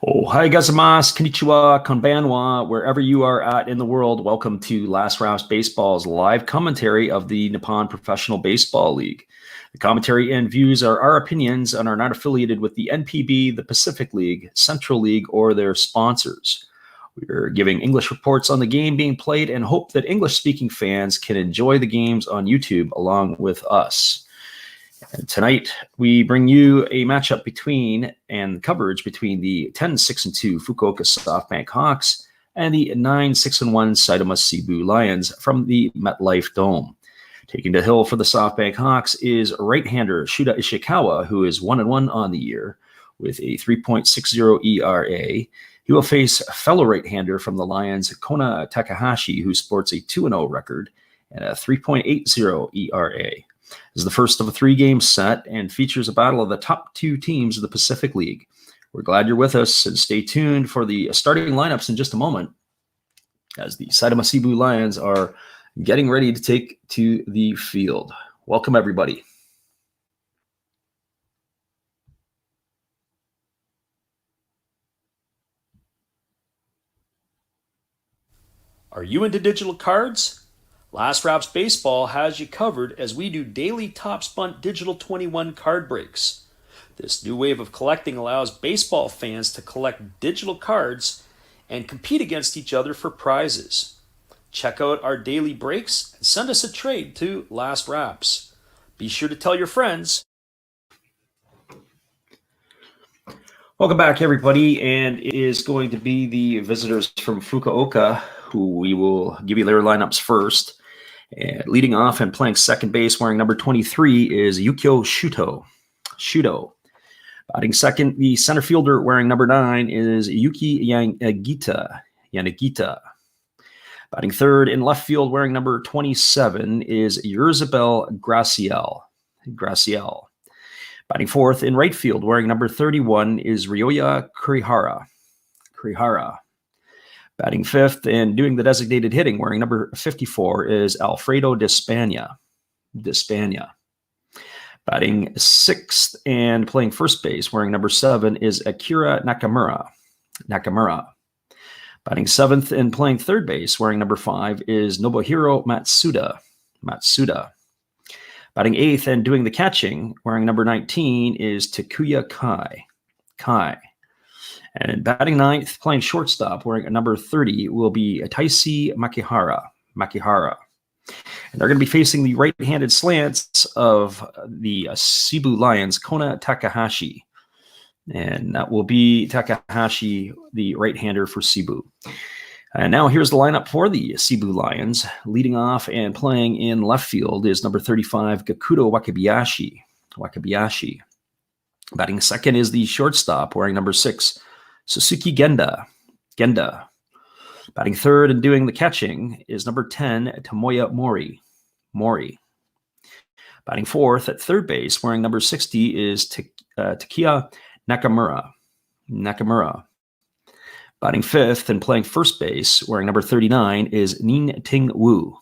Oh, hi, gozaimasu, konnichiwa, konbanwa, wherever you are at in the world. Welcome to Last Rounds Baseball's live commentary of the Nippon Professional Baseball League. The commentary and views are our opinions and are not affiliated with the NPB, the Pacific League, Central League, or their sponsors. We're giving English reports on the game being played and hope that English-speaking fans can enjoy the games on YouTube along with us. And tonight, we bring you a matchup and coverage between the 10-6-2 Fukuoka SoftBank Hawks and the 9-6-1 Saitama Seibu Lions from the MetLife Dome. Taking the hill for the SoftBank Hawks is right-hander Shuta Ishikawa, who is 1-1 on the year with a 3.60 ERA. He will face fellow right-hander from the Lions, Kona Takahashi, who sports a 2-0 record and a 3.80 ERA. This is the first of a three-game set and features a battle of the top two teams of the Pacific League. We're glad you're with us, and stay tuned for the starting lineups in just a moment as the Saitama Seibu Lions are getting ready to take to the field. Welcome, everybody. Are you into digital cards? Last Wraps Baseball has you covered as we do daily Top Spun Digital 21 card breaks. This new wave of collecting allows baseball fans to collect digital cards and compete against each other for prizes. Check out our daily breaks and send us a trade to Last Wraps. Be sure to tell your friends. Welcome back, everybody, and it is going to be the visitors from Fukuoka who we will give you their lineups first. And leading off and playing second base, wearing number 23, is Yukio Shuto. Batting second, the center fielder wearing number 9 is Yuki Yanagita. Batting third in left field, wearing number 27, is Yerzabel Graciel. Batting fourth in right field, wearing number 31, is Ryoya Kurihara. Batting fifth and doing the designated hitting, wearing number 54, is Alfredo Despania. Batting sixth and playing first base, wearing number 7, is Akira Nakamura. Batting seventh and playing third base, wearing number 5, is Nobuhiro Matsuda. Batting eighth and doing the catching, wearing number 19, is Takuya Kai. And batting ninth, playing shortstop, wearing number 30, will be Taisi Makihara. And they're going to be facing the right-handed slants of the Seibu Lions, Kona Takahashi. And that will be Takahashi, the right-hander for Seibu. And now here's the lineup for the Seibu Lions. Leading off and playing in left field is number 35, Gakuto Wakabayashi. Batting second is the shortstop, wearing number 6, Suzuki Genda. Batting third and doing the catching is number 10, Tomoya Mori. Batting fourth at third base, wearing number 60, is Takia Nakamura. Batting fifth and playing first base, wearing number 39, is Nin Ting Wu.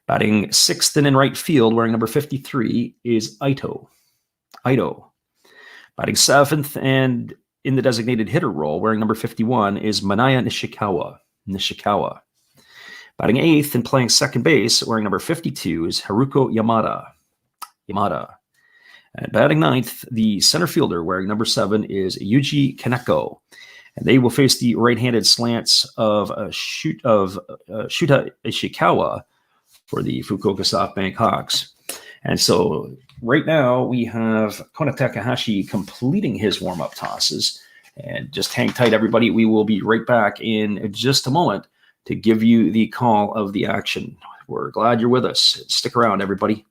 Batting sixth and in right field, wearing number 53, is Ito. Batting seventh and in the designated hitter role, wearing number 51, is Manaya Nishikawa. Batting eighth and playing second base, wearing number 52, is Haruko Yamada. And batting ninth, the center fielder, wearing number 7, is Yuji Kaneko. And they will face the right-handed slants of Shuta Ishikawa for the Fukuoka SoftBank Hawks. And so right now we have Kona Takahashi completing his warm-up tosses. And just hang tight, everybody. We will be right back in just a moment to give you the call of the action. We're glad you're with us. Stick around, everybody.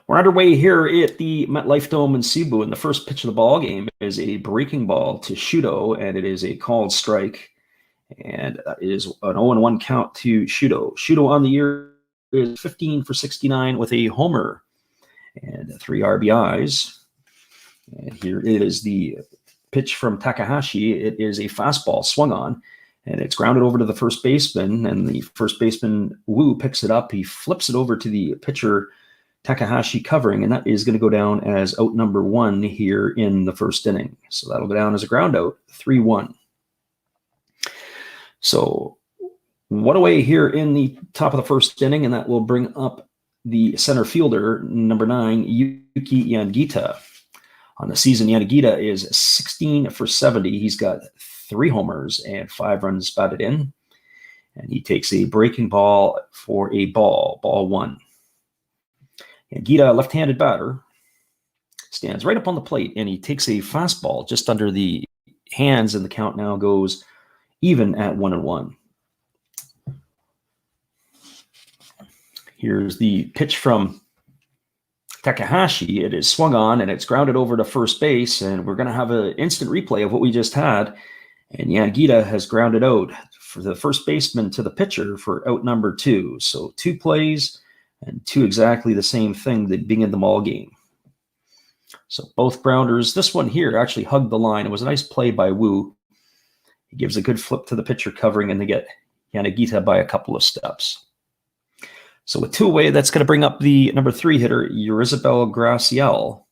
We're underway here at the MetLife Dome in Seibu, and the first pitch of the ball game is a breaking ball to Shudo, and it is a called strike, and it is an 0-1 count to Shudo. Shudo on the year is 15 for 69 with a homer and 3 RBIs. And here is the pitch from Takahashi. It is a fastball swung on, and it's grounded over to the first baseman, and the first baseman, Wu, picks it up. He flips it over to the pitcher, Takahashi, covering, and that is going to go down as out number 1 here in the first inning. So that'll go down as a ground out, 3-1. So one away here in the top of the first inning, and that will bring up the center fielder, number 9, Yuki Yangita. On the season, Yanagita is 16 for 70. He's got 3 homers and 5 runs batted in. And he takes a breaking ball for a ball 1. Yanagita, left-handed batter, stands right up on the plate, and he takes a fastball just under the hands, and the count now goes even at 1-1. Here's the pitch from Takahashi. It is swung on, and it's grounded over to first base, and we're going to have an instant replay of what we just had. And Yanagita has grounded out for the first baseman to the pitcher for out number 2. So 2 plays and 2 exactly the same thing that being in the ball game. So both grounders. This one here actually hugged the line. It was a nice play by Wu. He gives a good flip to the pitcher covering, and they get Yanagita by a couple of steps. So with 2 away, that's going to bring up the number 3 hitter, Yurizabel Graciel.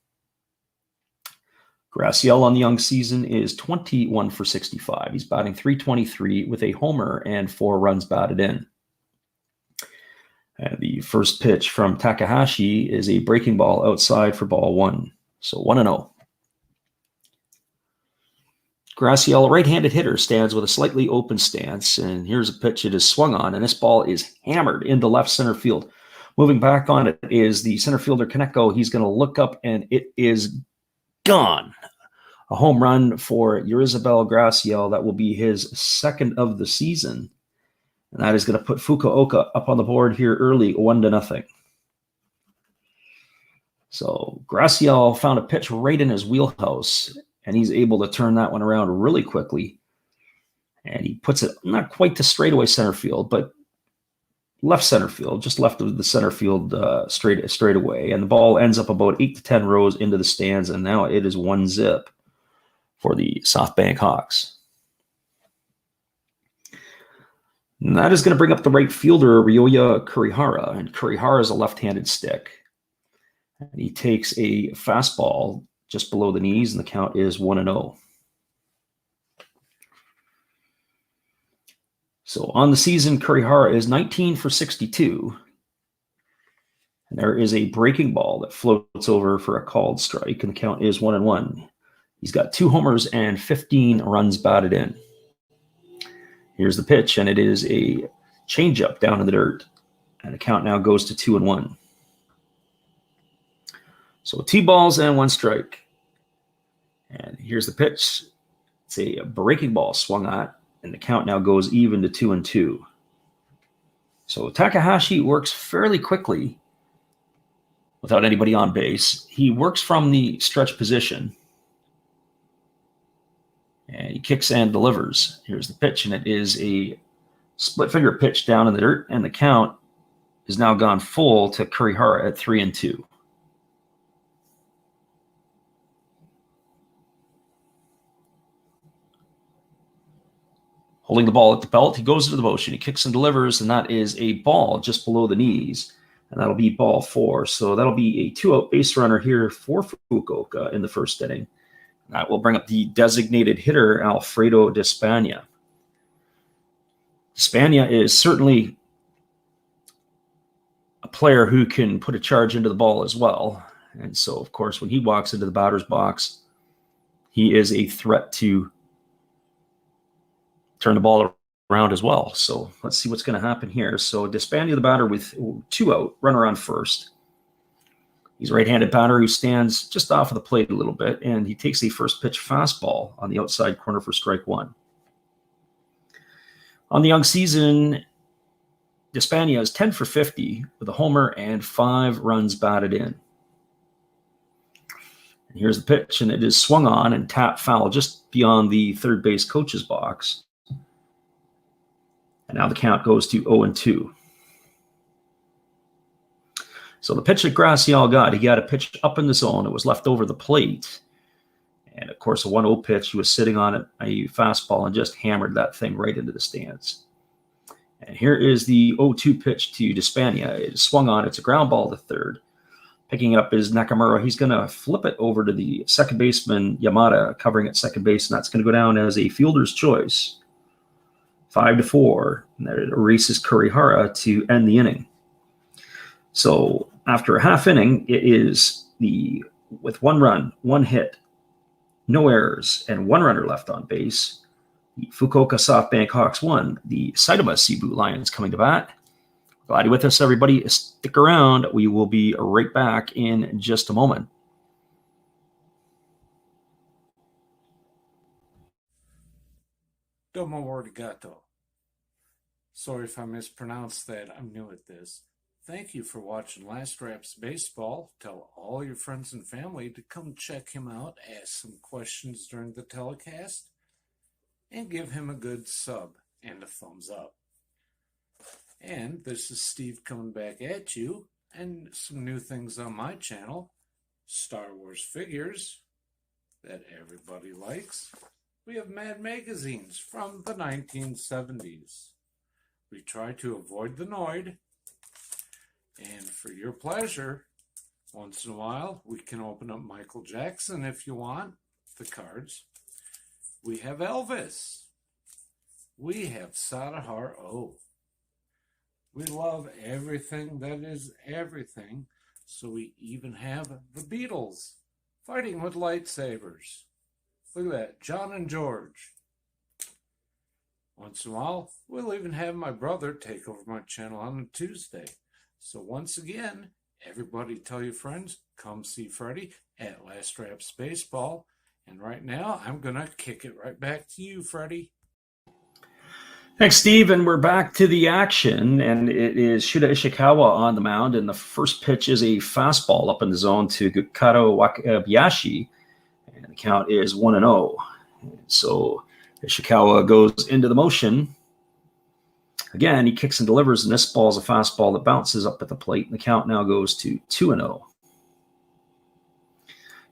Graciel on the young season is 21 for 65. He's batting .323 with a homer and 4 runs batted in. And the first pitch from Takahashi is a breaking ball outside for ball 1. So 1-0. Graciel, right-handed hitter, stands with a slightly open stance, and here's a pitch. It is swung on, and this ball is hammered into left center field. Moving back on it is the center fielder, Kaneko. He's going to look up, and it is gone. A home run for Yurizabel Graciel. That will be his 2nd of the season, and that is going to put Fukuoka up on the board here early, 1-0. So Graciel found a pitch right in his wheelhouse, and he's able to turn that one around really quickly. And he puts it not quite to straightaway center field, but left center field, just left of the center field straight away. And the ball ends up about 8 to 10 rows into the stands, and now it is 1-0 for the SoftBank Hawks. And that is going to bring up the right fielder, Ryoya Kurihara. And Kurihara is a left-handed stick. And he takes a fastball just below the knees, and the count is 1-0. So on the season, Kurihara is 19 for 62. And there is a breaking ball that floats over for a called strike, and the count is 1-1. He's got 2 homers and 15 runs batted in. Here's the pitch, and it is a changeup down in the dirt. And the count now goes to 2-1. So 2 balls and 1 strike. And here's the pitch. It's a breaking ball swung at, and the count now goes even to 2-2. So Takahashi works fairly quickly without anybody on base. He works from the stretch position, and he kicks and delivers. Here's the pitch, and it is a split finger pitch down in the dirt, and the count is now gone full to Kurihara at 3-2. Holding the ball at the belt, he goes into the motion. He kicks and delivers, and that is a ball just below the knees, and that'll be ball 4. So that'll be a 2-out base runner here for Fukuoka in the first inning. That will bring up the designated hitter, Alfredo Despania. Despania is certainly a player who can put a charge into the ball as well. And so, of course, when he walks into the batter's box, he is a threat to turn the ball around as well. So let's see what's going to happen here. So Despania, the batter, with 2 out, runner on first. He's a right-handed batter who stands just off of the plate a little bit, and he takes a first pitch fastball on the outside corner for strike 1. On the young season, Despania is 10 for 50 with a homer and 5 runs batted in. And here's the pitch, and it is swung on and tapped foul just beyond the third base coach's box. And now the count goes to 0-2. So the pitch that Gracial got, he got a pitch up in the zone. It was left over the plate. And, of course, a 1-0 pitch. He was sitting on it, a fastball, and just hammered that thing right into the stands. And here is the 0-2 pitch to Despania. It is swung on. It's a ground ball to third. Picking it up is Nakamura. He's going to flip it over to the second baseman, Yamada, covering at second base, and that's going to go down as a fielder's choice. 5-4. And that erases Kurihara to end the inning. So after a half inning, it is with 1 run, 1 hit, no errors, and 1 runner left on base, the Fukuoka SoftBank Hawks won. The Seibu Seibu Lions coming to bat. Glad you're with us, everybody. Stick around. We will be right back in just a moment. Domo arigato. Sorry if I mispronounced that. I'm new at this. Thank you for watching Last Raps Baseball. Tell all your friends and family to come check him out, ask some questions during the telecast, and give him a good sub and a thumbs up. And this is Steve coming back at you, and some new things on my channel. Star Wars figures that everybody likes. We have Mad magazines from the 1970s. We try to avoid the Noid. And for your pleasure, once in a while, we can open up Michael Jackson if you want, the cards. We have Elvis. We have Sadahar O. We love everything that is everything, so we even have the Beatles fighting with lightsabers. Look at that, John and George. Once in a while, we'll even have my brother take over my channel on a Tuesday. So once again, everybody tell your friends, come see Freddie at Last Raps Baseball. And right now, I'm going to kick it right back to you, Freddie. Thanks, Steve. And we're back to the action. And it is Shuda Ishikawa on the mound. And the first pitch is a fastball up in the zone to Gukado Wakabayashi. And the count is 1-0. So Ishikawa goes into the motion. Again, he kicks and delivers, and this ball is a fastball that bounces up at the plate, and the count now goes to 2-0.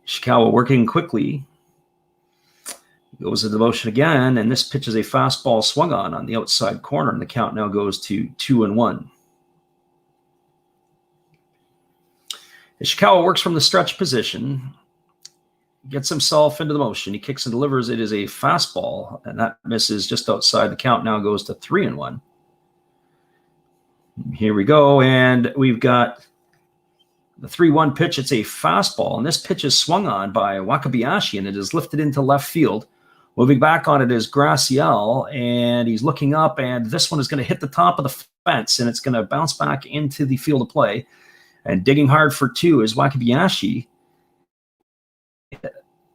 Ishikawa working quickly. He goes into motion again, and this pitch is a fastball swung on the outside corner, and the count now goes to 2-1. Ishikawa works from the stretch position, gets himself into the motion. He kicks and delivers. It is a fastball, and that misses just outside. The count now goes to 3-1. Here we go, and we've got the 3-1 pitch. It's a fastball, and this pitch is swung on by Wakabayashi, and it is lifted into left field. Moving back on it is Gracial, and he's looking up, and this one is going to hit the top of the fence, and it's going to bounce back into the field of play. And digging hard for 2 is Wakabayashi.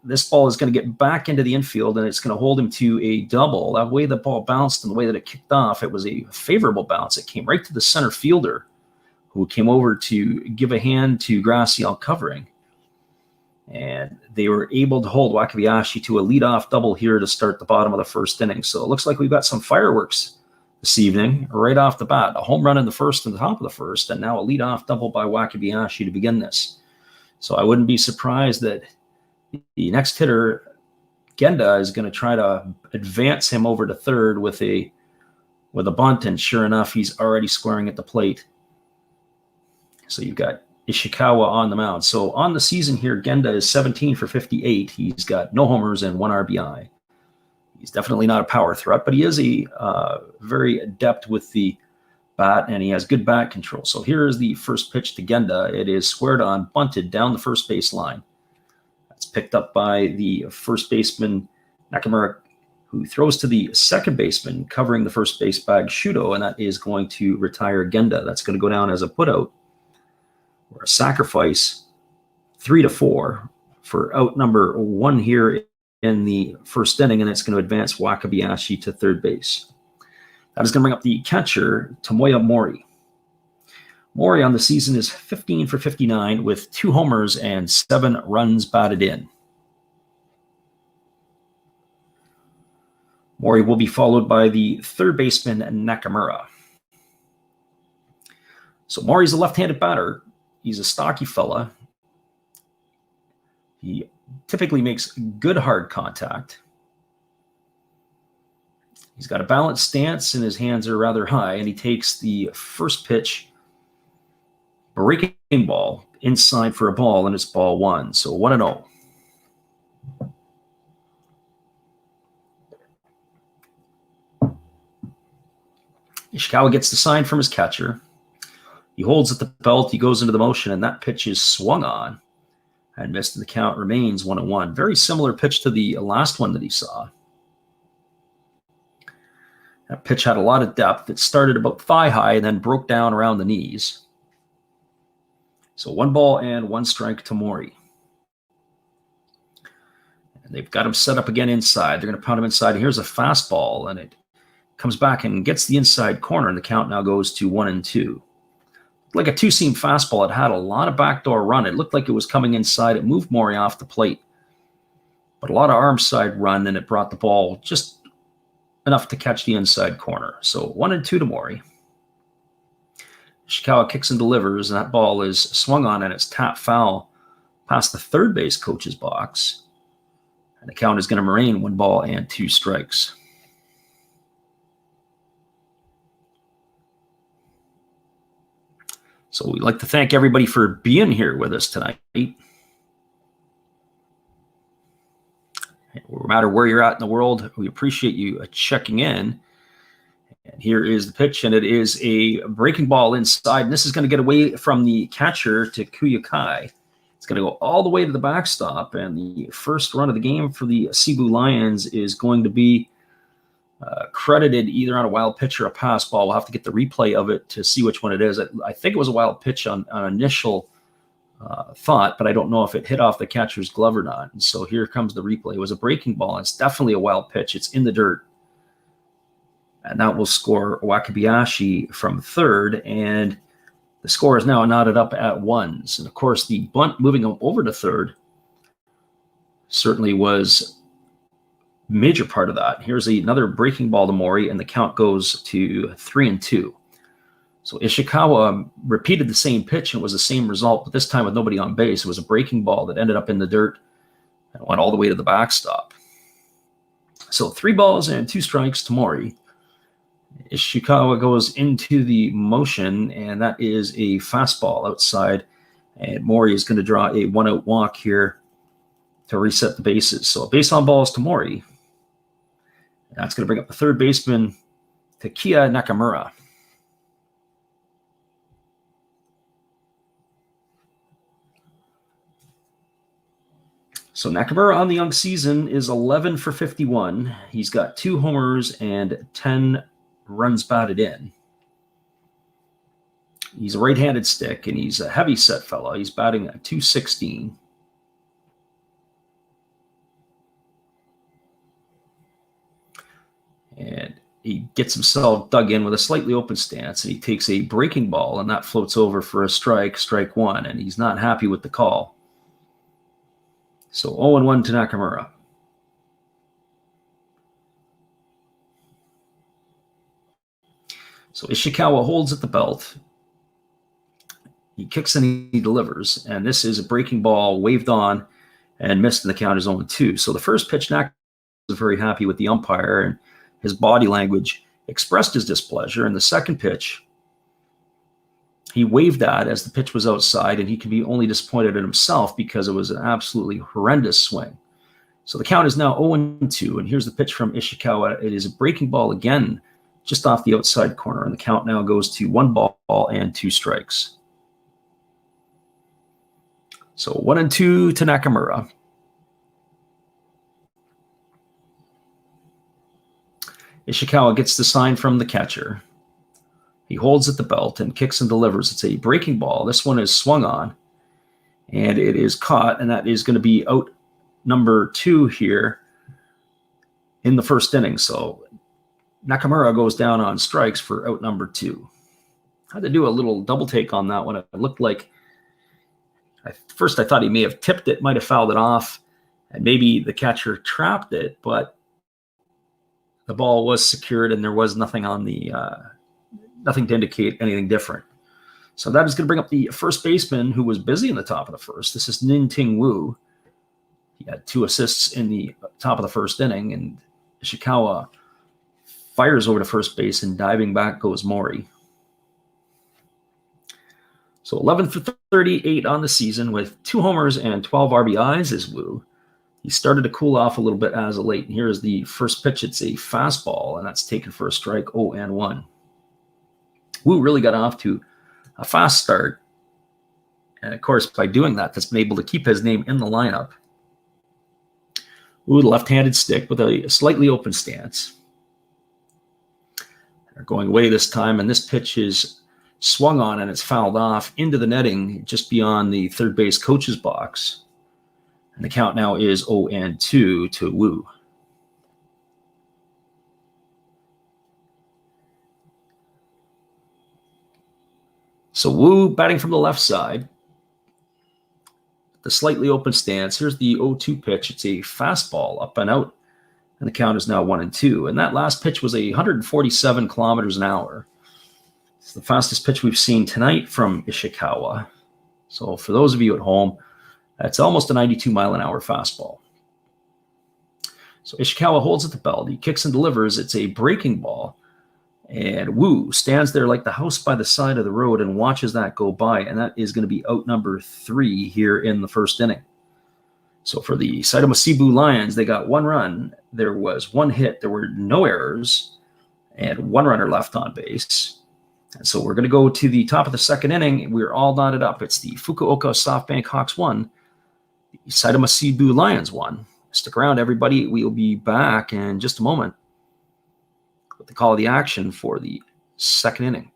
This ball is going to get back into the infield, and it's going to hold him to a double. That way the ball bounced and the way that it kicked off, it was a favorable bounce. It came right to the center fielder, who came over to give a hand to Gracial covering. And they were able to hold Wakabayashi to a leadoff double here to start the bottom of the first inning. So it looks like we've got some fireworks this evening right off the bat. A home run in the first and the top of the first, and now a leadoff double by Wakabayashi to begin this. So I wouldn't be surprised that the next hitter, Genda, is going to try to advance him over to third with a bunt, and sure enough, he's already squaring at the plate. So you've got Ishikawa on the mound. So on the season here, Genda is 17 for 58. He's got no homers and 1 RBI. He's definitely not a power threat, but he is a very adept with the bat, and he has good bat control. So here is the first pitch to Genda. It is squared on, bunted down the first base line. It's picked up by the first baseman, Nakamura, who throws to the second baseman, covering the first base bag, Shudo, and that is going to retire Genda. That's going to go down as a putout, or a sacrifice, 3-4 for out number 1 here in the first inning, and it's going to advance Wakabayashi to third base. That is going to bring up the catcher, Tomoya Mori. Mori on the season is 15 for 59 with 2 homers and 7 runs batted in. Mori will be followed by the third baseman, Nakamura. So Mori's a left-handed batter. He's a stocky fella. He typically makes good hard contact. He's got a balanced stance and his hands are rather high, and he takes the first pitch, breaking ball, inside for a ball, and it's ball 1. So 1-0. Ishikawa gets the sign from his catcher. He holds at the belt, he goes into the motion, and that pitch is swung on and missed, and the count remains 1-1. Very similar pitch to the last one that he saw. That pitch had a lot of depth. It started about thigh high and then broke down around the knees. So 1 ball and 1 strike to Mori. And they've got him set up again inside. They're going to pound him inside. Here's a fastball, and it comes back and gets the inside corner, and the count now goes to 1-2. Like a 2-seam fastball, it had a lot of backdoor run. It looked like it was coming inside. It moved Mori off the plate, but a lot of arm side run, and it brought the ball just enough to catch the inside corner. So 1-2 to Mori. Ishikawa kicks and delivers, and that ball is swung on, and it's tapped foul past the third base coach's box. And the count is going to remain 1 ball and 2 strikes. So we'd like to thank everybody for being here with us tonight. No matter where you're at in the world, we appreciate you checking in. And here is the pitch, and it is a breaking ball inside. And this is going to get away from the catcher to Kuyakai. It's going to go all the way to the backstop, and the first run of the game for the Seibu Lions is going to be credited either on a wild pitch or a pass ball. We'll have to get the replay of it to see which one it is. I think it was a wild pitch on initial thought, but I don't know if it hit off the catcher's glove or not. And so here comes the replay. It was a breaking ball. It's definitely a wild pitch. It's in the dirt. And that will score Wakabayashi from third. And the score is now knotted up at 1s. And of course, the bunt moving over to third certainly was a major part of that. Here's another breaking ball to Mori, and the count goes to 3-2. So Ishikawa repeated the same pitch, and it was the same result, but this time with nobody on base. It was a breaking ball that ended up in the dirt and went all the way to the backstop. So 3 balls and 2 strikes to Mori. Ishikawa goes into the motion, and that is a fastball outside, and Mori is going to draw a 1-out walk here to reset the bases. So base on balls to Mori. That's going to bring up the third baseman, Takeya Nakamura. So Nakamura on the young season is 11 for 51. He's got 2 homers and 10 runs batted in. He's a right-handed stick, and he's a heavy-set fellow. He's batting at .216. And he gets himself dug in with a slightly open stance, and he takes a breaking ball, and that floats over for a strike 1, and he's not happy with the call. So 0-1 to Nakamura. So Ishikawa holds at the belt. He kicks and he delivers, and this is a breaking ball waved on and missed, and the count is 0-2. So the first pitch, Nakamura was very happy with the umpire, and his body language expressed his displeasure. And the second pitch, he waved that as the pitch was outside, and he can be only disappointed in himself because it was an absolutely horrendous swing. So the count is now 0-2, and here's the pitch from Ishikawa. It is a breaking ball again, just off the outside corner, and the count now goes to 1 ball and 2 strikes. So 1-2 to Nakamura. Ishikawa gets the sign from the catcher. He holds at the belt and kicks and delivers. It's a breaking ball. This one is swung on, and it is caught, and that is going to be out number 2 here in the first inning. So Nakamura goes down on strikes for out number 2. I had to do a little double take on that one. It looked like, at first I thought he may have tipped it, might have fouled it off, and maybe the catcher trapped it, but the ball was secured and there was nothing on the nothing to indicate anything different. So that is going to bring up the first baseman who was busy in the top of the first. This is Nin-Ting Wu. He had 2 assists in the top of the first inning, and Ishikawa fires over to first base, and diving back goes Mori. So 11 for 38 on the season with 2 homers and 12 RBIs is Wu. He started to cool off a little bit as of late. And here's the first pitch. It's a fastball, and that's taken for a strike, 0-1. Wu really got off to a fast start. And, of course, by doing that, that's been able to keep his name in the lineup. Wu, the left-handed stick with a slightly open stance. They're going away this time, and this pitch is swung on, and it's fouled off into the netting just beyond the third base coach's box. And the count now is 0-2 to Wu. So Wu batting from the left side. The slightly open stance. Here's the 0-2 pitch. It's a fastball up and out. And the count is now 1-2. And that last pitch was 147 kilometers an hour. It's the fastest pitch we've seen tonight from Ishikawa. So for those of you at home, that's almost a 92-mile-an-hour fastball. So Ishikawa holds at the belt. He kicks and delivers. It's a breaking ball. And Wu stands there like the house by the side of the road and watches that go by. And that is going to be out number 3 here in the first inning. So for the Saitama Seibu Lions, they got 1 run. There was 1 hit. There were no errors. And 1 runner left on base. And so we're going to go to the top of the second inning. We're all knotted up. It's the Fukuoka SoftBank Hawks 1. The Saitama Seibu Lions 1. Stick around, everybody. We'll be back in just a moment with the call of the action for the second inning.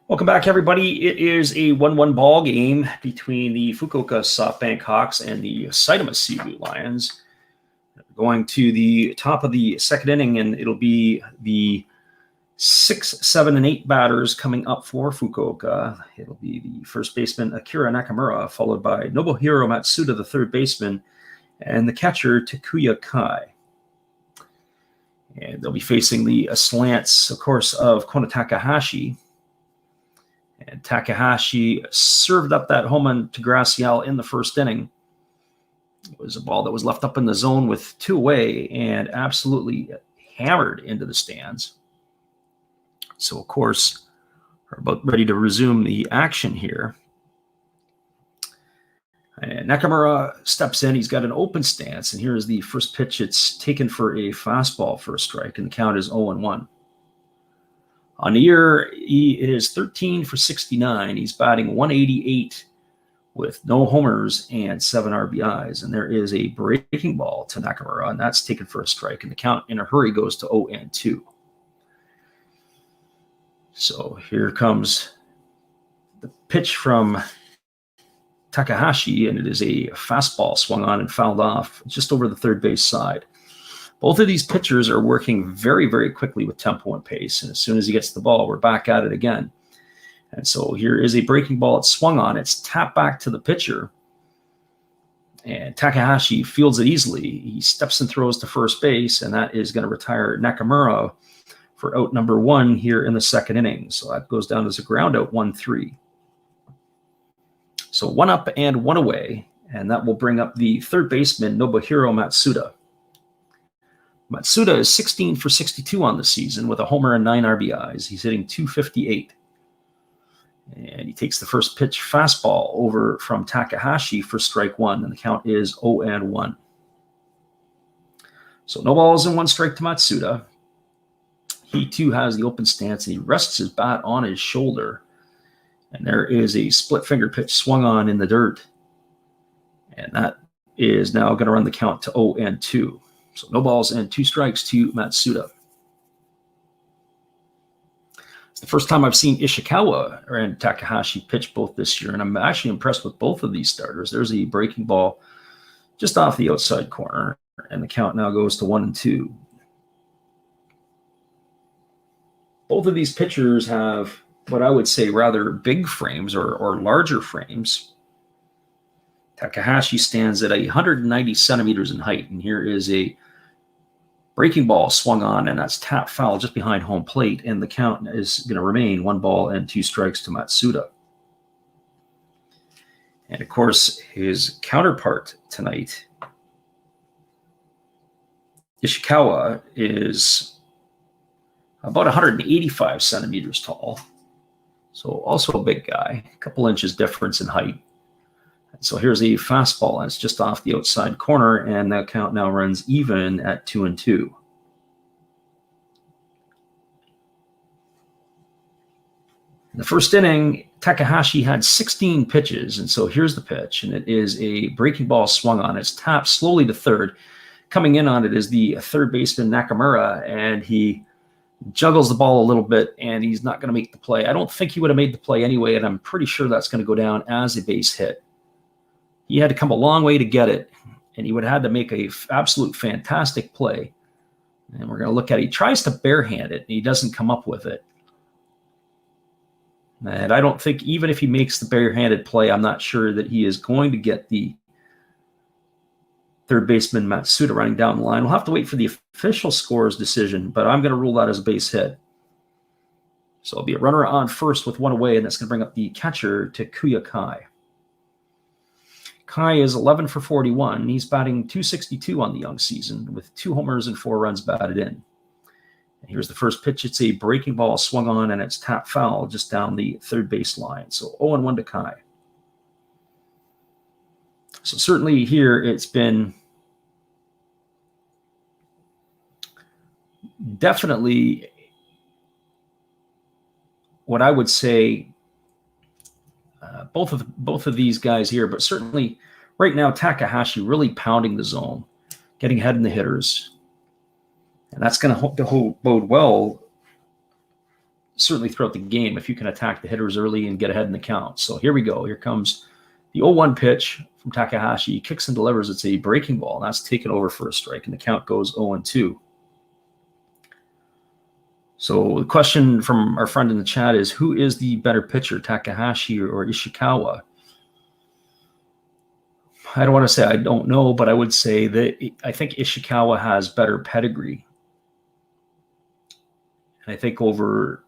Welcome back, everybody. It is a 1-1 ball game between the Fukuoka SoftBank Hawks and the Saitama Seibu Lions. Going to the top of the second inning, and it'll be the 6, 7, and 8 batters coming up for Fukuoka. It'll be the first baseman, Akira Nakamura, followed by Nobuhiro Matsuda, the third baseman, and the catcher, Takuya Kai. And they'll be facing the slants, of course, of Kona Takahashi. And Takahashi served up that home run to Gracial in the first inning. It was a ball that was left up in the zone with 2 away and absolutely hammered into the stands. So, of course, we're about ready to resume the action here. And Nakamura steps in. He's got an open stance. And here's the first pitch. It's taken for a fastball for a strike. And the count is 0-1. On the year, he is 13 for 69. He's batting 188 with no homers and 7 RBIs. And there is a breaking ball to Nakamura, and that's taken for a strike. And the count in a hurry goes to 0-2. So here comes the pitch from Takahashi, and it is a fastball swung on and fouled off just over the third base side. Both of these pitchers are working very, very quickly with tempo and pace. And as soon as he gets the ball, we're back at it again. And so here is a breaking ball. It's swung on. It's tapped back to the pitcher. And Takahashi fields it easily. He steps and throws to first base, and that is going to retire Nakamura for out number 1 here in the second inning. So that goes down as a ground out, 1-3. So 1 up and 1 away. And that will bring up the third baseman, Nobuhiro Matsuda. Matsuda is 16 for 62 on the season with a homer and 9 RBIs. He's hitting .258. And he takes the first pitch fastball over from Takahashi for strike one, and the count is 0-1. So no balls and 1 strike to Matsuda. He too has the open stance, and he rests his bat on his shoulder. And there is a split finger pitch swung on in the dirt. And that is now going to run the count to 0-2. So no balls and 2 strikes to Matsuda. It's the first time I've seen Ishikawa and Takahashi pitch both this year, and I'm actually impressed with both of these starters. There's a breaking ball just off the outside corner, and the count now goes to 1-2. Both of these pitchers have what I would say rather big frames or larger frames. Takahashi stands at 190 centimeters in height, and here is a breaking ball swung on, and that's tap foul just behind home plate, and the count is going to remain 1 ball and 2 strikes to Matsuda. And of course, his counterpart tonight, Ishikawa, is about 185 centimeters tall, so also a big guy, a couple inches difference in height. So here's a fastball, and it's just off the outside corner, and that count now runs even at 2-2. In the first inning, Takahashi had 16 pitches, and so here's the pitch, and it is a breaking ball swung on. It's tapped slowly to third. Coming in on it is the third baseman Nakamura, and he juggles the ball a little bit, and he's not going to make the play. I don't think he would have made the play anyway, and I'm pretty sure that's going to go down as a base hit. He had to come a long way to get it, and he would have had to make an absolute fantastic play. And we're going to look at it. He tries to barehand it, and he doesn't come up with it. And I don't think, even if he makes the barehanded play, I'm not sure that he is going to get the third baseman Matsuda running down the line. We'll have to wait for the official scorer's decision, but I'm going to rule that as a base hit. So it'll be a runner on first with 1 away, and that's going to bring up the catcher, Takuya Kai. Kai is 11 for 41. He's batting .262 on the young season with 2 homers and 4 runs batted in. And here's the first pitch. It's a breaking ball swung on, and it's tap foul just down the third base line. So 0-1 to Kai. So certainly here it's been definitely what I would say both of these guys here, but certainly right now Takahashi really pounding the zone, getting ahead in the hitters, and that's going to bode well certainly throughout the game if you can attack the hitters early and get ahead in the count. So here we go. Here comes the 0-1 pitch from Takahashi. He kicks and delivers. It's a breaking ball, and that's taken over for a strike, and the count goes 0-2. So the question from our friend in the chat is, who is the better pitcher, Takahashi or Ishikawa? I don't want to say I don't know, but I would say that I think Ishikawa has better pedigree. And I think over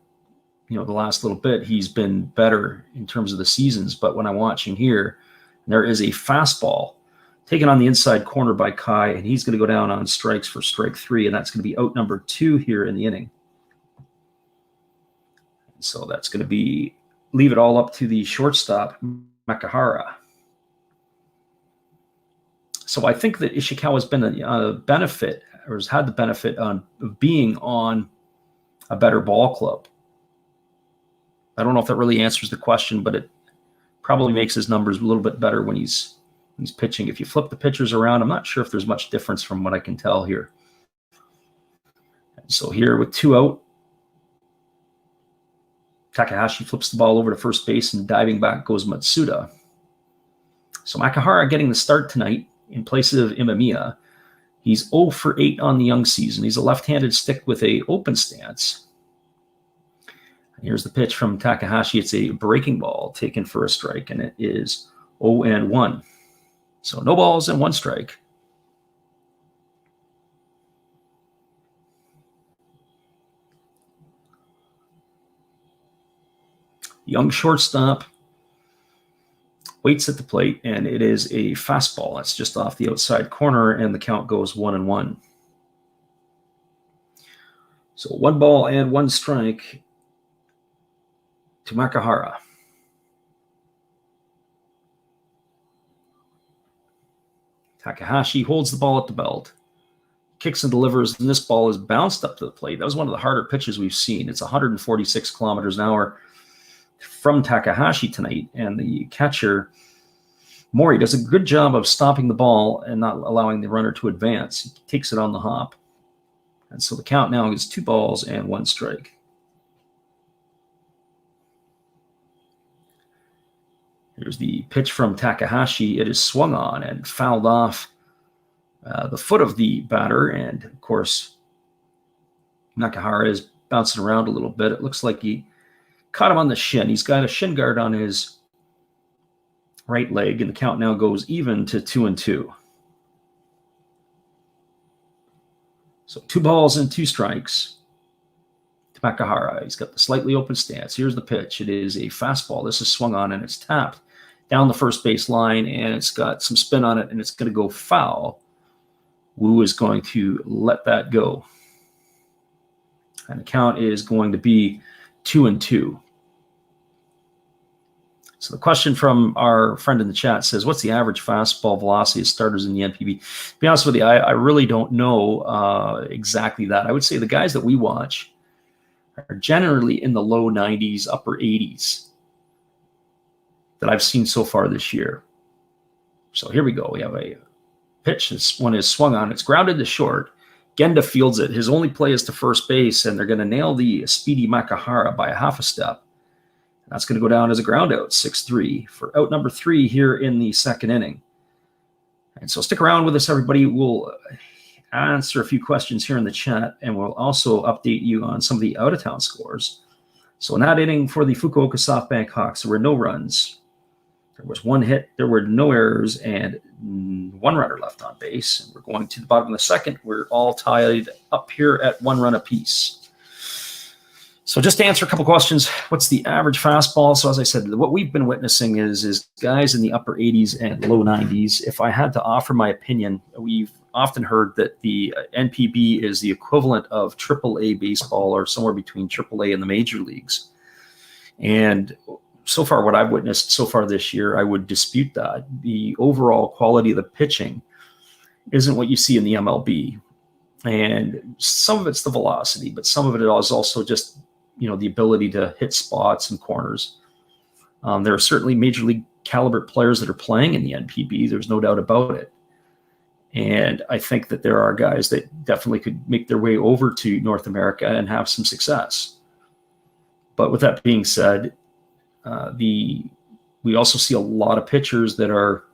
the last little bit, he's been better in terms of the seasons. But when I'm watching here, there is a fastball taken on the inside corner by Kai, and he's going to go down on strikes for strike 3, and that's going to be out number 2 here in the inning. So that's going to leave it all up to the shortstop, Makihara. So I think that Ishikawa has been a benefit, or has had the benefit of being on a better ball club. I don't know if that really answers the question, but it probably makes his numbers a little bit better when he's pitching. If you flip the pitchers around, I'm not sure if there's much difference from what I can tell here. And so here with 2 out, Takahashi flips the ball over to first base, and diving back goes Matsuda. So Makihara getting the start tonight in place of Imamiya. He's 0 for 8 on the young season. He's a left-handed stick with a open stance. And here's the pitch from Takahashi. It's a breaking ball taken for a strike, and it is 0-1. So no balls and 1 strike. Young shortstop waits at the plate, and it is a fastball. That's just off the outside corner, and the count goes 1-1. So 1 ball and 1 strike to Makahara. Takahashi holds the ball at the belt, kicks and delivers, and this ball is bounced up to the plate. That was one of the harder pitches we've seen. It's 146 kilometers an hour from Takahashi tonight, and the catcher, Mori, does a good job of stopping the ball and not allowing the runner to advance. He takes it on the hop. And so the count now is 2 balls and 1 strike. Here's the pitch from Takahashi. It is swung on and fouled off the foot of the batter. And, of course, Nakahara is bouncing around a little bit. It looks like he caught him on the shin. He's got a shin guard on his right leg, and the count now goes even to 2-2. So 2 balls and 2 strikes to Makahara. He's got the slightly open stance. Here's the pitch. It is a fastball. This is swung on, and it's tapped down the first base line, and it's got some spin on it, and it's going to go foul. Wu is going to let that go. And the count is going to be 2-2. So the question from our friend in the chat says, what's the average fastball velocity of starters in the NPB? To be honest with you, I really don't know exactly that. I would say the guys that we watch are generally in the low 90s, upper 80s that I've seen so far this year. So here we go. We have a pitch. This one is swung on. It's grounded to short. Genda fields it. His only play is to first base, and they're going to nail the speedy Makahara by a half a step. That's going to go down as a ground out, 6-3, for out number 3 here in the second inning. And so stick around with us, everybody. We'll answer a few questions here in the chat, and we'll also update you on some of the out-of-town scores. So in that inning for the Fukuoka SoftBank Hawks, there were no runs. There was 1 hit. There were no errors, and 1 runner left on base. And we're going to the bottom of the second. We're all tied up here at 1 run apiece. So just to answer a couple questions, what's the average fastball? So as I said, what we've been witnessing is guys in the upper 80s and low 90s. If I had to offer my opinion, we've often heard that the NPB is the equivalent of AAA baseball, or somewhere between AAA and the major leagues. And so far, what I've witnessed so far this year, I would dispute that. The overall quality of the pitching isn't what you see in the MLB. And some of it's the velocity, but some of it is also just the ability to hit spots and corners. There are certainly major league caliber players that are playing in the NPB. There's no doubt about it. And I think that there are guys that definitely could make their way over to North America and have some success. But with that being said, we also see a lot of pitchers that are,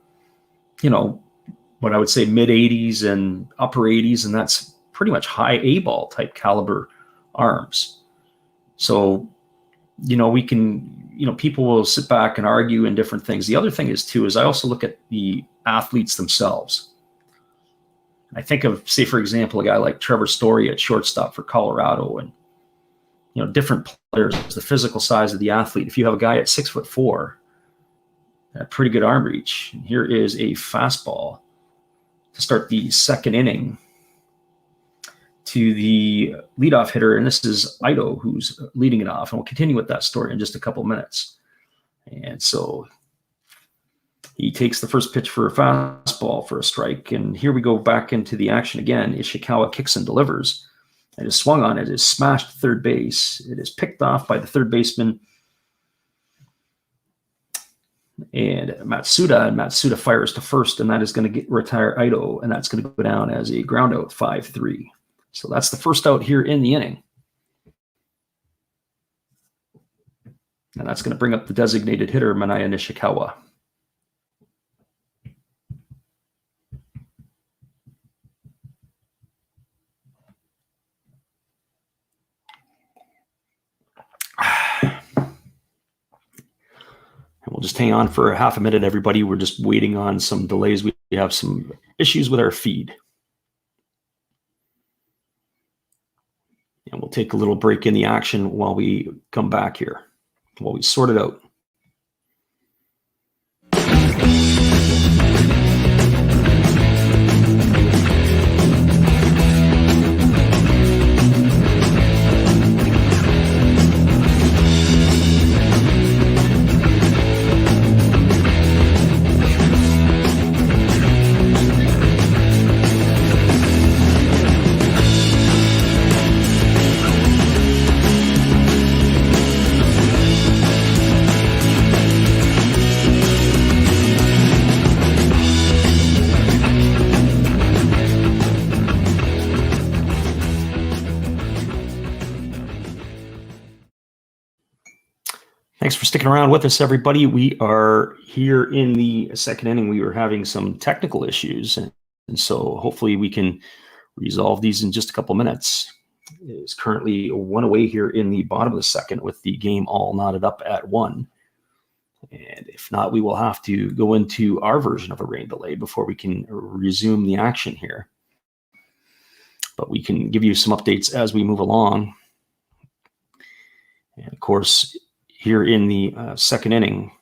what I would say mid 80s and upper 80s, and that's pretty much high A-ball type caliber arms. So, we can, people will sit back and argue in different things. The other thing is I also look at the athletes themselves. I think of, say, for example, a guy like Trevor Story at shortstop for Colorado, and, different players, the physical size of the athlete. If you have a guy at 6'4", a pretty good arm reach. And here is a fastball to start the second inning to the leadoff hitter, and this is Ito who's leading it off, and we'll continue with that story in just a couple minutes. And so he takes the first pitch for a fastball for a strike, and here we go back into the action again. Ishikawa kicks and delivers. It is swung on. It is smashed to third base. It is picked off by the third baseman and Matsuda fires to first, and that is going to retire Ito, and that's going to go down as a ground out, 5-3. So that's the first out here in the inning. And that's going to bring up the designated hitter, Manaya Nishikawa. We'll just hang on for half a minute, everybody. We're just waiting on some delays. We have some issues with our feed. And we'll take a little break in the action while we come back here, while we sort it out. Thanks for sticking around with us, everybody. We are here in the second inning. We were having some technical issues, and so hopefully we can resolve these in just a couple minutes. It is currently 1 away here in the bottom of the second with the game all knotted up at 1. And if not, we will have to go into our version of a rain delay before we can resume the action here. But we can give you some updates as we move along. And of course, here in the second inning,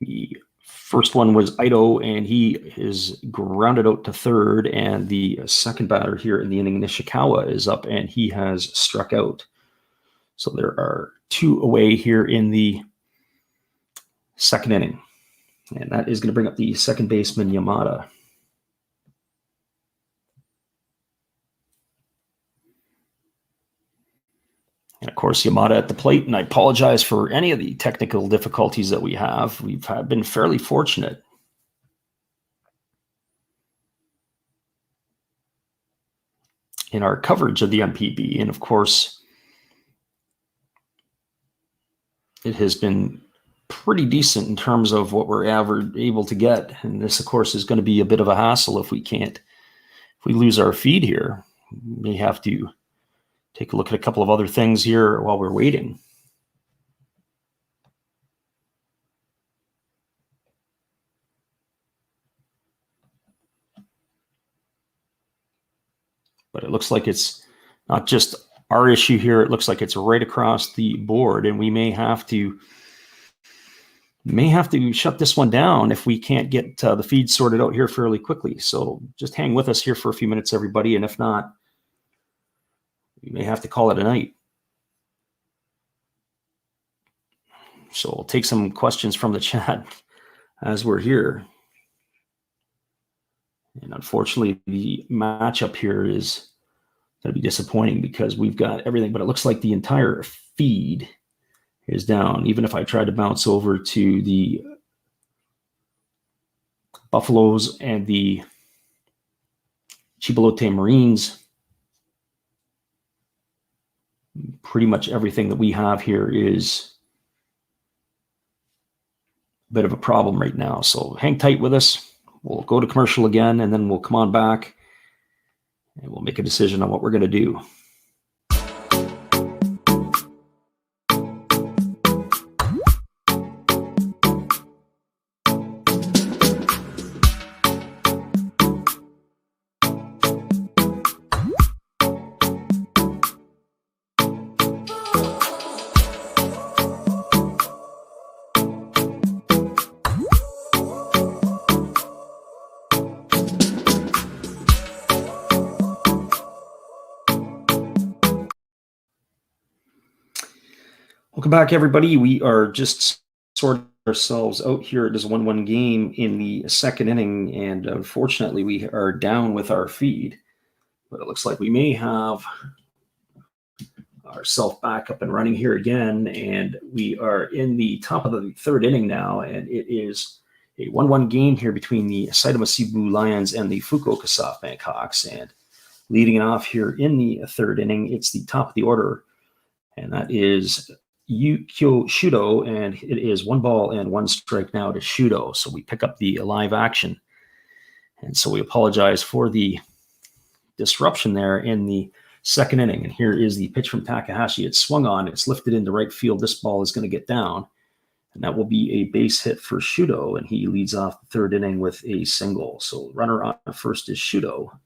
the first one was Ito, and he is grounded out to third. And the second batter here in the inning, Nishikawa, is up, and he has struck out. So there are 2 away here in the second inning. And that is going to bring up the second baseman, Yamada. And of course, Yamada at the plate, and I apologize for any of the technical difficulties that we have. We've been fairly fortunate. In our coverage of the NPB, and of course, it has been pretty decent in terms of what we're able to get. And this, of course, is going to be a bit of a hassle if we lose our feed here. We may have to take a look at a couple of other things here while we're waiting. But it looks like it's not just our issue here. It looks like it's right across the board, and we may have to shut this one down if we can't get the feed sorted out here fairly quickly. So just hang with us here for a few minutes, everybody, and if not, we may have to call it a night. So we'll take some questions from the chat as we're here. And unfortunately, the matchup here is going to be disappointing because we've got everything, but it looks like the entire feed is down. Even if I tried to bounce over to the Buffaloes and the Chibolote Marines, pretty much everything that we have here is a bit of a problem right now. So hang tight with us. We'll go to commercial again, and then we'll come on back and we'll make a decision on what we're going to do. Welcome back, everybody. We are just sorting ourselves out here. It is a 1-1 game in the second inning, and unfortunately, we are down with our feed. But it looks like we may have ourselves back up and running here again, and we are in the top of the third inning now, and it is a 1-1 game here between the Saitama Seibu Lions and the Fukuoka SoftBank Hawks. And leading it off here in the third inning, it's the top of the order, and that is Yukio Shudo, and it is 1 ball and 1 strike now to Shudo. So we pick up the live action. And so we apologize for the disruption there in the second inning. And here is the pitch from Takahashi. It's swung on. It's lifted into right field. This ball is going to get down. And that will be a base hit for Shudo. And he leads off the third inning with a single. So runner on first is Shudo.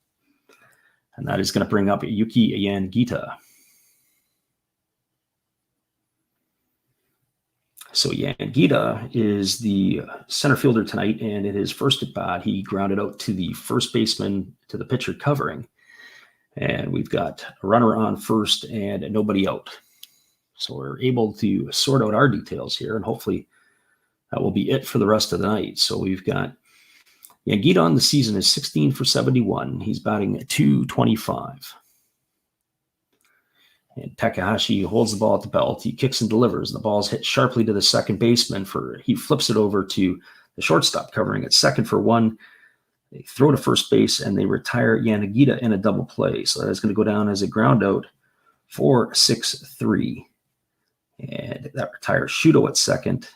And that is going to bring up Yuki Yangita. So Yangita is the center fielder tonight, and in his first at bat, he grounded out to the first baseman, to the pitcher covering. And we've got a runner on first and nobody out. So we're able to sort out our details here, and hopefully that will be it for the rest of the night. So we've got Yangita on the season is 16 for 71. He's batting at .225. And Takahashi holds the ball at the belt. He kicks and delivers. The ball's hit sharply to the second baseman. He flips it over to the shortstop covering at second for 1. They throw to first base, and they retire Yanagita in a double play. So that is going to go down as a ground out for 6-3. And that retires Shudo at second.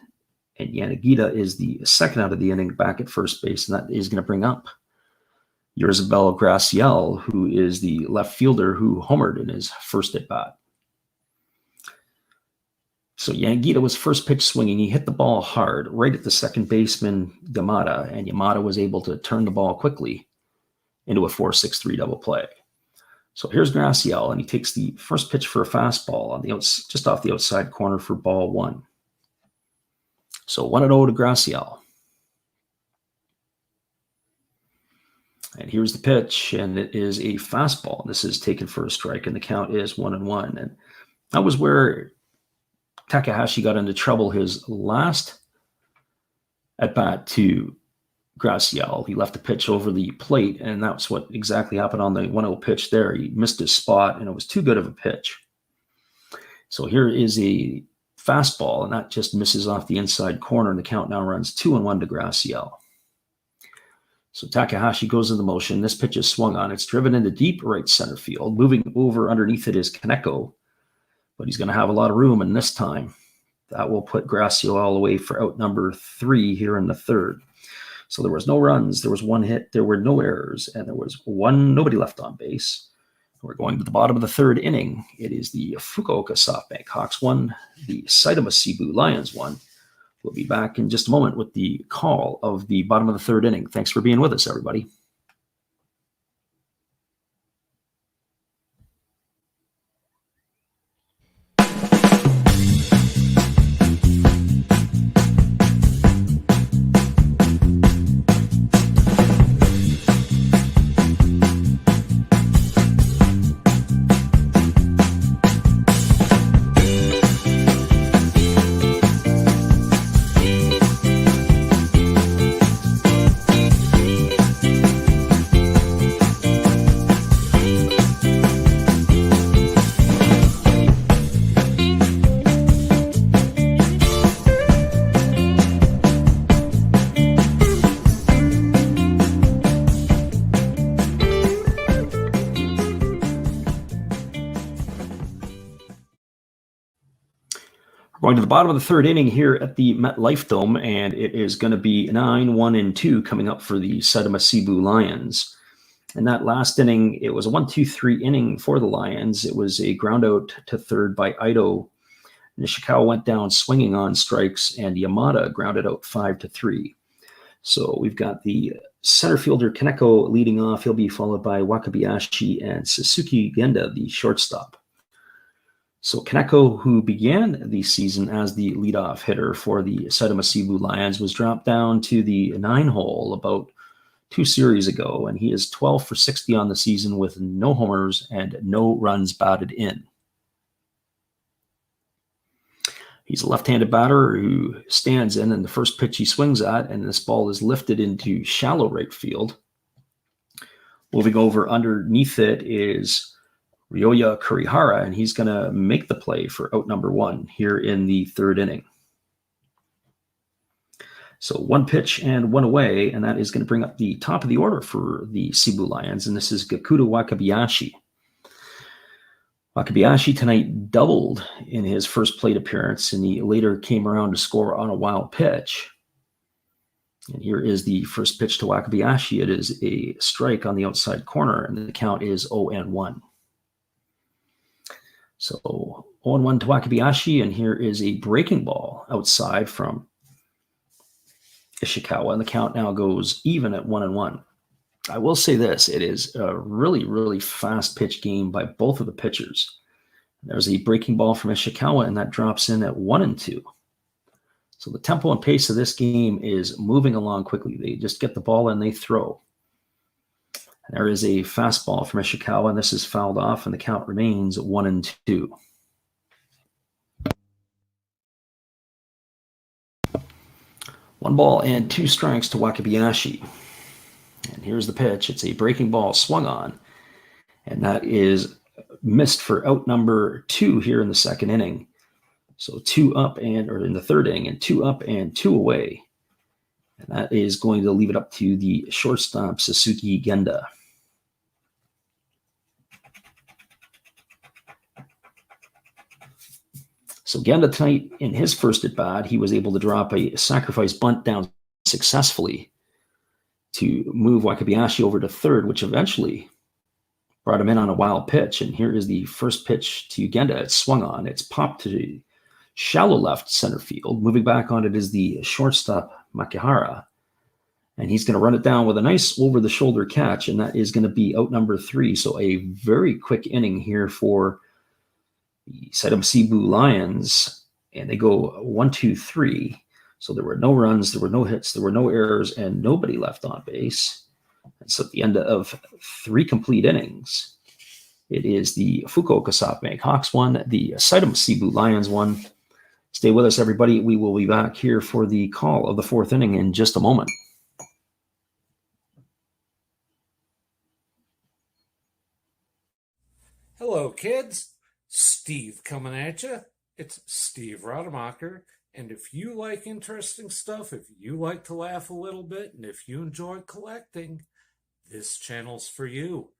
And Yanagita is the second out of the inning back at first base, and that is going to bring up Yerzabel Graciel, who is the left fielder who homered in his first at bat. So Yanagita was first pitch swinging. He hit the ball hard right at the second baseman, Yamada, and Yamada was able to turn the ball quickly into a 4-6-3 double play. So here's Graciel, and he takes the first pitch for a fastball on the just off the outside corner for ball one. So 1-0 to Graciel. And here's the pitch, and it is a fastball. This is taken for a strike, and the count is 1-1. And that was where Takahashi got into trouble his last at-bat to Graciel. He left the pitch over the plate, and that's what exactly happened on the 1-0 pitch there. He missed his spot, and it was too good of a pitch. So here is a fastball, and that just misses off the inside corner, and the count now runs 2-1 to Graciel. So Takahashi goes into motion. This pitch is swung on. It's driven into deep right center field. Moving over underneath it is Kaneko, but he's going to have a lot of room, and this time that will put Graciel all the way for out number 3 here in the third. So there was no runs, there was one hit, there were no errors, and there was nobody left on base. We're going to the bottom of the third inning. It is the Fukuoka SoftBank Hawks 1, the Seibu Seibu Lions 1. We'll be back in just a moment with the call of the bottom of the third inning. Thanks for being with us, everybody. Going to the bottom of the third inning here at the MetLife Dome, and it is going to be 9-1-2 coming up for the Seibu Seibu Lions. In that last inning, it was a 1-2-3 inning for the Lions. It was a ground out to third by Ito. Nishikawa went down swinging on strikes, and Yamada grounded out 5-3. So we've got the center fielder Kaneko leading off. He'll be followed by Wakabayashi and Suzuki Genda, the shortstop. So Kaneko, who began the season as the leadoff hitter for the Seibu Seibu Lions, was dropped down to the 9-hole about 2 series ago, and he is 12 for 60 on the season with no homers and no runs batted in. He's a left-handed batter who stands in, and the first pitch he swings at, and this ball is lifted into shallow right field. Moving over underneath it is Ryoya Kurihara, and he's going to make the play for out number 1 here in the third inning. So 1 pitch and 1 away, and that is going to bring up the top of the order for the Seibu Lions, and this is Gakuto Wakabayashi. Wakabayashi tonight doubled in his first plate appearance, and he later came around to score on a wild pitch. And here is the first pitch to Wakabayashi. It is a strike on the outside corner, and the count is 0-1. So 0-1 to Wakabayashi, and here is a breaking ball outside from Ishikawa, and the count now goes even at 1-1. I will say this, it is a really, really fast pitch game by both of the pitchers. There's a breaking ball from Ishikawa, and that drops in at 1-2. So the tempo and pace of this game is moving along quickly. They just get the ball and they throw. And there is a fastball from Ishikawa, and this is fouled off, and the count remains 1-2. One ball and 2 strikes to Wakabayashi. And here's the pitch. It's a breaking ball swung on, and that is missed for out number 2 here in the second inning. So 2 up or in the third inning, and 2 up and 2 away. And that is going to leave it up to the shortstop, Suzuki Genda. So Genda tonight, in his first at bat, he was able to drop a sacrifice bunt down successfully to move Wakabayashi over to third, which eventually brought him in on a wild pitch. And here is the first pitch to Genda. It's swung on. It's popped to shallow left center field. Moving back on it is the shortstop, Makihara. And he's going to run it down with a nice over-the-shoulder catch, and that is going to be out number 3. So a very quick inning here for the Seibu Lions. And they go 1, 2, 3. So there were no runs, there were no hits, there were no errors, and nobody left on base. And so at the end of 3 complete innings, it is the Fukuoka SoftBank Hawks 1, the Seibu Lions 1. Stay with us, everybody. We will be back here for the call of the 4th inning in just a moment. Hello, kids. Steve coming at you. It's Steve Rademacher. And if you like interesting stuff, if you like to laugh a little bit, and if you enjoy collecting, this channel's for you.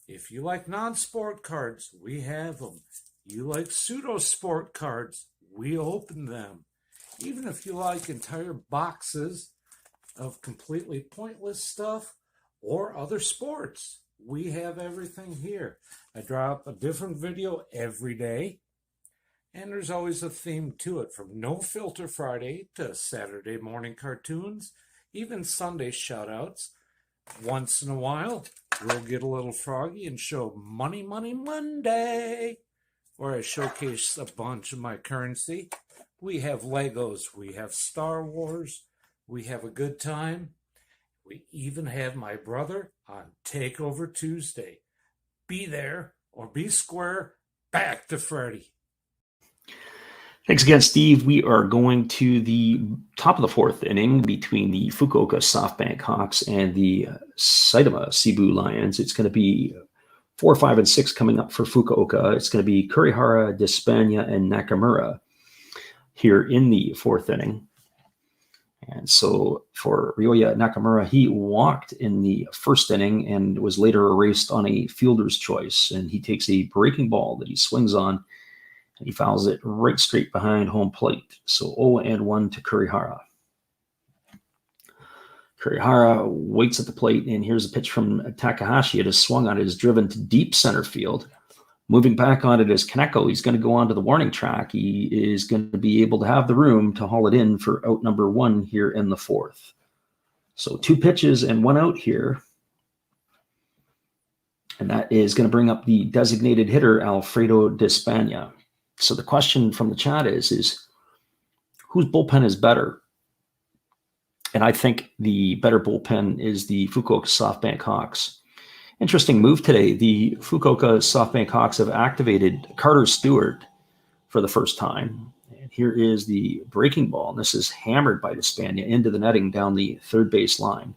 If you like non-sport cards, we have them. You like pseudo-sport cards, we open them. Even if you like entire boxes of completely pointless stuff or other sports, we have everything here. I drop a different video every day. And there's always a theme to it, from No Filter Friday to Saturday morning cartoons, even Sunday shoutouts. Once in a while, we'll get a little froggy and show Money Money Monday, where I showcase a bunch of my currency. We have Legos, we have Star Wars, we have a good time. We even have my brother on Takeover Tuesday. Be there or be square. Back to Freddy. Thanks again, Steve. We are going to the top of the 4th inning between the Fukuoka SoftBank Hawks and the Seibu Lions. It's going to be 4, 5, and 6 coming up for Fukuoka. It's going to be Kurihara, Despaigne, and Nakamura here in the 4th inning. And so for Ryoya Nakamura, he walked in the 1st inning and was later erased on a fielder's choice. And he takes a breaking ball that he swings on, and he fouls it right straight behind home plate. So 0-1 to Kurihara. Kurihara waits at the plate, and here's a pitch from Takahashi. It is swung on. It is driven to deep center field. Moving back on it is Kaneko. He's going to go onto the warning track. He is going to be able to have the room to haul it in for out number 1 here in the 4th. So 2 pitches and 1 out here. And that is going to bring up the designated hitter, Alfredo Despaigne. So the question from the chat is whose bullpen is better? And I think the better bullpen is the Fukuoka SoftBank Hawks. Interesting move today. The Fukuoka SoftBank Hawks have activated Carter Stewart for the first time. And here is the breaking ball. And this is hammered by Despaigne into the netting down the 3rd base line.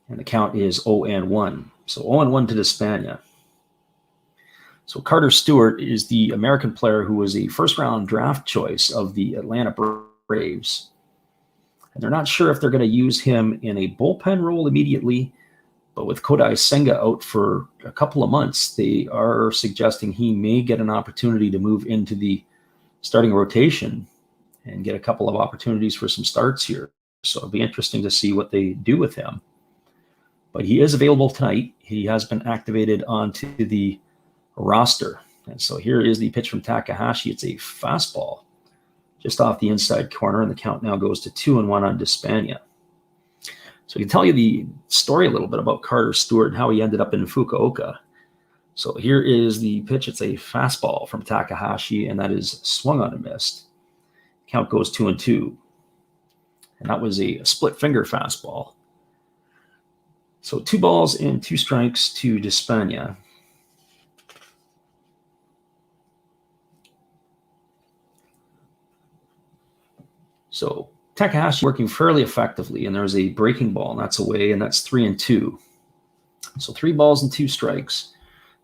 And the count is 0-1. So 0-1 to Despaigne. So Carter Stewart is the American player who was a 1st-round draft choice of the Atlanta Braves. And they're not sure if they're going to use him in a bullpen role immediately, but with Kodai Senga out for a couple of months, they are suggesting he may get an opportunity to move into the starting rotation and get a couple of opportunities for some starts here. So it'll be interesting to see what they do with him. But he is available tonight. He has been activated onto the roster. And so here is the pitch from Takahashi. It's a fastball just off the inside corner, and the count now goes to 2-1 on Despaigne. So I can tell you the story a little bit about Carter Stewart and how he ended up in Fukuoka. So here is the pitch. It's a fastball from Takahashi, and that is swung on and missed. Count goes 2-2. And that was a split finger fastball. So 2 balls and 2 strikes to Despaigne. So Takahashi working fairly effectively, and there's a breaking ball, and that's away, and that's 3-2. So 3 balls and 2 strikes.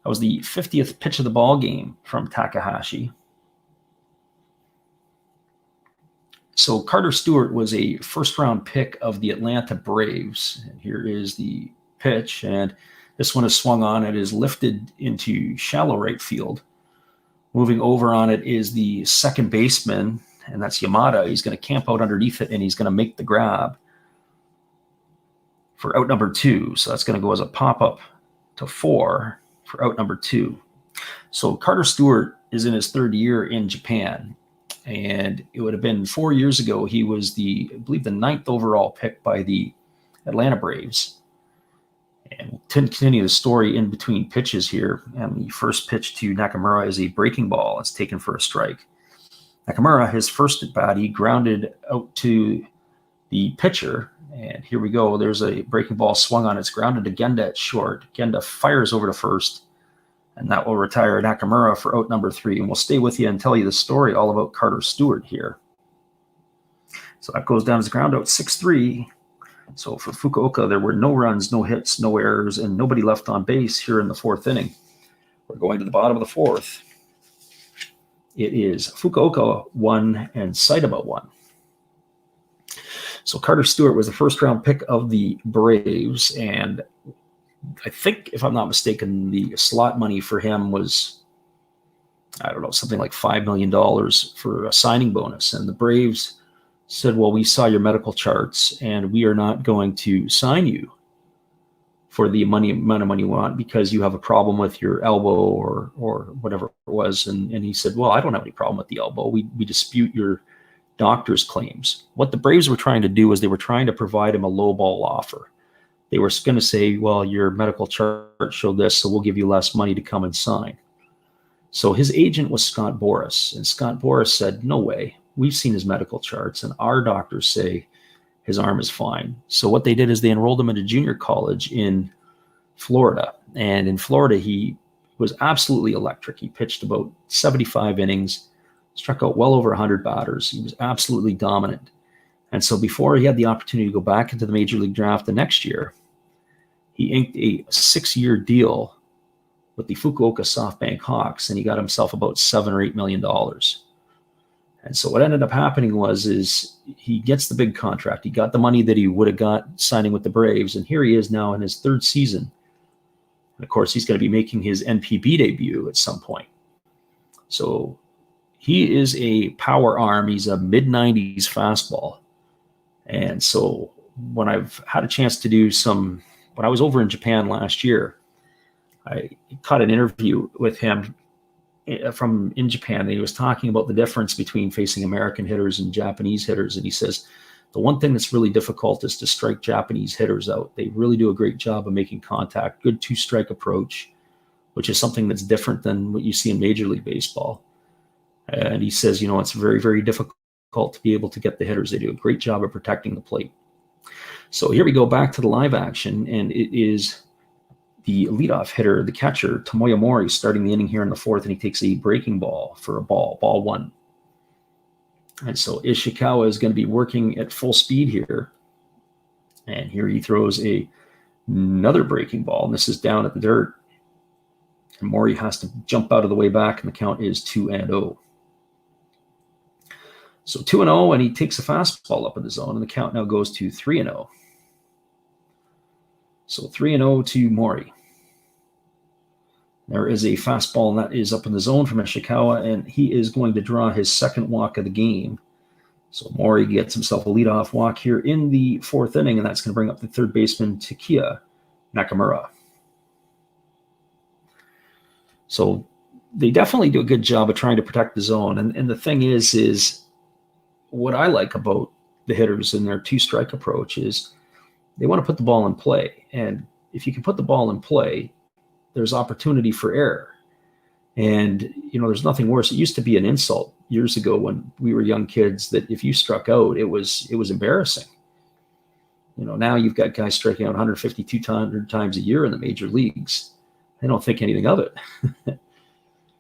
That was the 50th pitch of the ball game from Takahashi. So Carter Stewart was a 1st-round pick of the Atlanta Braves. And here is the pitch, and this one is swung on. It is lifted into shallow right field. Moving over on it is the second baseman, and that's Yamada. He's going to camp out underneath it, and he's going to make the grab for out number 2. So that's going to go as a pop-up to 4 for out number 2. So Carter Stewart is in his 3rd year in Japan, and it would have been 4 years ago. He was I believe the 9th overall pick by the Atlanta Braves. And we'll continue the story in between pitches here. And the first pitch to Nakamura is a breaking ball. It's taken for a strike. Nakamura, his first at bat, he grounded out to the pitcher. And here we go. There's a breaking ball swung on. It's grounded to Genda at short. Genda fires over to first. And that will retire Nakamura for out number 3. And we'll stay with you and tell you the story all about Carter Stewart here. So that goes down as ground out 6-3. So for Fukuoka, there were no runs, no hits, no errors, and nobody left on base here in the 4th inning. We're going to the bottom of the 4th. It is Fukuoka 1 and Seibu 1. So Carter Stewart was the first-round pick of the Braves, and I think, if I'm not mistaken, the slot money for him was, I don't know, something like $5 million for a signing bonus. And the Braves said, well, we saw your medical charts and we are not going to sign you for the amount of money you want because you have a problem with your elbow or whatever it was. And he said, well, I don't have any problem with the elbow. We dispute your doctor's claims. What the Braves were trying to do was they were trying to provide him a lowball offer. They were going to say, well, your medical chart showed this, so we'll give you less money to come and sign. So his agent was Scott Boras, and Scott Boras said, no way. We've seen his medical charts, and our doctors say his arm is fine. So what they did is they enrolled him into junior college in Florida. And in Florida, he was absolutely electric. He pitched about 75 innings, struck out well over 100 batters. He was absolutely dominant. And so before he had the opportunity to go back into the Major League draft the next year, he inked a 6-year deal with the Fukuoka SoftBank Hawks, and he got himself about $7 or $8 million. And so what ended up happening is he gets the big contract. He got the money that he would have got signing with the Braves, and here he is now in his 3rd season. And of course, he's going to be making his NPB debut at some point. So he is a power arm. He's a mid-90s fastball. And so when I've had a chance to do when I was over in Japan last year, I caught an interview with him from in Japan, and he was talking about the difference between facing American hitters and Japanese hitters. And he says, the one thing that's really difficult is to strike Japanese hitters out. They really do a great job of making contact, good 2-strike approach, which is something that's different than what you see in Major League Baseball. And he says, it's very, very difficult to be able to get the hitters. They do a great job of protecting the plate. So here we go back to the live action, and it is the leadoff hitter, the catcher, Tomoya Mori, starting the inning here in the 4th, and he takes a breaking ball for a ball 1. And so Ishikawa is going to be working at full speed here. And here he throws another breaking ball, and this is down at the dirt. And Mori has to jump out of the way back, and the count is 2-0. So 2-0, and he takes a fastball up in the zone, and the count now goes to 3-0. So 3-0 to Mori. There is a fastball, and that is up in the zone from Ishikawa, and he is going to draw his 2nd walk of the game. So Mori gets himself a leadoff walk here in the 4th inning, and that's going to bring up the 3rd baseman, Takeya Nakamura. So they definitely do a good job of trying to protect the zone. And the thing is what I like about the hitters in their 2-strike approach is they want to put the ball in play. And if you can put the ball in play, there's opportunity for error. And, there's nothing worse. It used to be an insult years ago when we were young kids that if you struck out, it was embarrassing. Now you've got guys striking out 150, 200 times a year in the major leagues. They don't think anything of it.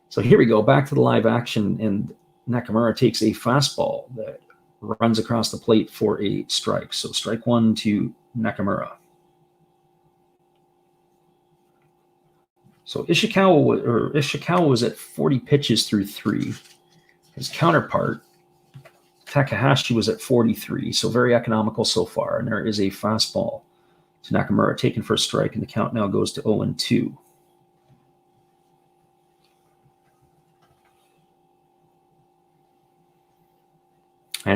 So here we go, back to the live action, and Nakamura takes a fastball that runs across the plate for a strike. So strike 1 to Nakamura. So Ishikawa was at 40 pitches through 3. His counterpart, Takahashi, was at 43. So very economical so far. And there is a fastball to Nakamura taken for a strike, and the count now goes to 0-2.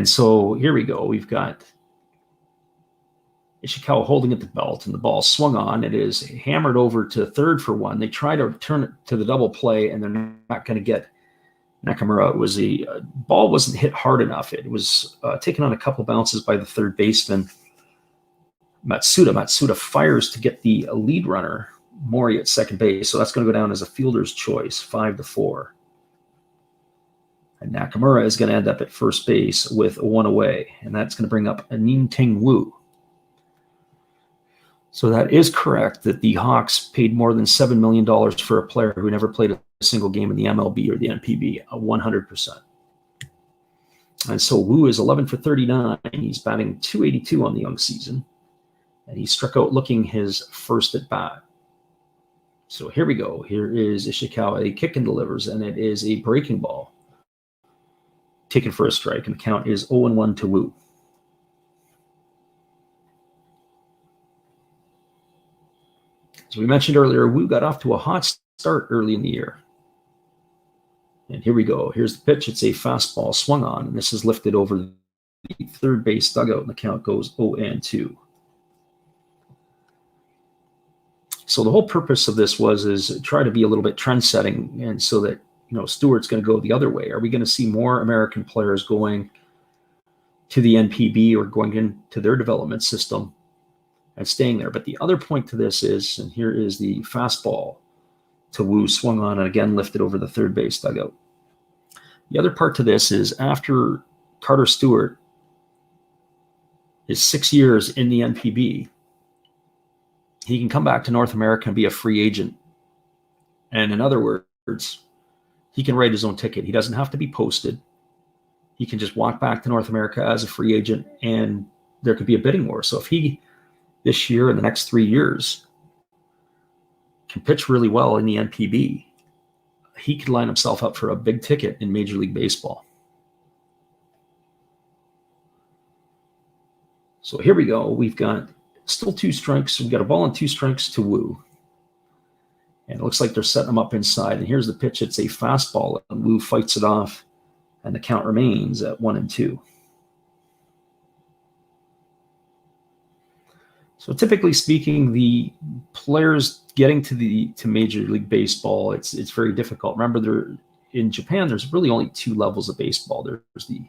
And so here we go. We've got Ishikawa holding at the belt, and the ball swung on. It is hammered over to third for one. They try to turn it to the double play, and they're not going to get Nakamura. It was ball wasn't hit hard enough. It was taken on a couple bounces by the third baseman, Matsuda. Matsuda fires to get the lead runner, Mori, at second base. So that's going to go down as a fielder's choice, 5-4. And Nakamura is going to end up at first base with one away, and that's going to bring up Ning-Ting Wu. So that is correct that the Hawks paid more than $7 million for a player who never played a single game in the MLB or the NPB, 100%. And so Wu is 11 for 39. He's batting .282 on the young season, and he struck out looking his first at bat. So here we go. Here is Ishikawa. A kick and delivers, and it is a breaking ball taken for a strike, and the count is 0-1 to Wu. As we mentioned earlier, Wu got off to a hot start early in the year. And here we go. Here's the pitch. It's a fastball swung on, and this is lifted over the third base dugout, and the count goes 0-2. So the whole purpose of this is try to be a little bit trend-setting, and so that Stewart's going to go the other way. Are we going to see more American players going to the NPB or going into their development system and staying there? But the other point to this is, and here is the fastball to Wu, swung on and again lifted over the third base dugout. The other part to this is after Carter Stewart is 6 years in the NPB, he can come back to North America and be a free agent. And in other words, he can write his own ticket. He doesn't have to be posted. He can just walk back to North America as a free agent, and there could be a bidding war. So if he, this year and the next 3 years, can pitch really well in the NPB, he could line himself up for a big ticket in Major League Baseball. So here we go. We've got still 2 strikes. We've got a ball and 2 strikes to Wu. And it looks like they're setting him up inside. And here's the pitch. It's a fastball, and Wu fights it off, and the count remains at 1-2. So typically speaking, the players getting to Major League Baseball, it's very difficult. Remember, in Japan, there's really only 2 levels of baseball. There's the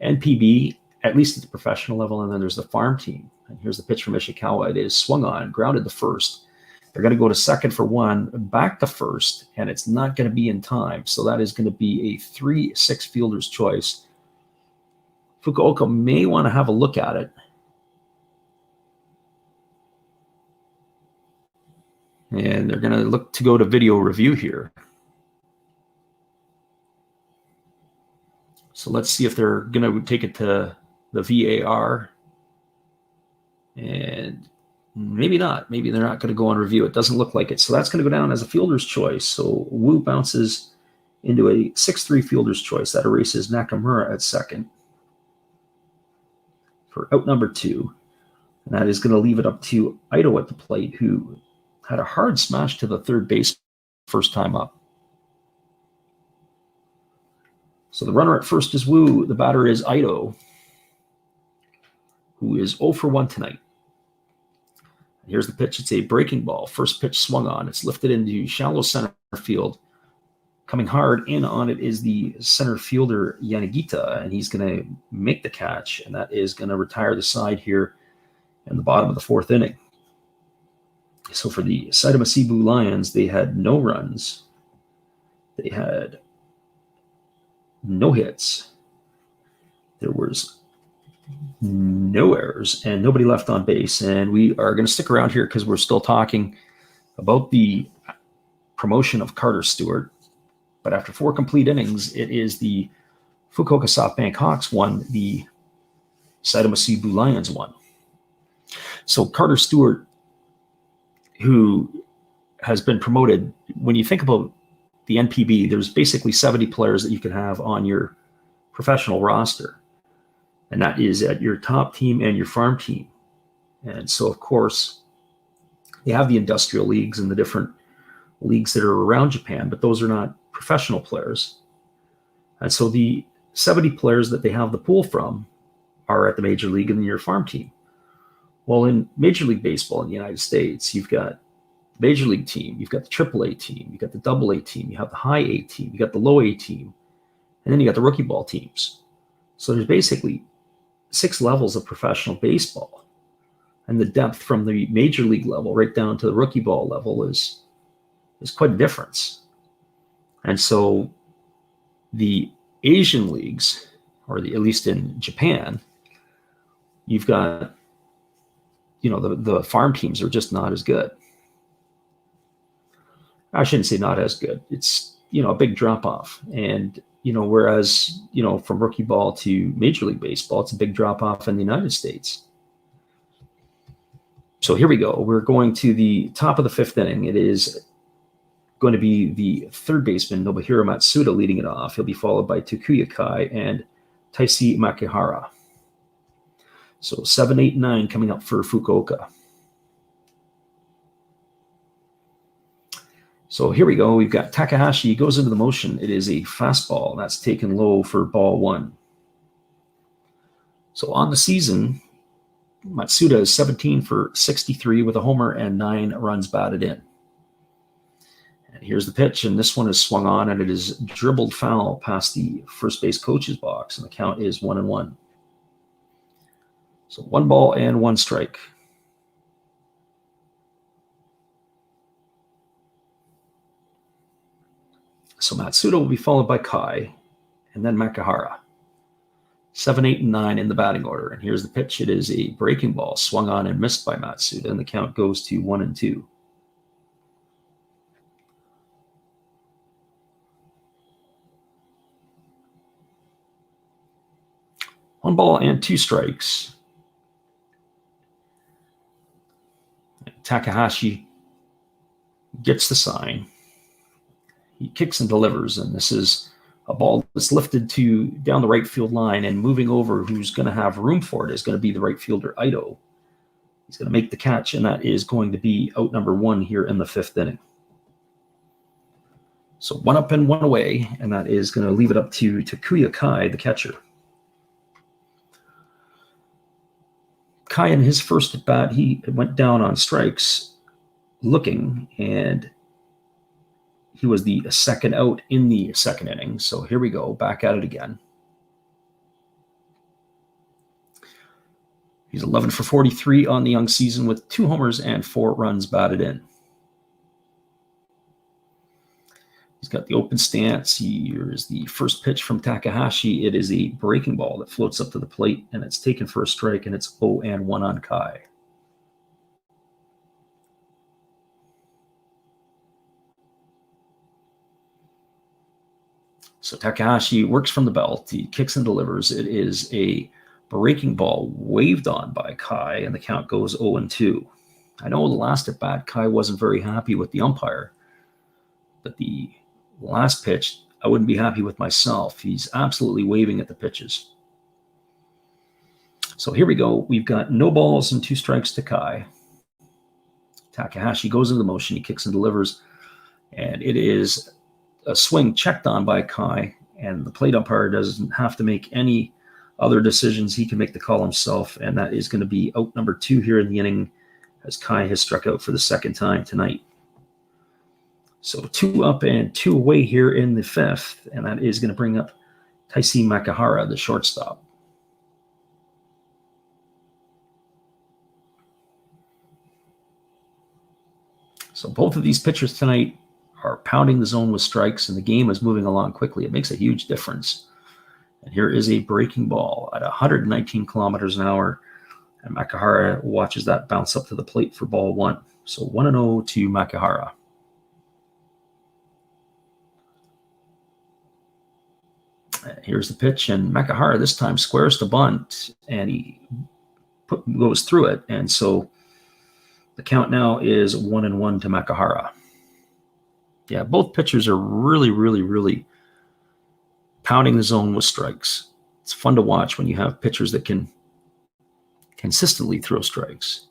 NPB, at least at the professional level, and then there's the farm team. And here's the pitch from Ishikawa. It is swung on, grounded to first. They're going to go to second for one, back to first, and it's not going to be in time. So that is going to be a 3-6 fielder's choice. Fukuoka may want to have a look at it. And they're going to look to go to video review here. So let's see if they're going to take it to the VAR. And maybe not. Maybe they're not going to go on review. It doesn't look like it. So that's going to go down as a fielder's choice. So Wu bounces into a 6-3 fielder's choice. That erases Nakamura at second for out number 2. And that is going to leave it up to Ito at the plate, who had a hard smash to the third base first time up. So the runner at first is Wu. The batter is Ito, who is 0 for 1 tonight. Here's the pitch. It's a breaking ball. First pitch swung on. It's lifted into shallow center field. Coming hard in on it is the center fielder, Yanagita, and he's going to make the catch, and that is going to retire the side here in the bottom of the 4th inning. So for the Seibu Lions, they had no runs. They had no hits. There was no errors and nobody left on base. And we are going to stick around here because we're still talking about the promotion of Carter Stewart. But after 4 complete innings, it is the Fukuoka SoftBank Hawks won, the Seibu Lions won. So Carter Stewart, who has been promoted, when you think about the NPB, there's basically 70 players that you can have on your professional roster. And that is at your top team and your farm team. And so, of course, you have the industrial leagues and the different leagues that are around Japan, but those are not professional players. And so the 70 players that they have the pool from are at the major league and your farm team. Well, in Major League Baseball in the United States, you've got the Major League team, you've got the AAA team, you've got the AA team, you have the high A team, you got the low A team, and then you got the rookie ball teams. So there's basically 6 levels of professional baseball. And the depth from the Major League level right down to the rookie ball level is quite a difference. And so the Asian leagues, or at least in Japan, you've got, the farm teams are just not as good. I shouldn't say not as good. It's, a big drop off. And, whereas, from rookie ball to Major League Baseball, it's a big drop off in the United States. So here we go. We're going to the top of the 5th inning. It is going to be the third baseman, Nobuhiro Matsuda, leading it off. He'll be followed by Takuya Kai and Taisi Makihara. So 7, 8, 9 coming up for Fukuoka. So here we go. We've got Takahashi goes into the motion. It is a fastball. That's taken low for ball 1. So on the season, Matsuda is 17 for 63 with a homer and 9 runs batted in. And here's the pitch, and this one is swung on, and it is dribbled foul past the first base coach's box, and the count is 1-1. So 1 ball and 1 strike. So Matsuda will be followed by Kai, and then Makihara. 7, 8, and 9 in the batting order. And here's the pitch. It is a breaking ball swung on and missed by Matsuda, and the count goes to 1-2. One ball and 2 strikes. Takahashi gets the sign. He kicks and delivers, and this is a ball that's lifted to down the right field line, and moving over, who's going to have room for it is going to be the right fielder, Ito. He's going to make the catch, and that is going to be out number 1 here in the 5th inning. So 1 up and 1 away, and that is going to leave it up to Takuya Kai, the catcher. Kai, in his first at bat, he went down on strikes looking, and he was the second out in the 2nd inning. So here we go, back at it again. He's 11 for 43 on the young season with 2 homers and 4 runs batted in. He's got the open stance. Here's the first pitch from Takahashi. It is a breaking ball that floats up to the plate, and it's taken for a strike, and it's 0-1 on Kai. So Takahashi works from the belt. He kicks and delivers. It is a breaking ball waved on by Kai, and the count goes 0-2. I know the last at bat, Kai wasn't very happy with the umpire, but the last pitch, I wouldn't be happy with myself. He's absolutely waving at the pitches. So here we go. We've got no balls and 2 strikes to Kai. Takahashi goes into the motion. He kicks and delivers, and it is a swing checked on by Kai, and the plate umpire doesn't have to make any other decisions. He can make the call himself, and that is going to be out number 2 here in the inning, as Kai has struck out for the 2nd time tonight. So 2 up and 2 away here in the 5th, and that is going to bring up Taisi Makihara, the shortstop. So both of these pitchers tonight are pounding the zone with strikes, and the game is moving along quickly. It makes a huge difference. And here is a breaking ball at 119 kilometers an hour, and Makihara watches that bounce up to the plate for ball 1. So 1-0 to Makihara. Here's the pitch, and Makihara this time squares the bunt, and he goes through it, and so the count now is 1-1 to Makihara. Yeah, both pitchers are really pounding the zone with strikes. It's fun to watch when you have pitchers that can consistently throw strikes.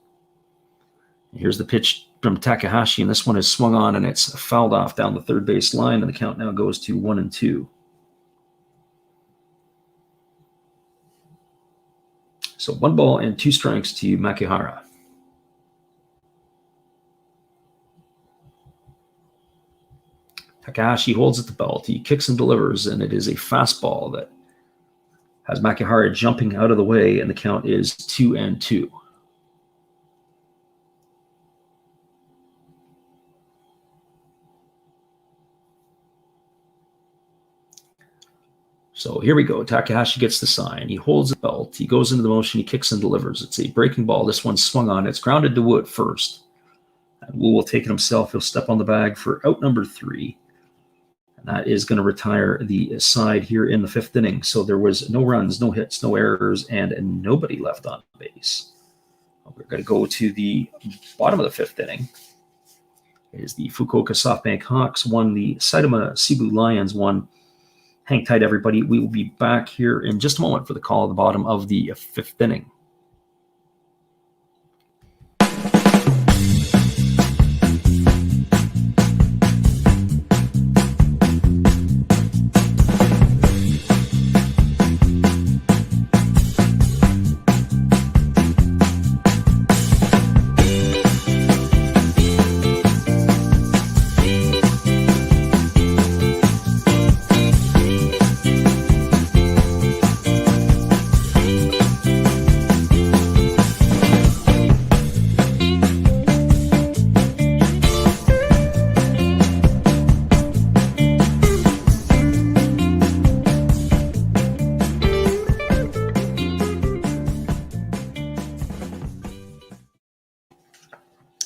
Here's the pitch from Takahashi, and this one is swung on, and it's fouled off down the 3rd base line, and the count now goes to 1-2. So 1 ball and 2 strikes to Makihara. Takahashi holds at the belt. He kicks and delivers, and it is a fastball that has Makihara jumping out of the way, and the count is 2-2. So here we go. Takahashi gets the sign. He holds the belt. He goes into the motion. He kicks and delivers. It's a breaking ball. This one's swung on. It's grounded to Wu at first. And Wu will take it himself. He'll step on the bag for out number 3. And that is going to retire the side here in the 5th inning. So there was no runs, no hits, no errors, and nobody left on base. We're going to go to the bottom of the 5th inning. It is the Fukuoka SoftBank Hawks 1, the Seibu Seibu Lions 1. Hang tight, everybody. We will be back here in just a moment for the call at the bottom of the 5th inning.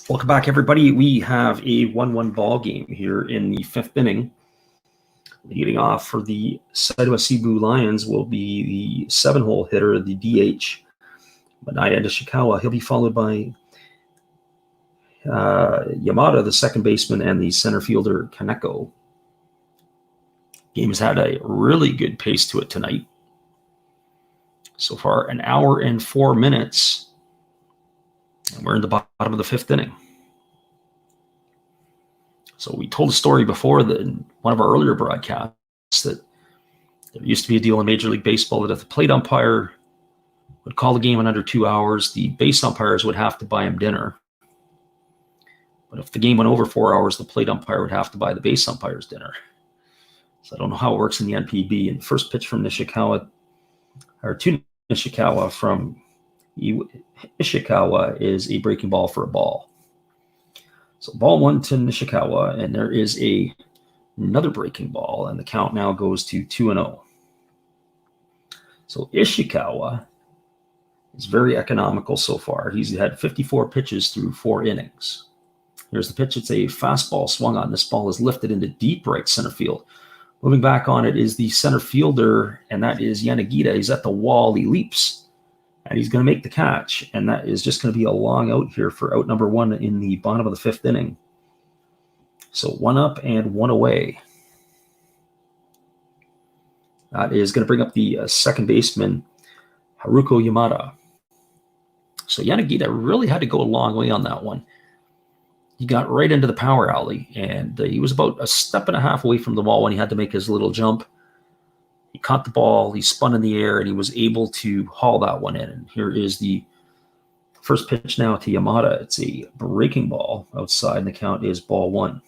Welcome back, everybody. We have a 1-1 ball game here in the 5th inning. Leading off for the Seibu Seibu Lions will be the 7-hole hitter, the DH, Manaya Nishikawa. He'll be followed by Yamada, the second baseman, and the center fielder, Kaneko. Game has had a really good pace to it tonight. So far, 1 hour and 4 minutes. And we're in the bottom of the 5th inning. So we told a story before that in one of our earlier broadcasts that there used to be a deal in Major League Baseball that if the plate umpire would call the game in under 2 hours, the base umpires would have to buy him dinner. But if the game went over 4 hours, the plate umpire would have to buy the base umpires dinner. So I don't know how it works in the NPB. And the first pitch from Nishikawa, or to Nishikawa from Ishikawa, is a breaking ball for a ball. So ball 1 to Nishikawa, and there is another breaking ball, and the count now goes to 2-0. So Ishikawa is very economical so far. He's had 54 pitches through 4 innings. Here's the pitch. It's a fastball swung on. This ball is lifted into deep right center field. Moving back on it is the center fielder, and that is Yanagita. He's at the wall. He leaps. And he's going to make the catch, and that is just going to be a long out here for out number 1 in the bottom of the 5th inning. So 1 up and 1 away. That is going to bring up the second baseman, Haruko Yamada. So Yanagita really had to go a long way on that one. He got right into the power alley, and he was about a step and a half away from the wall when he had to make his little jump. He caught the ball, he spun in the air, and he was able to haul that one in. And here is the first pitch now to Yamada. It's a breaking ball outside, and the count is ball 1.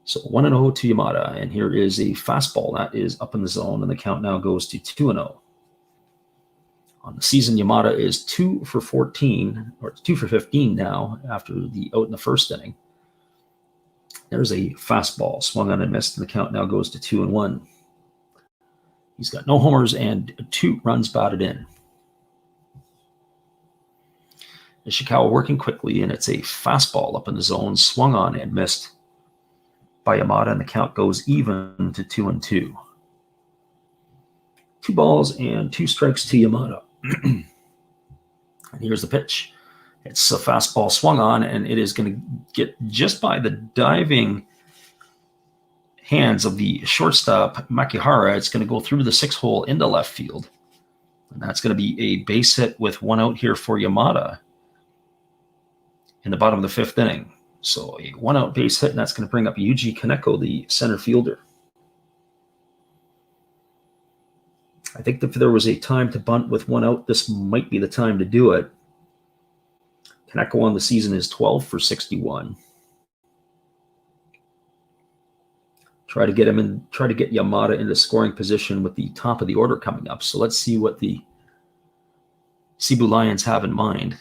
So 1-0 to Yamada, and here is a fastball that is up in the zone, and the count now goes to 2-0. On the season, Yamada is 2 for 14, or 2 for 15 now after the out in the first inning. There's a fastball swung on and missed, and the count now goes to 2-1. He's got no homers and 2 runs batted in. Ishikawa working quickly, and it's a fastball up in the zone, swung on and missed by Yamada, and the count goes even to 2-2. 2 balls and 2 strikes to Yamada. And here's the pitch. It's a fastball swung on, and it is going to get just by the diving hands of the shortstop, Makihara. It's going to go through the 6-hole into left field. And that's going to be a base hit with 1 out here for Yamada in the bottom of the 5th inning. So a 1-out base hit, and that's going to bring up Yuji Kaneko, the center fielder. I think if there was a time to bunt with one out, this might be the time to do it. Kaneko on the season is 12 for 61. Try to get Yamada into scoring position with the top of the order coming up. So let's see what the Seibu Lions have in mind.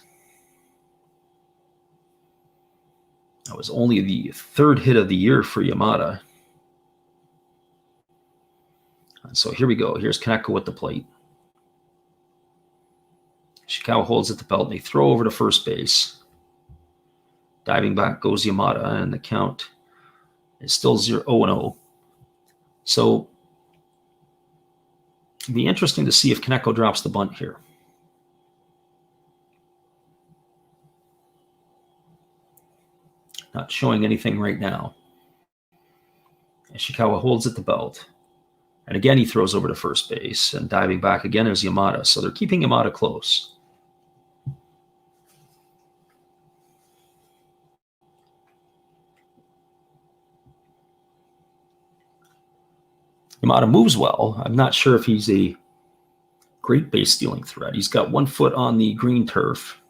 That was only the third hit of the year for Yamada. And so here we go. Here's Kaneko with the plate. Ishikawa holds at the belt, and they throw over to first base. Diving back goes Yamada, and the count is still 0-0. So it'd be interesting to see if Kaneko drops the bunt here. Not showing anything right now. Ishikawa holds at the belt. And again, he throws over to first base. And diving back again is Yamada. So they're keeping Yamada close. Yamada moves well. I'm not sure if he's a great base stealing threat. He's got 1 foot on the green turf.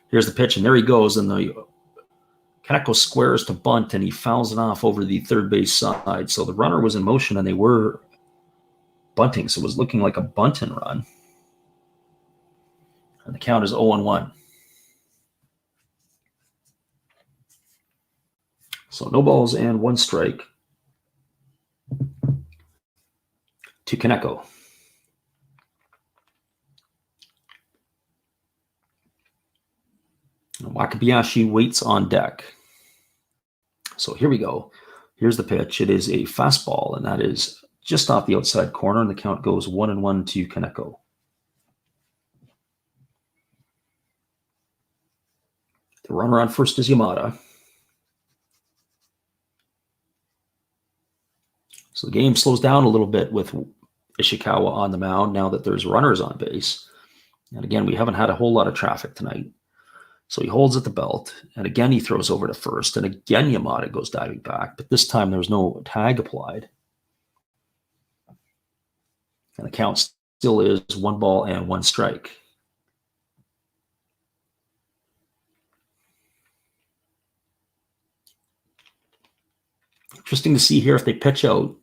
Here's the pitch, and there he goes. And the Kaneko squares to bunt, and he fouls it off over the third base side. So the runner was in motion, and they were bunting. So it was looking like a bunt and run. And the count is 0-1. So no balls and 1 strike to Kaneko. Wakabayashi waits on deck. So here we go. Here's the pitch. It is a fastball, and that is just off the outside corner, and the count goes 1-1 to Kaneko. The runner on first is Yamada. So the game slows down a little bit with Ishikawa on the mound now that there's runners on base. And again, we haven't had a whole lot of traffic tonight. So he holds at the belt, and again he throws over to first, and again Yamada goes diving back, but this time there was no tag applied. And the count still is 1 ball and 1 strike. Interesting to see here if they pitch out,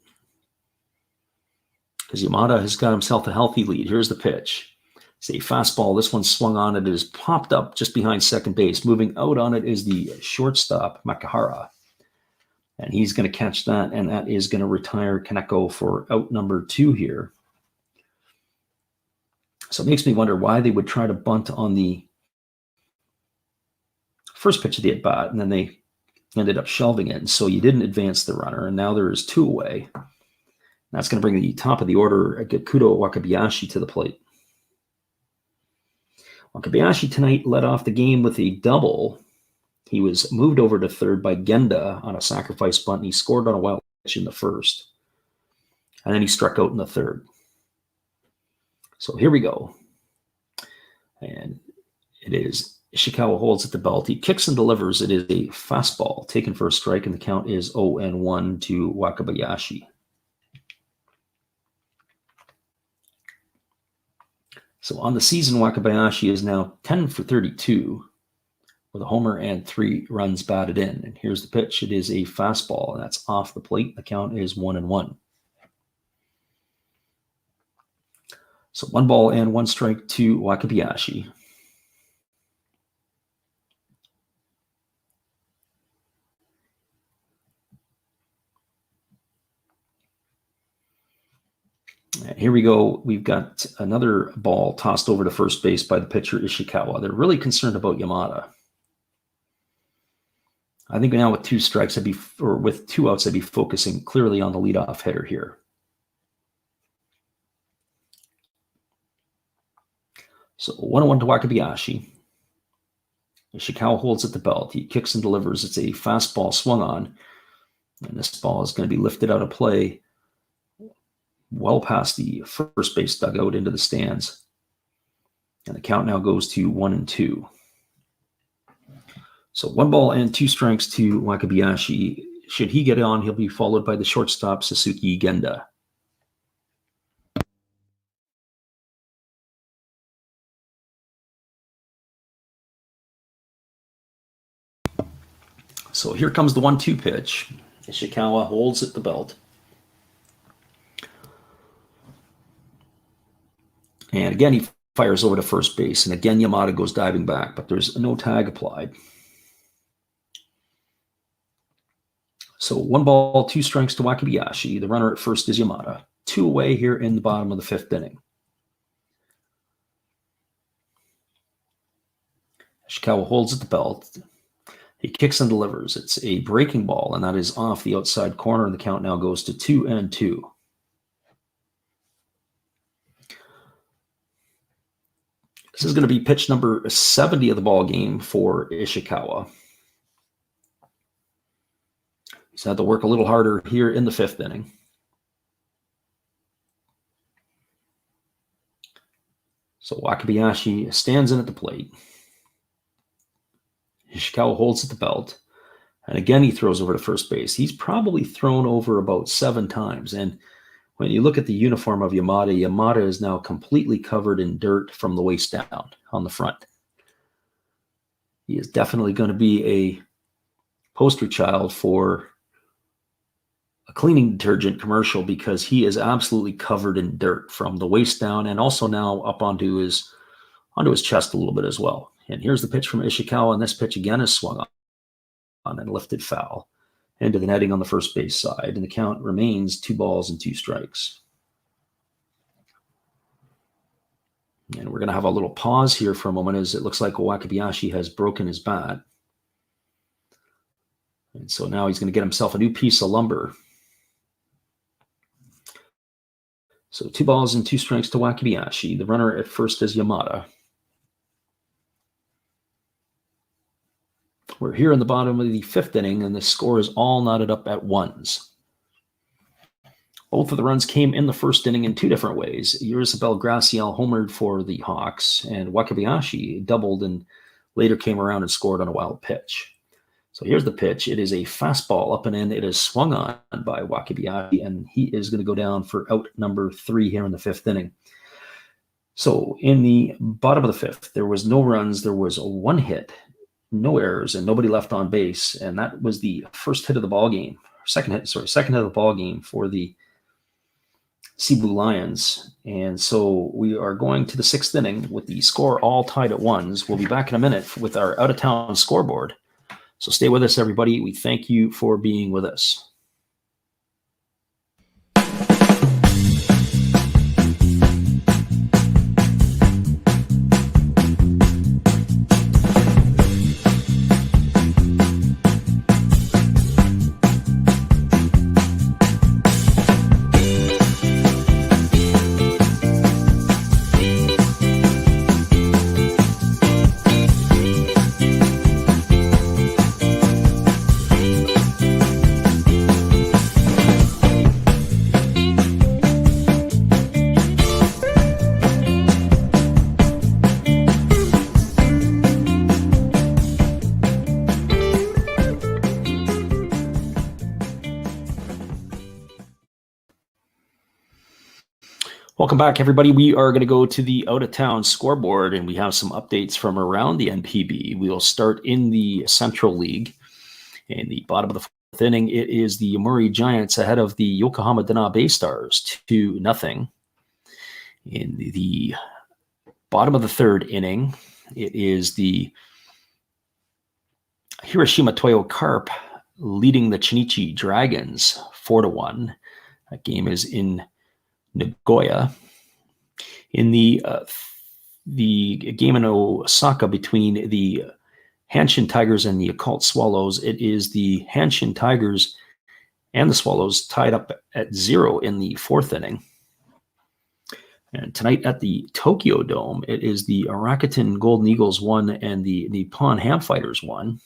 because Yamada has got himself a healthy lead. Here's the pitch. It's a fastball. This one swung on it. It is popped up just behind second base. Moving out on it is the shortstop, Makihara. And he's going to catch that, and that is going to retire Kaneko for out number 2 here. So it makes me wonder why they would try to bunt on the first pitch of the at-bat, and then they ended up shelving it. And so you didn't advance the runner, and now there is 2 away. And that's going to bring the top of the order, Gekudo Wakabayashi, to the plate. Wakabayashi tonight led off the game with a double. He was moved over to third by Genda on a sacrifice bunt, and he scored on a wild pitch in the first. And then he struck out in the third. So here we go. And it is Ishikawa holds at the belt. He kicks and delivers. It is a fastball taken for a strike, and the count is 0-1 to Wakabayashi. So on the season, Wakabayashi is now 10 for 32 with a homer and 3 runs batted in. And here's the pitch. It is a fastball, and that's off the plate. The count is 1-1. So 1 ball and 1 strike to Wakabayashi. And here we go. We've got another ball tossed over to first base by the pitcher Ishikawa. They're really concerned about Yamada. I think now with 2 strikes, with 2 outs, I'd be focusing clearly on the leadoff hitter here. So 1-1 to Wakabayashi. Ishikawa holds at the belt. He kicks and delivers. It's a fastball swung on, and this ball is going to be lifted out of play well past the first base dugout into the stands. And the count now goes to 1-2. So 1 ball and 2 strikes to Wakabayashi. Should he get on, he'll be followed by the shortstop, Suzuki Genda. So here comes the 1-2 pitch. Ishikawa holds at the belt. And again, he fires over to first base. And again, Yamada goes diving back, but there's no tag applied. So 1 ball, 2 strikes to Wakabayashi. The runner at first is Yamada. 2 away here in the bottom of the 5th inning. Ishikawa holds at the belt. He kicks and delivers. It's a breaking ball, and that is off the outside corner, and the count now goes to 2-2. This is going to be pitch number 70 of the ball game for Ishikawa. He's had to work a little harder here in the 5th inning. So Wakabayashi stands in at the plate. Ishikawa holds at the belt. And again, he throws over to first base. He's probably thrown over about 7 times. And when you look at the uniform of Yamada, Yamada is now completely covered in dirt from the waist down on the front. He is definitely going to be a poster child for a cleaning detergent commercial because he is absolutely covered in dirt from the waist down and also now up onto his chest a little bit as well. And here's the pitch from Ishikawa, and this pitch again is swung on and lifted foul into the netting on the first base side, and the count remains 2 balls and 2 strikes. And we're going to have a little pause here for a moment as it looks like Wakabayashi has broken his bat. And so now he's going to get himself a new piece of lumber. So 2 balls and 2 strikes to Wakabayashi. The runner at first is Yamada. We're here in the bottom of the 5th inning, and the score is all knotted up at 1s. Both of the runs came in the 1st inning in 2 different ways. Yurisabel Graciel homered for the Hawks, and Wakabayashi doubled and later came around and scored on a wild pitch. So here's the pitch. It is a fastball up and in. It is swung on by Wakabayashi, and he is going to go down for out number 3 here in the 5th inning. So in the bottom of the 5th, there was no runs. There was 1 hit, no errors, and nobody left on base. And that was the first hit of the ball game. Second hit of the ball game for the Seibu Lions. And so we are going to the 6th inning with the score all tied at 1s. We'll be back in a minute with our out-of-town scoreboard. So stay with us, everybody. We thank you for being with us. Welcome back, everybody. We are going to go to the out-of-town scoreboard, and we have some updates from around the NPB. We will start in the Central League. In the bottom of the 4th inning, it is the Yomiuri Giants ahead of the Yokohama Dana Bay Stars 2-0. In the bottom of the 3rd inning, it is the Hiroshima Toyo Carp leading the Chinichi Dragons 4-1. That game is in Nagoya. In the game in Osaka between the Hanshin Tigers and the Occult Swallows, it is the Hanshin Tigers and the Swallows tied up at 0 in the 4th inning. And tonight at the Tokyo Dome, it is the Rakuten Golden Eagles 1 and the Nippon Ham Fighters 1.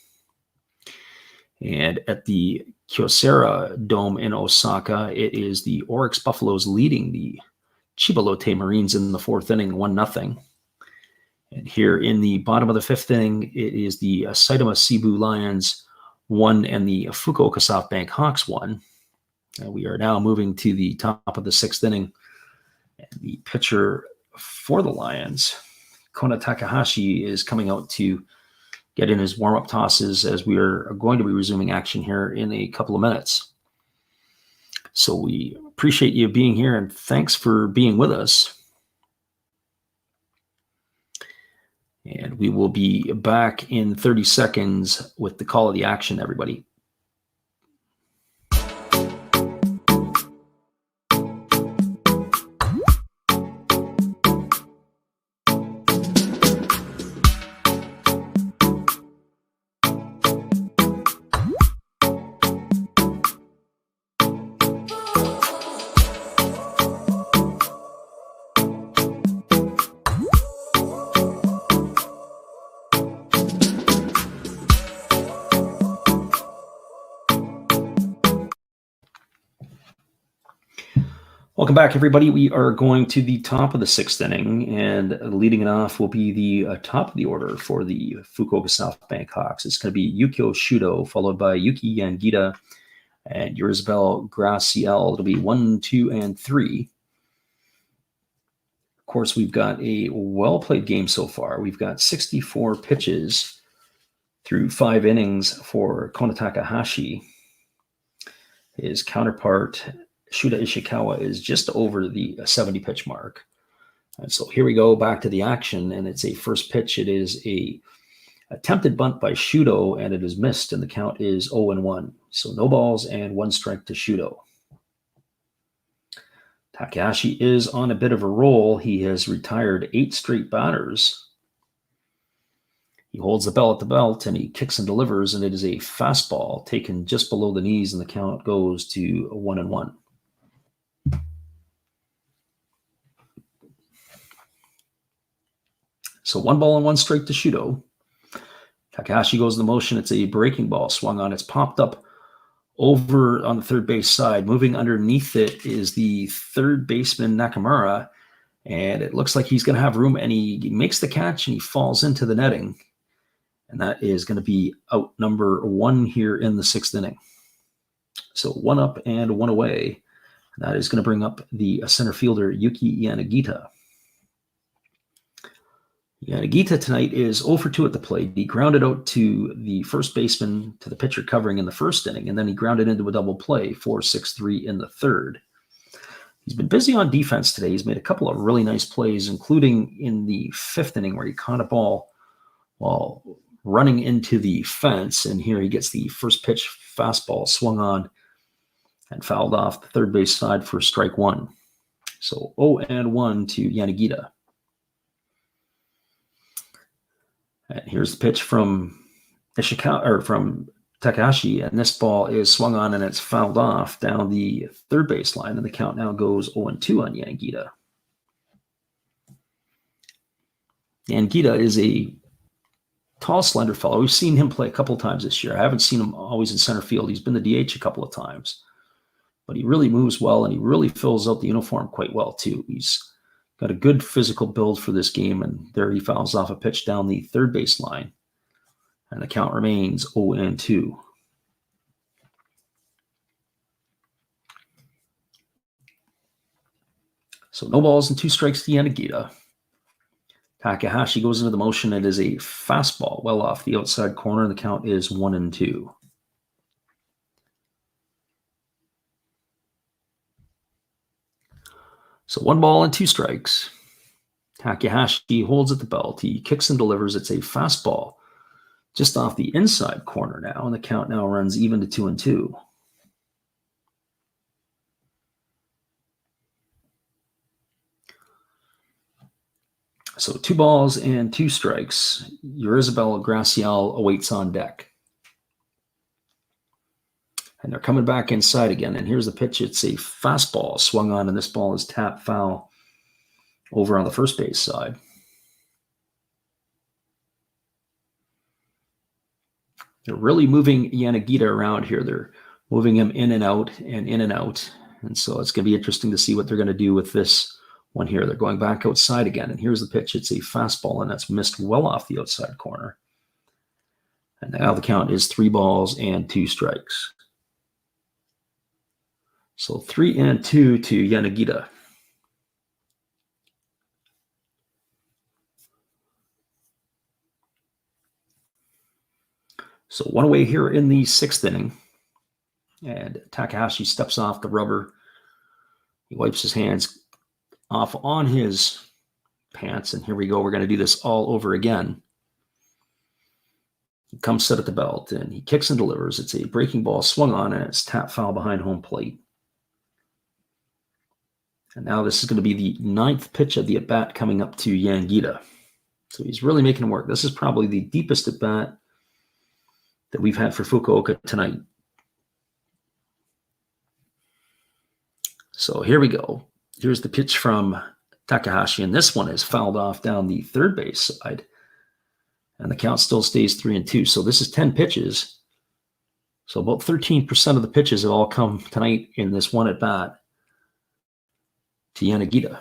And at the Kyocera Dome in Osaka, it is the Oryx Buffaloes leading the Chiba Lotte Marines in the 4th inning, 1-0. And here in the bottom of the 5th inning, it is the Saitama Seibu Lions 1 and the Fukuoka SoftBank Hawks 1. And we are now moving to the top of the 6th inning. And the pitcher for the Lions, Kona Takahashi, is coming out to get in his warm-up tosses as we are going to be resuming action here in a couple of minutes. So we appreciate you being here, and thanks for being with us. And we will be back in 30 seconds with the call of the action, everybody. Welcome back, everybody. We are going to the top of the sixth inning, and leading it off will be the top of the order for the Fukuoka SoftBank Hawks. It's going to be Yukio Shudo, followed by Yuki Yangita and Yurizabel Graciel. It'll be 1, 2, and 3. Of course, we've got a well-played game so far. We've got 64 pitches through 5 innings for Kona Takahashi. His counterpart, Shuda Ishikawa, is just over the 70-pitch mark. And so here we go back to the action, and it's a first pitch. It is a attempted bunt by Shudo, and it is missed, and the count is 0-1. So no balls and 1 strike to Shudo. Takahashi is on a bit of a roll. He has retired 8 straight batters. He holds the bell at the belt, and he kicks and delivers, and it is a fastball taken just below the knees, and the count goes to 1-1. So 1 ball and 1 strike to Shudo. Takahashi goes in the motion. It's a breaking ball swung on. It's popped up over on the third base side. Moving underneath it is the third baseman Nakamura, and it looks like he's going to have room, and he makes the catch, and he falls into the netting. And that is going to be out number 1 here in the 6th inning. So 1 up and 1 away. And that is going to bring up the center fielder, Yuki Yanagita. Yanagita tonight is 0 for 2 at the plate. He grounded out to the first baseman, to the pitcher covering in the 1st inning, and then he grounded into a double play, 4-6-3 in the 3rd. He's been busy on defense today. He's made a couple of really nice plays, including in the 5th inning where he caught a ball while running into the fence, and here he gets the first pitch fastball swung on and fouled off the third base side for strike 1. So 0-1 to Yanagita. And here's the pitch from Takahashi, and this ball is swung on and it's fouled off down the third base line, and the count now goes 0-2 on Yanagita. Yanagita is a tall, slender fellow. We've seen him play a couple of times this year. I haven't seen him always in center field. He's been the DH a couple of times, but he really moves well, and he really fills out the uniform quite well too. He's got a good physical build for this game, and there he fouls off a pitch down the third base line, and the count remains 0-2. So no balls and 2 strikes to Yanagita. Takahashi goes into the motion. It is a fastball well off the outside corner, and the count is 1-2. So 1 ball and 2 strikes. Takahashi holds at the belt. He kicks and delivers. It's a fastball just off the inside corner now, and the count now runs even to 2-2. So 2 balls and 2 strikes. Yurizabel Graciel awaits on deck. And they're coming back inside again. And here's the pitch. It's a fastball swung on, and this ball is tapped foul over on the first base side. They're really moving Yanagita around here. They're moving him in and out and in and out. And so it's going to be interesting to see what they're going to do with this one here. They're going back outside again. And here's the pitch. It's a fastball, and that's missed well off the outside corner. And now the count is 3 balls and 2 strikes. So 3-2 to Yanagita. So one away here in the 6th inning. And Takahashi steps off the rubber. He wipes his hands off on his pants. And here we go. We're going to do this all over again. He comes set at the belt and he kicks and delivers. It's a breaking ball swung on and it's tap foul behind home plate. And now this is going to be the 9th pitch of the at-bat coming up to Yanagita. So he's really making him work. This is probably the deepest at-bat that we've had for Fukuoka tonight. So here we go. Here's the pitch from Takahashi, and this one is fouled off down the third base side. And the count still stays 3-2. So this is 10 pitches. So about 13% of the pitches have all come tonight in this one at-bat to Yanagita.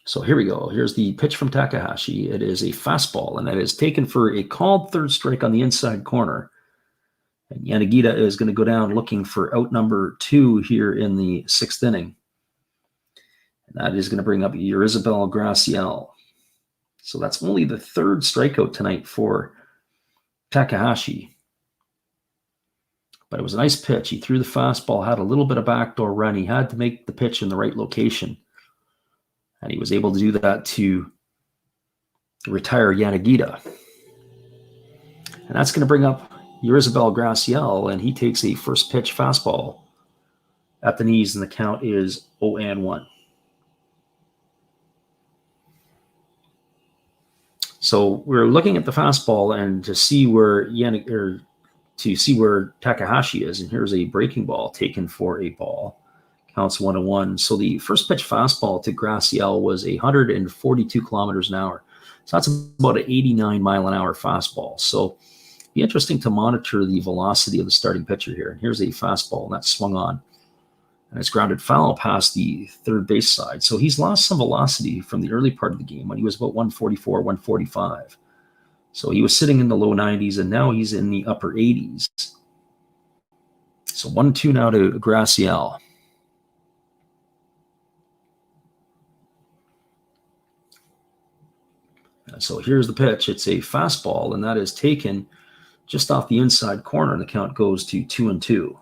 So here we go. Here's the pitch from Takahashi. It is a fastball, and that is taken for a called third strike on the inside corner. And Yanagita is going to go down looking for out number 2 here in the 6th inning. And that is going to bring up Yorizabel Graciel. So that's only the 3rd strikeout tonight for Takahashi. But it was a nice pitch. He threw the fastball, had a little bit of backdoor run. He had to make the pitch in the right location. And he was able to do that to retire Yanagita. And that's going to bring up Yorizabel Graciel, and he takes a first pitch fastball at the knees, and the count is 0-1. So we're looking at the fastball and to see where Takahashi is, and here's a breaking ball taken for a ball. Counts 1-1. So the first pitch fastball to Graciel was 142 kilometers an hour. So that's about an 89 mile an hour fastball. So it'd be interesting to monitor the velocity of the starting pitcher here. And here's a fastball, and that's swung on. And it's grounded foul past the third base side. So he's lost some velocity from the early part of the game when he was about 144, 145. So he was sitting in the low 90s, and now he's in the upper 80s. So 1-2 now to Graciel. So here's the pitch. It's a fastball, and that is taken just off the inside corner, and the count goes to 2-2.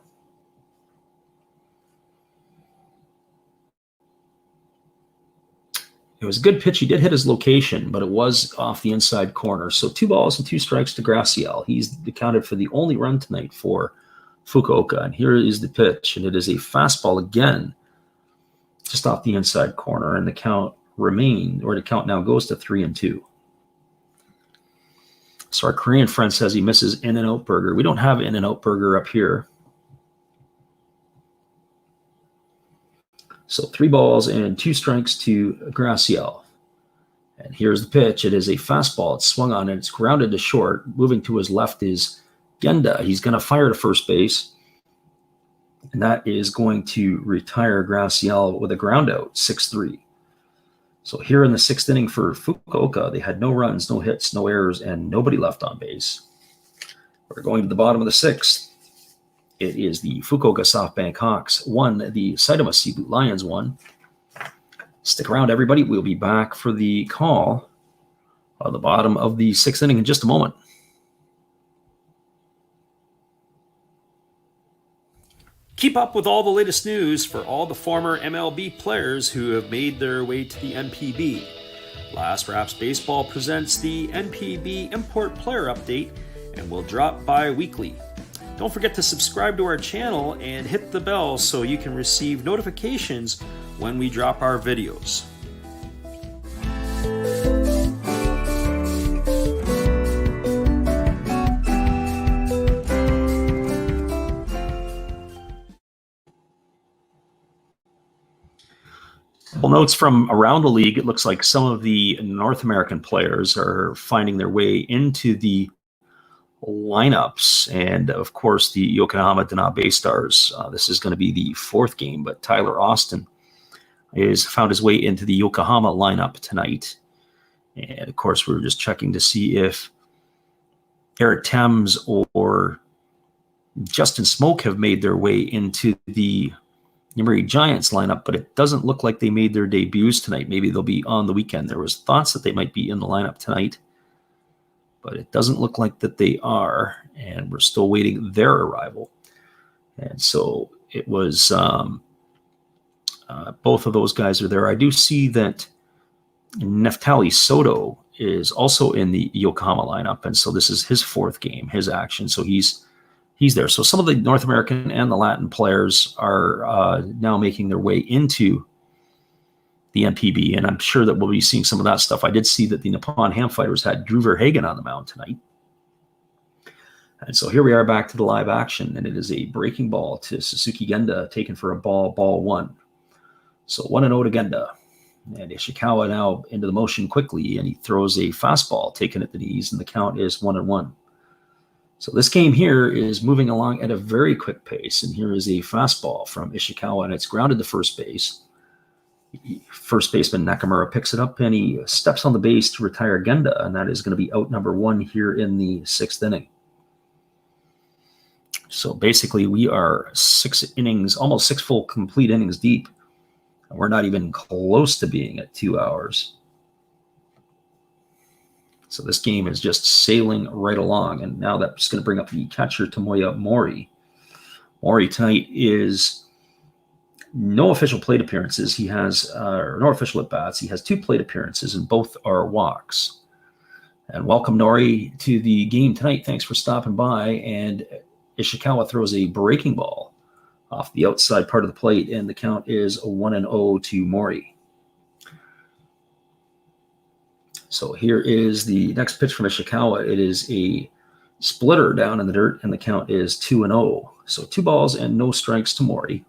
It was a good pitch. He did hit his location, but it was off the inside corner. So 2 balls and 2 strikes to Graciel. He's accounted for the only run tonight for Fukuoka. And here is the pitch, and it is a fastball again, just off the inside corner, and the count now goes to 3-2. So our Korean friend says he misses In-N-Out Burger. We don't have In-N-Out Burger up here. So 3 balls and 2 strikes to Graciel. And here's the pitch. It is a fastball. It's swung on and it's grounded to short. Moving to his left is Genda. He's going to fire to first base. And that is going to retire Graciel with a ground out, 6-3. So here in the 6th inning for Fukuoka, they had no runs, no hits, no errors, and nobody left on base. We're going to the bottom of the 6th. It is the Fukuoka SoftBank Hawks 1, the Saitama Seibu Lions 1. Stick around, everybody. We'll be back for the call on the bottom of the 6th inning in just a moment. Keep up with all the latest news for all the former MLB players who have made their way to the NPB. Last Raps Baseball presents the NPB Import Player Update and will drop bi-weekly. Don't forget to subscribe to our channel and hit the bell so you can receive notifications when we drop our videos. Well, notes from around the league, it looks like some of the North American players are finding their way into the lineups. And, of course, the Yokohama Dana Bay Stars. This is going to be the 4th game, but Tyler Austin has found his way into the Yokohama lineup tonight. And, of course, we were just checking to see if Eric Thames or Justin Smoke have made their way into the Emery Giants lineup, but it doesn't look like they made their debuts tonight. Maybe they'll be on the weekend. There was thoughts that they might be in the lineup tonight. but it doesn't look like that they are, and we're still waiting their arrival. And so it was both of those guys are there. I do see that Neftali Soto is also in the Yokohama lineup, and so this is his fourth game, his action. So he's there. So some of the North American and the Latin players are now making their way into the NPB, and I'm sure that we'll be seeing some of that stuff. I did see that the Nippon Ham Fighters had Drew Verhagen on the mound tonight. And so here we are back to the live action, and it is a breaking ball to Suzuki Genda, taken for a ball one. So 1-0 to Genda. And Ishikawa now into the motion quickly, and he throws a fastball taken at the knees, and the count is 1-1. So this game here is moving along at a very quick pace, and here is a fastball from Ishikawa, and it's grounded to first base. First baseman Nakamura picks it up, and he steps on the base to retire Genda, and that is going to be out number one here in the sixth inning. So basically we are 6 innings, almost 6 full complete innings deep. And we're not even close to being at 2 hours. So this game is just sailing right along. And now that's going to bring up the catcher, Tomoya Mori. Mori tonight is no official plate appearances. He has no official at-bats. He has 2 plate appearances, and both are walks. And welcome, Nori, to the game tonight. Thanks for stopping by. And Ishikawa throws a breaking ball off the outside part of the plate, and the count is 1-0 to Mori. So here is the next pitch from Ishikawa. It is a splitter down in the dirt, and the count is 2-0. So 2 balls and no strikes to Mori.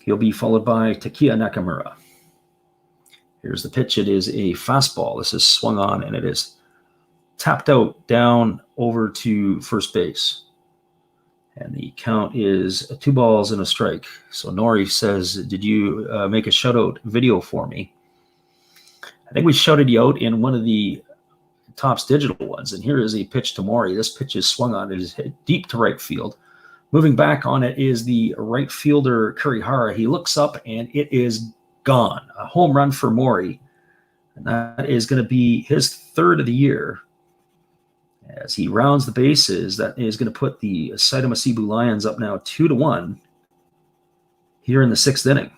He'll be followed by Takiya Nakamura. Here's the pitch. It is a fastball. This is swung on, and it is tapped out down over to first base. And the count is 2 balls and a strike. So Nori says, did you make a shutout video for me? I think we shouted you out in one of the Topps digital ones. And here is a pitch to Mori. This pitch is swung on. It is hit deep to right field. Moving back on it is the right fielder, Kurihara. He looks up, and it is gone. A home run for Mori. And that is going to be his 3rd of the year. As he rounds the bases, that is going to put the Saitama Seibu Lions up now 2-1 here in the 6th inning.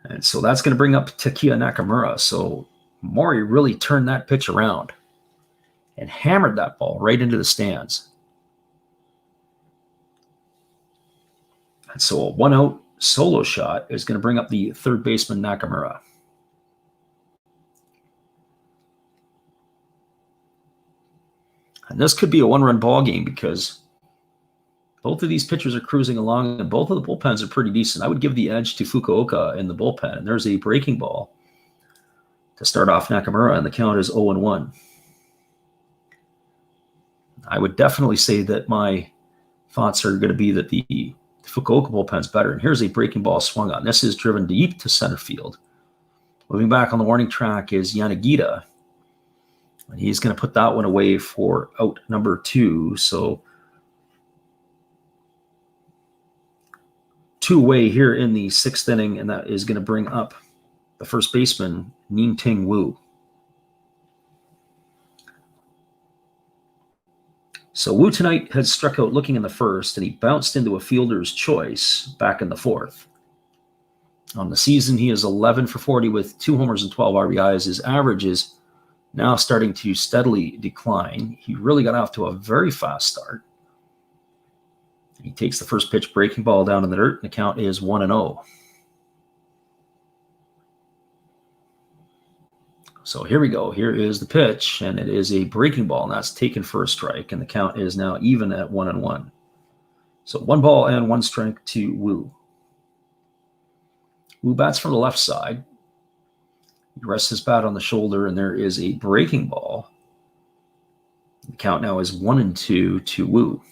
And so that's going to bring up Takiya Nakamura. So Mori really turned that pitch around and hammered that ball right into the stands. And so a 1-out solo shot is going to bring up the 3rd baseman Nakamura. And this could be a 1-run ball game because both of these pitchers are cruising along, and both of the bullpens are pretty decent. I would give the edge to Fukuoka in the bullpen. And there's a breaking ball to start off Nakamura, and the count is 0-1. I would definitely say that my thoughts are going to be that the Fukuoka bullpen's better. And here's a breaking ball swung on. This is driven deep to center field. Moving back on the warning track is Yanagita. And he's going to put that one away for out number 2. So 2 away here in the 6th inning, and that is going to bring up the first baseman, Ning-Ting Wu. So Wu tonight had struck out looking in the 1st, and he bounced into a fielder's choice back in the 4th. On the season, he is 11 for 40 with 2 homers and 12 RBIs. His average is now starting to steadily decline. He really got off to a very fast start. He takes the first pitch, breaking ball down in the dirt, and the count is 1-0. So here we go. Here is the pitch, and it is a breaking ball, and that's taken for a strike, and the count is now even at 1-1. So 1 ball and 1 strike to Wu. Wu bats from the left side. He rests his bat on the shoulder, and there is a breaking ball. The count now is 1-2 to Wu.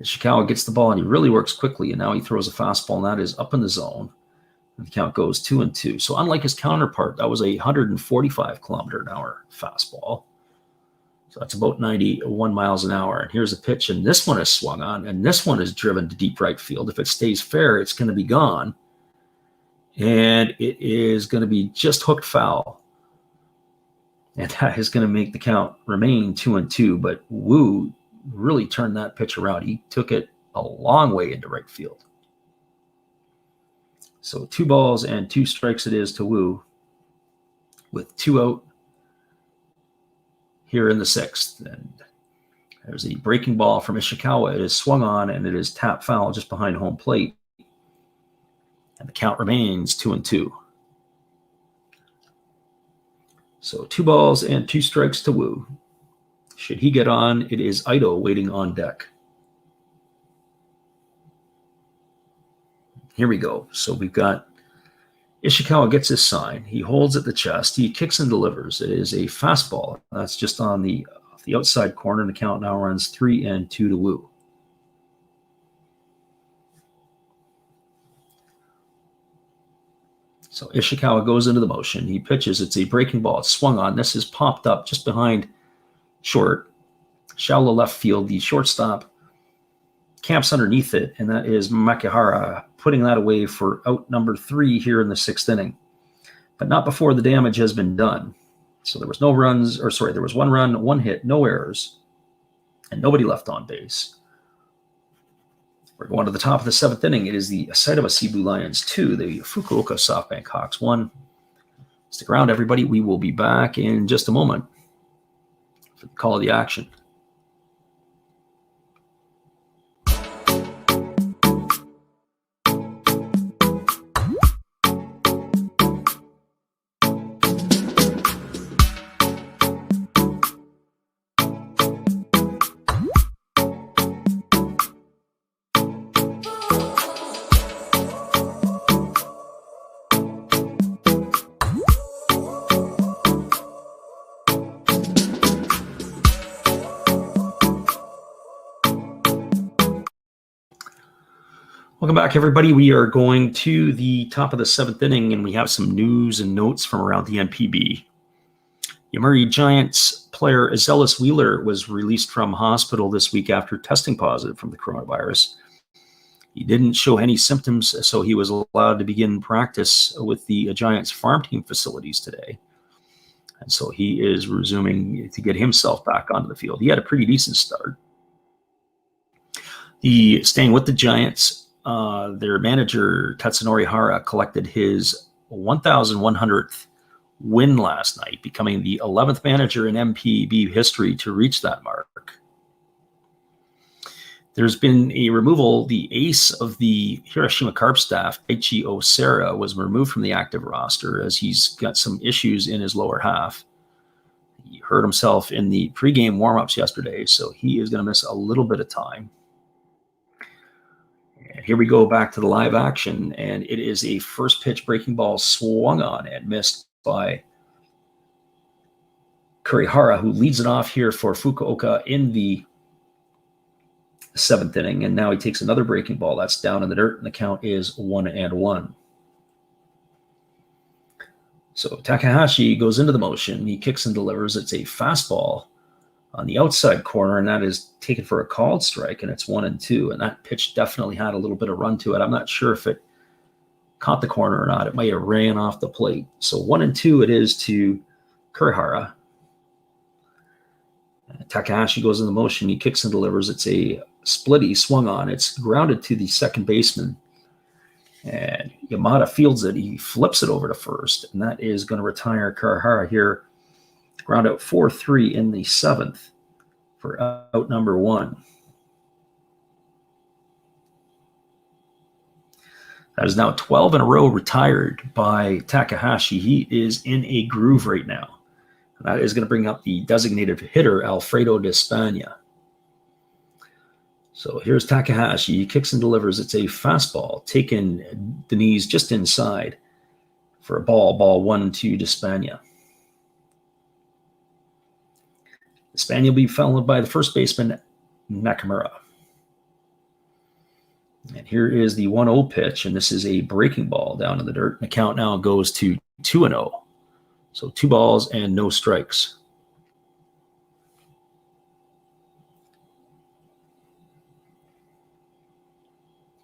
Ishikawa gets the ball, and he really works quickly, and now he throws a fastball, and that is up in the zone. And the count goes 2-2. So unlike his counterpart, that was a 145 km/h fastball. So that's about 91 miles an hour. And here's a pitch, and this one is swung on, and this one is driven to deep right field. If it stays fair, it's going to be gone. And it is going to be just hooked foul. And that is going to make the count remain 2-2. But Wu really turned that pitch around. He took it a long way into right field. So 2 balls and 2 strikes it is to Wu, with 2 out here in the 6th. And there's a breaking ball from Ishikawa. It is swung on, and it is tapped foul just behind home plate. And the count remains 2-2. So 2 balls and 2 strikes to Wu. Should he get on, it is Ito waiting on deck. Here we go. So we've got Ishikawa gets his sign. He holds at the chest. He kicks and delivers. It is a fastball. That's just on the outside corner, and the count now runs 3-2 to Wu. So Ishikawa goes into the motion. He pitches. It's a breaking ball. It's swung on. This is popped up just behind short. Shallow left field. The shortstop camps underneath it, and that is Makihara, putting that away for out number 3 here in the 6th inning. But not before the damage has been done. So there was no runs, or sorry, there was 1 run, 1 hit, no errors, and nobody left on base. We're going to the top of the 7th inning. It is the site of a Seibu Lions 2, the Fukuoka SoftBank Hawks 1. Stick around, everybody. We will be back in just a moment for the call of the action. Welcome back, everybody. We are going to the top of the 7th inning, and we have some news and notes from around the NPB. Yomiuri Giants player Azelis Wheeler was released from hospital this week after testing positive from the coronavirus. He didn't show any symptoms, so he was allowed to begin practice with the Giants farm team facilities today. And so he is resuming to get himself back onto the field. He had a pretty decent start. Staying with the Giants, their manager, Tatsunori Hara, collected his 1,100th win last night, becoming the 11th manager in NPB history to reach that mark. There's been a removal. The ace of the Hiroshima Carp staff, Daichi Osera, was removed from the active roster as he's got some issues in his lower half. He hurt himself in the pregame warmups yesterday, so he is going to miss a little bit of time. And here we go back to the live action, and it is a first pitch breaking ball swung on and missed by Kurihara, who leads it off here for Fukuoka in the 7th inning. And now he takes another breaking ball that's down in the dirt, and the count is 1-1. So Takahashi goes into the motion. He kicks and delivers. It's a fastball on the outside corner, and that is taken for a called strike, and it's 1-2. And that pitch definitely had a little bit of run to it. I'm not sure if it caught the corner or not. It might have ran off the plate. So 1-2 it is to Kurihara. Takahashi goes into motion. He kicks and delivers. It's a split he swung on. It's grounded to the second baseman, and Yamada fields it. He flips it over to first, and that is going to retire Kurihara here. Ground out 4-3 in the 7th for out number 1. That is now 12 in a row retired by Takahashi. He is in a groove right now. And that is going to bring up the designated hitter, Alfredo de Spagna. So here's Takahashi. He kicks and delivers. It's a fastball taken the knees just inside for a ball 1-2 de Spagna. Spaniel will be followed by the first baseman, Nakamura. And here is the 1-0 pitch, and this is a breaking ball down in the dirt. The count now goes to 2-0. So 2 balls and no strikes.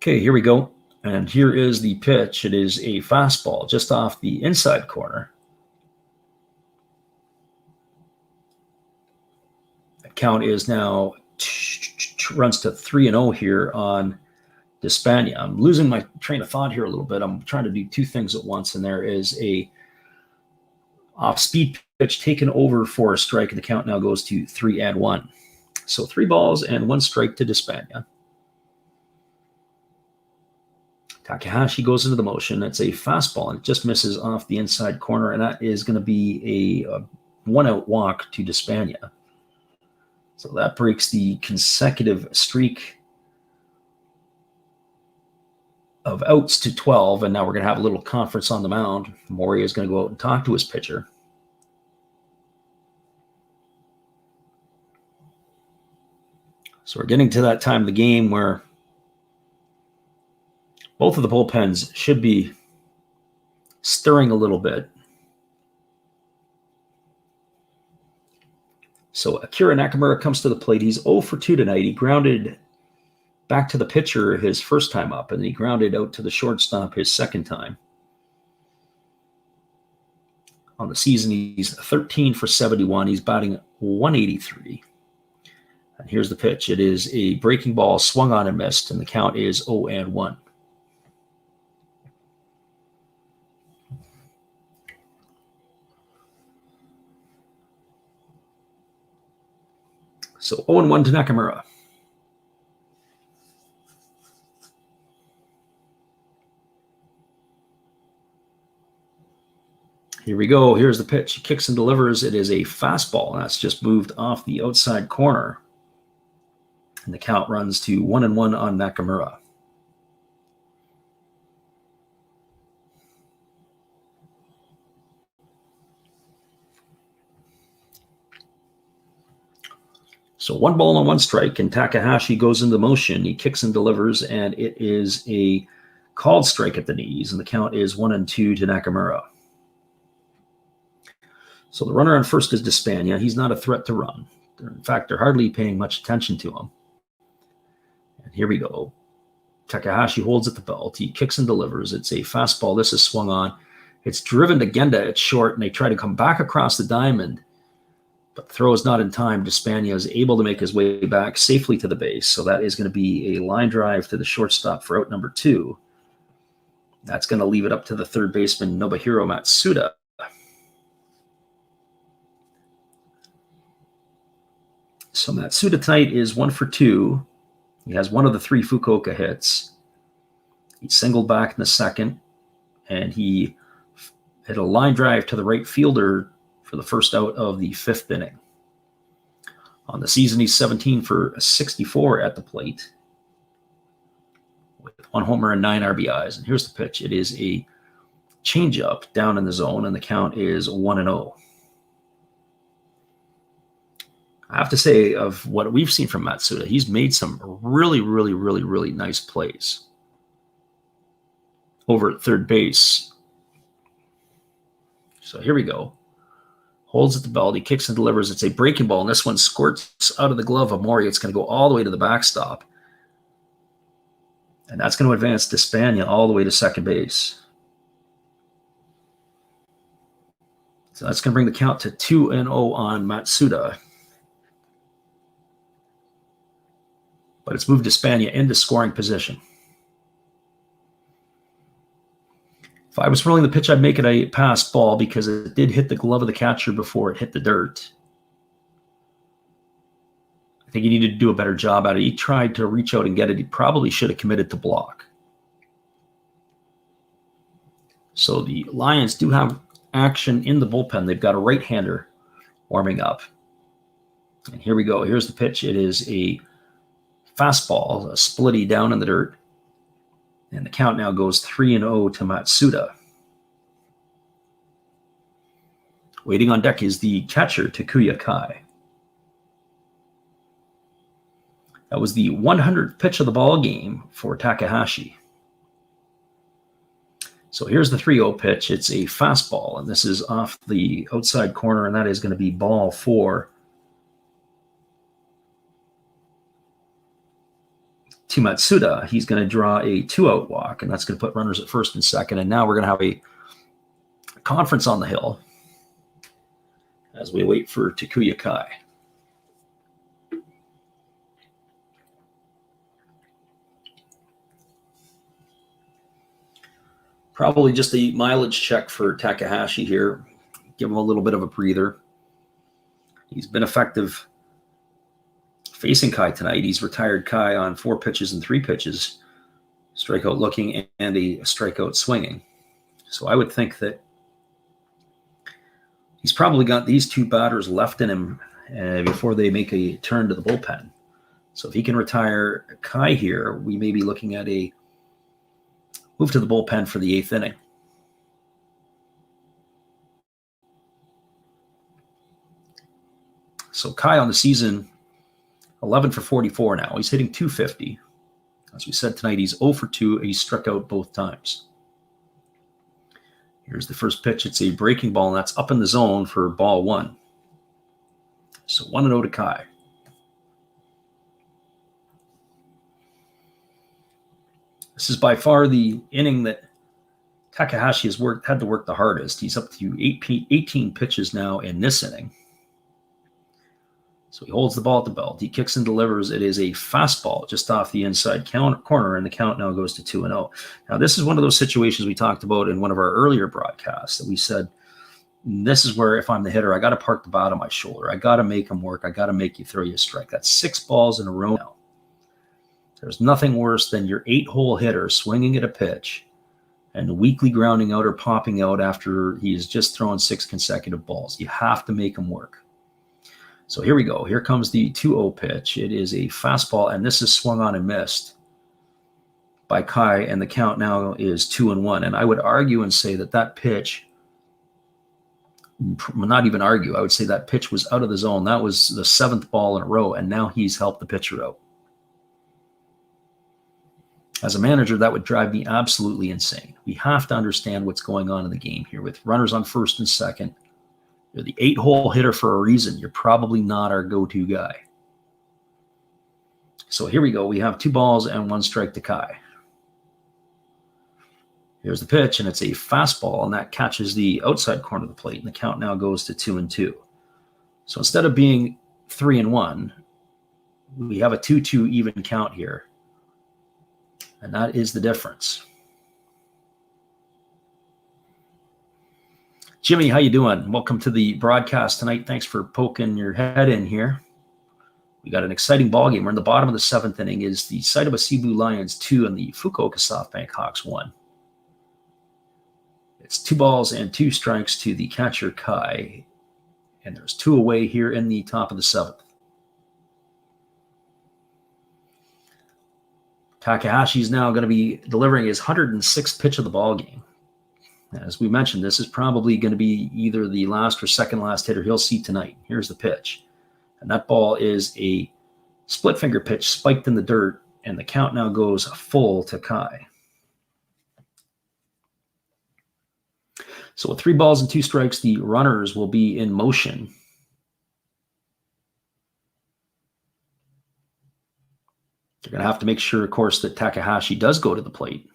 Okay, here we go. And here is the pitch. It is a fastball just off the inside corner. The count is now runs to 3-0 here on Despania. I'm losing my train of thought here a little bit. I'm trying to do two things at once, and there is a off-speed pitch taken over for a strike, and the count now goes to 3-1. So 3 balls and 1 strike to Despania. Takahashi goes into the motion. It's a fastball, and it just misses off the inside corner, and that is going to be a 1-out walk to Despania. So that breaks the consecutive streak of outs to 12, and now we're going to have a little conference on the mound. Moria is going to go out and talk to his pitcher. So we're getting to that time of the game where both of the bullpens should be stirring a little bit. So Akira Nakamura comes to the plate. He's 0 for 2 tonight. He grounded back to the pitcher his first time up, and he grounded out to the shortstop his second time. On the season, he's 13 for 71. He's batting 183. And here's the pitch. It is a breaking ball swung on and missed, and the count is 0-1. So 0-1 to Nakamura. Here we go. Here's the pitch. He kicks and delivers. It is a fastball. That's just moved off the outside corner. And the count runs to 1-1 on Nakamura. So 1 ball and 1 strike, and Takahashi goes into motion. He kicks and delivers, and it is a called strike at the knees, and the count is 1-2 to Nakamura. So the runner on first is Despania. He's not a threat to run. In fact, they're hardly paying much attention to him. And here we go. Takahashi holds at the belt. He kicks and delivers. It's a fastball. This is swung on. It's driven to Genda at short, and they try to come back across the diamond. But the throw is not in time. Despania is able to make his way back safely to the base. So that is going to be a line drive to the shortstop for out number 2. That's going to leave it up to the third baseman, Nobuhiro Matsuda. So Matsuda tonight is 1 for 2. He has 1 of the 3 Fukuoka hits. He singled back in the second, and he hit a line drive to the right fielder for the first out of the 5th inning. On the season, he's 17 for 64 at the plate with 1 homer and 9 RBIs. And here's the pitch. It is a changeup down in the zone, and the count is 1-0. I have to say, of what we've seen from Matsuda, he's made some really, really, really, really nice plays over at third base. So here we go. Holds at the belt. He kicks and delivers. It's a breaking ball, and this one squirts out of the glove of Mori. It's going to go all the way to the backstop. And that's going to advance Despania all the way to second base. So that's going to bring the count to 2-0 on Matsuda. But it's moved Despania into scoring position. If I was rolling the pitch, I'd make it a pass ball because it did hit the glove of the catcher before it hit the dirt. I think he needed to do a better job at it. He tried to reach out and get it. He probably should have committed to block. So the Lions do have action in the bullpen. They've got a right-hander warming up. And here we go. Here's the pitch. It is a fastball, a splitty down in the dirt. And the count now goes 3-0 to Matsuda. Waiting on deck is the catcher, Takuya Kai. That was the 100th pitch of the ball game for Takahashi. So here's the 3-0 pitch. It's a fastball, and this is off the outside corner, and that is going to be ball 4 to Matsuda. He's going to draw a 2-out walk, and that's going to put runners at first and second. And now we're going to have a conference on the hill as we wait for Takuya Kai. Probably just a mileage check for Takahashi here. Give him a little bit of a breather. He's been effective facing Kai tonight. He's retired Kai on 4 pitches and 3 pitches, strikeout looking and a strikeout swinging. So I would think that he's probably got these 2 batters left in him before they make a turn to the bullpen. So if he can retire Kai here, we may be looking at a move to the bullpen for the 8th inning. So Kai on the season, 11 for 44 now. He's hitting .250. As we said tonight, he's 0 for 2. He's struck out both times. Here's the first pitch. It's a breaking ball, and that's up in the zone for ball 1. So 1-0 to Kai. This is by far the inning that Takahashi has had to work the hardest. He's up to 18 pitches now in this inning. So he holds the ball at the belt. He kicks and delivers. It is a fastball just off the inside corner, and the count now goes to 2-0. Now, this is one of those situations we talked about in one of our earlier broadcasts that we said, this is where if I'm the hitter, I got to park the bat on my shoulder. I got to make him work. I got to make you throw you a strike. That's 6 balls in a row now. There's nothing worse than your 8-hole hitter swinging at a pitch and weakly grounding out or popping out after he has just thrown 6 consecutive balls. You have to make him work. So here we go. Here comes the 2-0 pitch. It is a fastball, and this is swung on and missed by Kai, and the count now is 2-1. And I would argue and say that pitch, not even argue, I would say that pitch was out of the zone. That was the 7th ball in a row, and now he's helped the pitcher out. As a manager, that would drive me absolutely insane. We have to understand what's going on in the game here with runners on first and second. You're the 8-hole hitter for a reason. You're probably not our go-to guy. So here we go. We have 2 balls and 1 strike to Kai. Here's the pitch, and it's a fastball, and that catches the outside corner of the plate, and the count now goes to 2-2. So instead of being 3-1, we have a 2-2 even count here, and that is the difference. Jimmy, how you doing? Welcome to the broadcast tonight. Thanks for poking your head in here. We got an exciting ball game. We're in the bottom of the 7th inning. It is the Seibu Lions 2 and the Fukuoka SoftBank Hawks 1. It's 2 balls and 2 strikes to the catcher Kai, and there's 2 away here in the top of the 7th. Takahashi is now going to be delivering his 106th pitch of the ball game. As we mentioned, this is probably going to be either the last or second last hitter he'll see tonight. Here's the pitch. And that ball is a split finger pitch spiked in the dirt, and the count now goes full to Kai. So with 3 balls and 2 strikes, the runners will be in motion. They're going to have to make sure, of course, that Takahashi does go to the plate.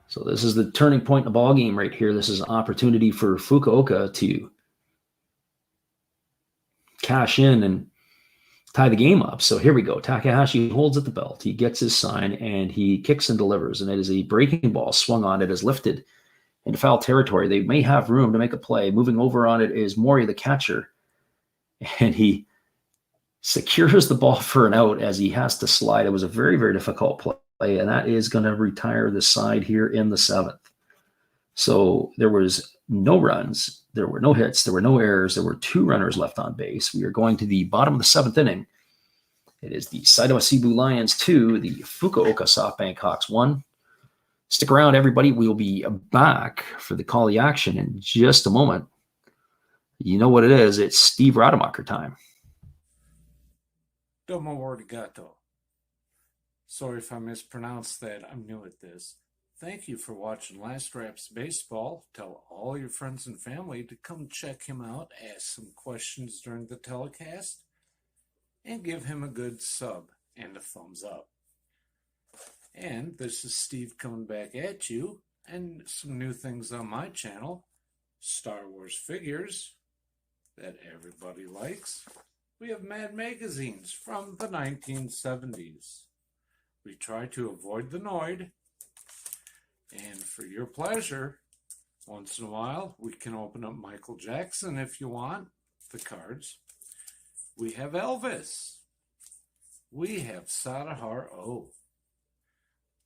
So this is the turning point in the ball game right here. This is an opportunity for Fukuoka to cash in and tie the game up. So here we go. Takahashi holds at the belt. He gets his sign, and he kicks and delivers. And it is a breaking ball swung on. It is lifted into foul territory. They may have room to make a play. Moving over on it is Mori, the catcher. And he secures the ball for an out as he has to slide. It was a very, very difficult play. And that is going to retire the side here in the 7th. So there was no runs, there were no hits, there were no errors, there were 2 runners left on base. We are going to the bottom of the 7th inning. It is the Seibu Lions 2, the Fukuoka SoftBank Hawks 1. Stick around, everybody. We'll be back for the call the action in just a moment. You know what it is. It's Steve Rademacher time. Domo arigato. Sorry if I mispronounced that. I'm new at this. Thank you for watching Last Raps Baseball. Tell all your friends and family to come check him out, ask some questions during the telecast. and give him a good sub and a thumbs up. And this is Steve coming back at you, and some new things on my channel. Star Wars figures that everybody likes. We have Mad magazines from the 1970s. We try to avoid the Noid. And for your pleasure, once in a while, we can open up Michael Jackson if you want, the cards. We have Elvis. We have Sadahar O.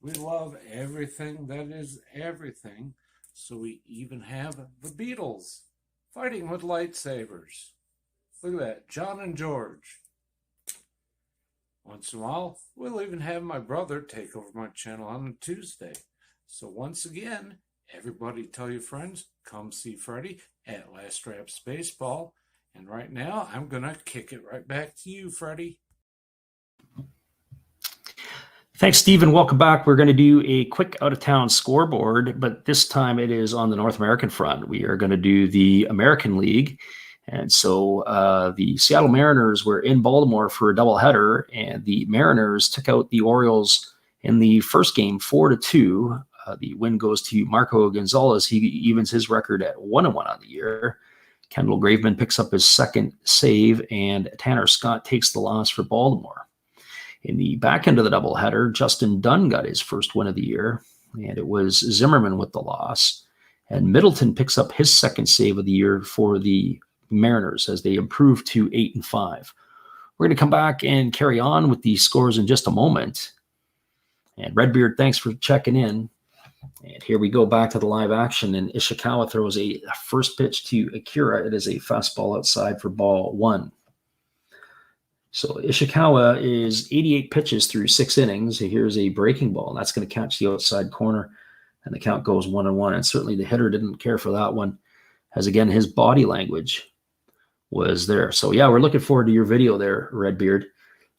We love everything that is everything, so we even have the Beatles fighting with lightsabers. Look at that, John and George. Once in a while, we'll even have my brother take over my channel on a Tuesday. So once again, everybody tell your friends, come see Freddie at Last Raps Baseball. And right now, I'm going to kick it right back to you, Freddie. Thanks, Stephen. Welcome back. We're going to do a quick out-of-town scoreboard, but this time it is on the North American front. We are going to do the American League. And so the Seattle Mariners were in Baltimore for a doubleheader, and the Mariners took out the Orioles in the first game 4-2. The win goes to Marco Gonzalez. He evens his record at 1-1 on the year. Kendall Graveman picks up his second save, and Tanner Scott takes the loss for Baltimore. In the back end of the doubleheader, Justin Dunn got his first win of the year, and it was Zimmerman with the loss. And Middleton picks up his second save of the year for the Mariners as they improve to 8-5. We're going to come back and carry on with the scores in just a moment. And Redbeard, thanks for checking in. And here we go back to the live action, and Ishikawa throws a first pitch to Akira. It is a fastball outside for ball one. So Ishikawa is 88 pitches through 6 innings. Here's a breaking ball, and that's going to catch the outside corner, and the count goes 1-1. And certainly the hitter didn't care for that one, as again, his body language was there. So yeah, we're looking forward to your video there, Redbeard.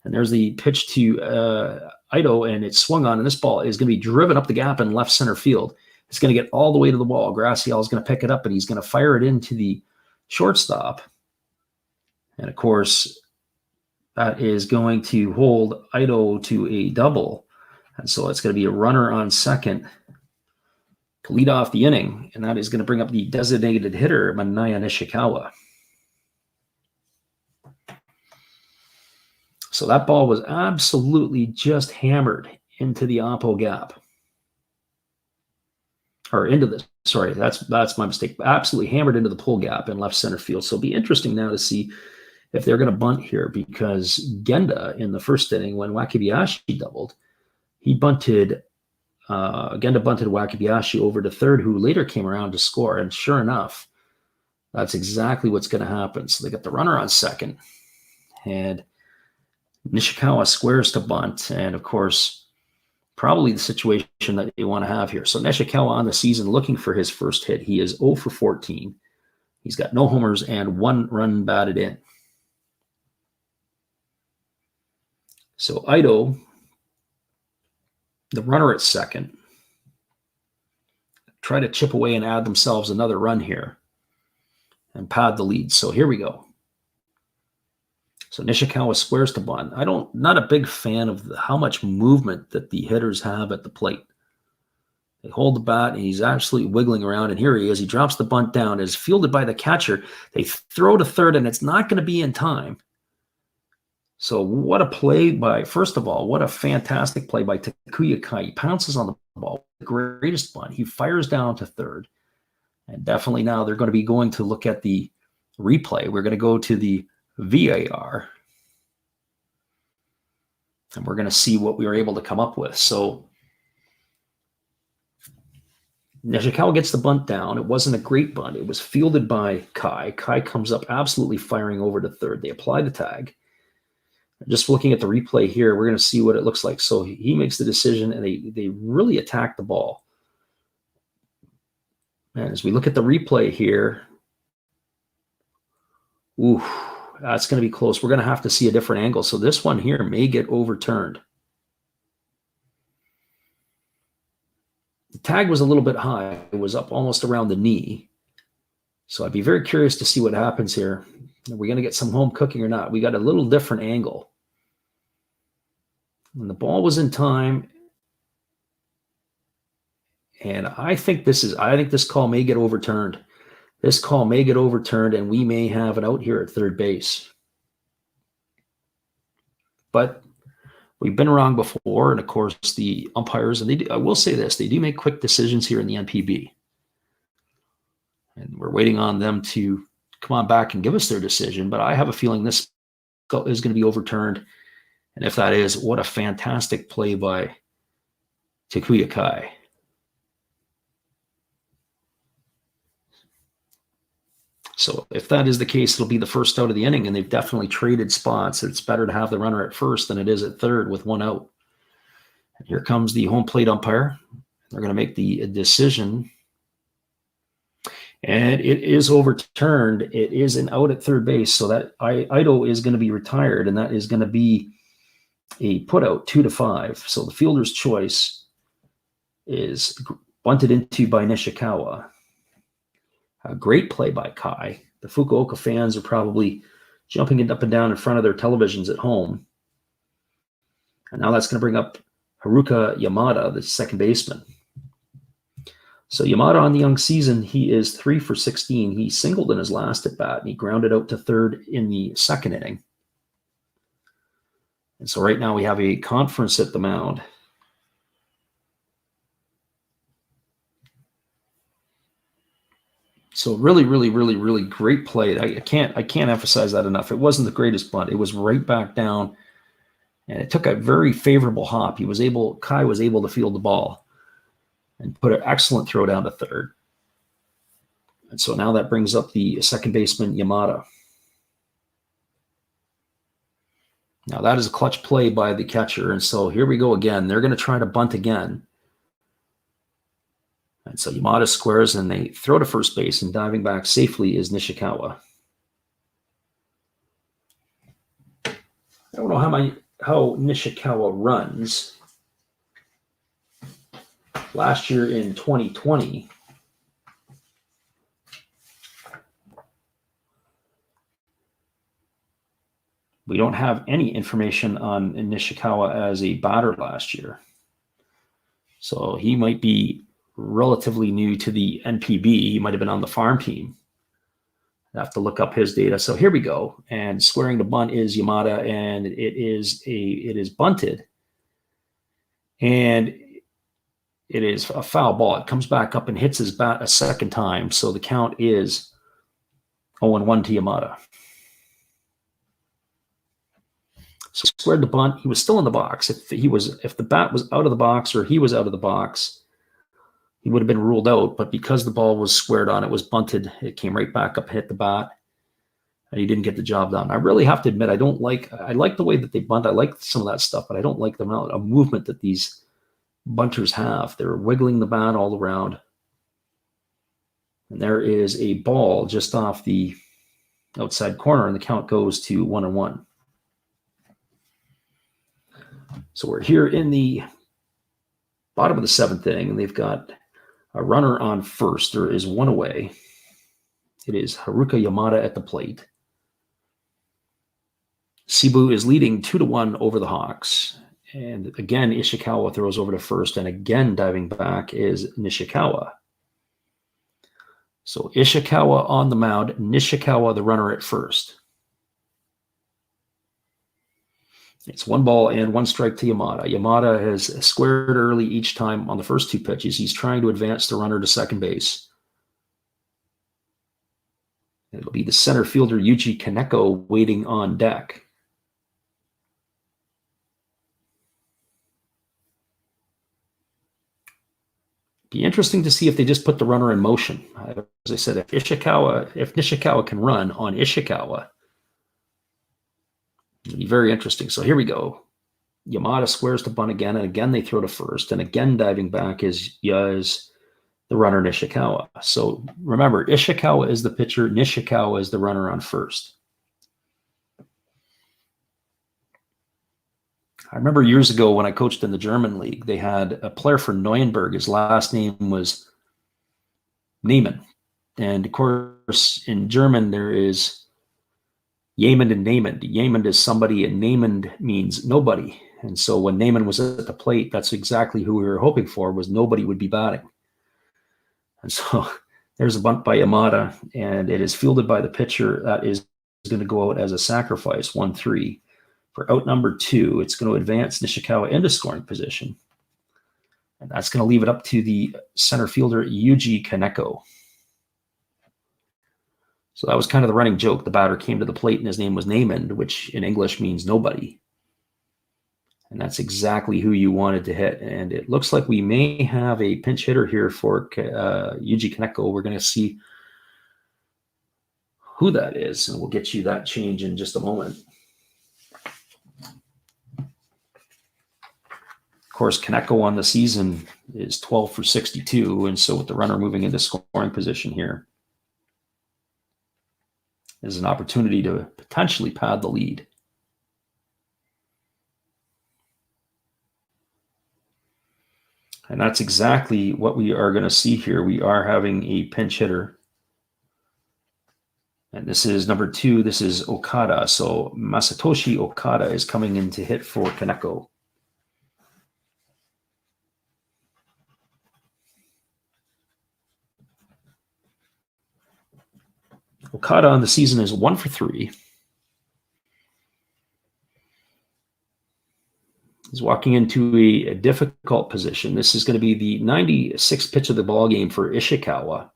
And there's the pitch to Ito, and it's swung on, and this ball is going to be driven up the gap in left center field. It's going to get all the way to the wall. Gracial is going to pick it up, and he's going to fire it into the shortstop. And of course, that is going to hold Ito to a double. And so it's going to be a runner on second to lead off the inning, and that is going to bring up the designated hitter, Manaya Nishikawa. So that ball was absolutely just hammered into the oppo gap. Or into the, sorry, that's my mistake. Absolutely hammered into the pull gap in left center field. So it'll be interesting now to see if they're going to bunt here, because Genda in the first inning, when Wakibayashi doubled, he bunted, Genda bunted Wakibayashi over to third, who later came around to score. And sure enough, that's exactly what's going to happen. So they got the runner on second, and Nishikawa squares to bunt, and of course, probably the situation that you want to have here. So Nishikawa on the season looking for his first hit. He is 0 for 14. He's got no homers and 1 run batted in. So Ito, the runner at second, try to chip away and add themselves another run here and pad the lead. So here we go. So Nishikawa squares to bunt. Not a big fan of how much movement that the hitters have at the plate. They hold the bat, and he's actually wiggling around, and here he is. He drops the bunt down. It's fielded by the catcher. They throw to third, and it's not going to be in time. So what a play by, first of all, what a fantastic play by Takuya Kai. He pounces on the ball, the greatest bunt. He fires down to third. And definitely now they're going to be going to look at the replay. We're going to go to the VAR, and we're going to see what we were able to come up with. So Nishikawa gets the bunt down. It wasn't a great bunt. It was fielded by Kai. Kai comes up absolutely firing over to third. They apply the tag. Just looking at the replay here, we're going to see what it looks like. So he makes the decision, and they really attack the ball. And as we look at the replay here, ooh, that's going to be close. We're going to have to see a different angle. So this one here may get overturned. The tag was a little bit high. It was up almost around the knee. So I'd be very curious to see what happens here. Are we going to get some home cooking or not? We got a little different angle. When the ball was in time, and I think this call may get overturned. This call may get overturned, and we may have it out here at third base. But we've been wrong before, and of course the umpires, and I will say this, they do make quick decisions here in the NPB. And we're waiting on them to come on back and give us their decision, but I have a feeling this is going to be overturned. And if that is, what a fantastic play by Takuya Kai. So if that is the case, it'll be the first out of the inning, and they've definitely traded spots. It's better to have the runner at first than it is at third with one out. And here comes the home plate umpire. They're going to make the decision. And it is overturned. It is an out at third base, so that Ido is going to be retired, and that is going to be a putout 2-5. So the fielder's choice is bunted into by Nishikawa. A great play by Kai. The Fukuoka fans are probably jumping up and down in front of their televisions at home. And now that's going to bring up Haruka Yamada, the second baseman. So Yamada on the young season, he is 3 for 16. He singled in his last at bat, and he grounded out to third in the second inning. And so right now we have a conference at the mound. So really, really, really, really great play. I can't emphasize that enough. It wasn't the greatest bunt. It was right back down, and it took a very favorable hop. Kai was able to field the ball and put an excellent throw down to third. And so now that brings up the second baseman, Yamada. Now that is a clutch play by the catcher. And so here we go again. They're going to try to bunt again. And so Yamada squares, and they throw to first base, and diving back safely is Nishikawa. I don't know how Nishikawa runs. Last year in 2020, we don't have any information on Nishikawa as a batter last year. So he might be relatively new to the NPB. He might have been on the farm team. I have to look up his data. So here we go. And squaring the bunt is Yamada, and it is bunted. And it is a foul ball. It comes back up and hits his bat a second time. So the count is 0-1 to Yamada. So squared the bunt. He was still in the box. If the bat was out of the box, or he was out of the box, he would have been ruled out. But because the ball was squared on, it was bunted. It came right back up, hit the bat, and he didn't get the job done. I really have to admit, I like the way that they bunt. I like some of that stuff, but I don't like the amount of movement that these bunters have. They're wiggling the bat all around. And there is a ball just off the outside corner, and the count goes to 1-1. So we're here in the bottom of the seventh inning, and they've got a runner on first. There is one away. It is Haruka Yamada at the plate. Seibu is leading 2-1 over the Hawks. And again, Ishikawa throws over to first, and again diving back is Nishikawa. So Ishikawa on the mound, Nishikawa the runner at first. It's 1-1 strike to Yamada. Yamada has squared early each time on the first two pitches. He's trying to advance the runner to second base. It'll be the center fielder, Yuji Kaneko, waiting on deck. Be interesting to see if they just put the runner in motion. As I said, if Nishikawa can run on Ishikawa, it'll be very interesting. So here we go. Yamada squares to bunt again, and again they throw to first, and again diving back is the runner Nishikawa. So remember, Ishikawa is the pitcher, Nishikawa is the runner on first. I remember years ago when I coached in the German league, they had a player for Neuenberg. His last name was Neiman. And of course, in German, there is Yamand and Namand. Yamand is somebody and Namand means nobody. And so when Namand was at the plate, that's exactly who we were hoping for, was nobody would be batting. And so there's a bunt by Yamada, and it is fielded by the pitcher. That is going to go out as a sacrifice, 1-3. For out number 2, it's going to advance Nishikawa into scoring position. And that's going to leave it up to the center fielder, Yuji Kaneko. So that was kind of the running joke. The batter came to the plate and his name was Namand, which in English means nobody. And that's exactly who you wanted to hit. And it looks like we may have a pinch hitter here for Yuji Kaneko. We're going to see who that is, and we'll get you that change in just a moment. Of course, Kaneko on the season is 12 for 62, and so with the runner moving into scoring position here, is an opportunity to potentially pad the lead. And that's exactly what we are going to see here. We are having a pinch hitter. And this is number 2. This is Okada. So Masatoshi Okada is coming in to hit for Kaneko. Okada on the season is 1 for 3. He's walking into a difficult position. This is going to be the 96th pitch of the ball game for Ishikawa.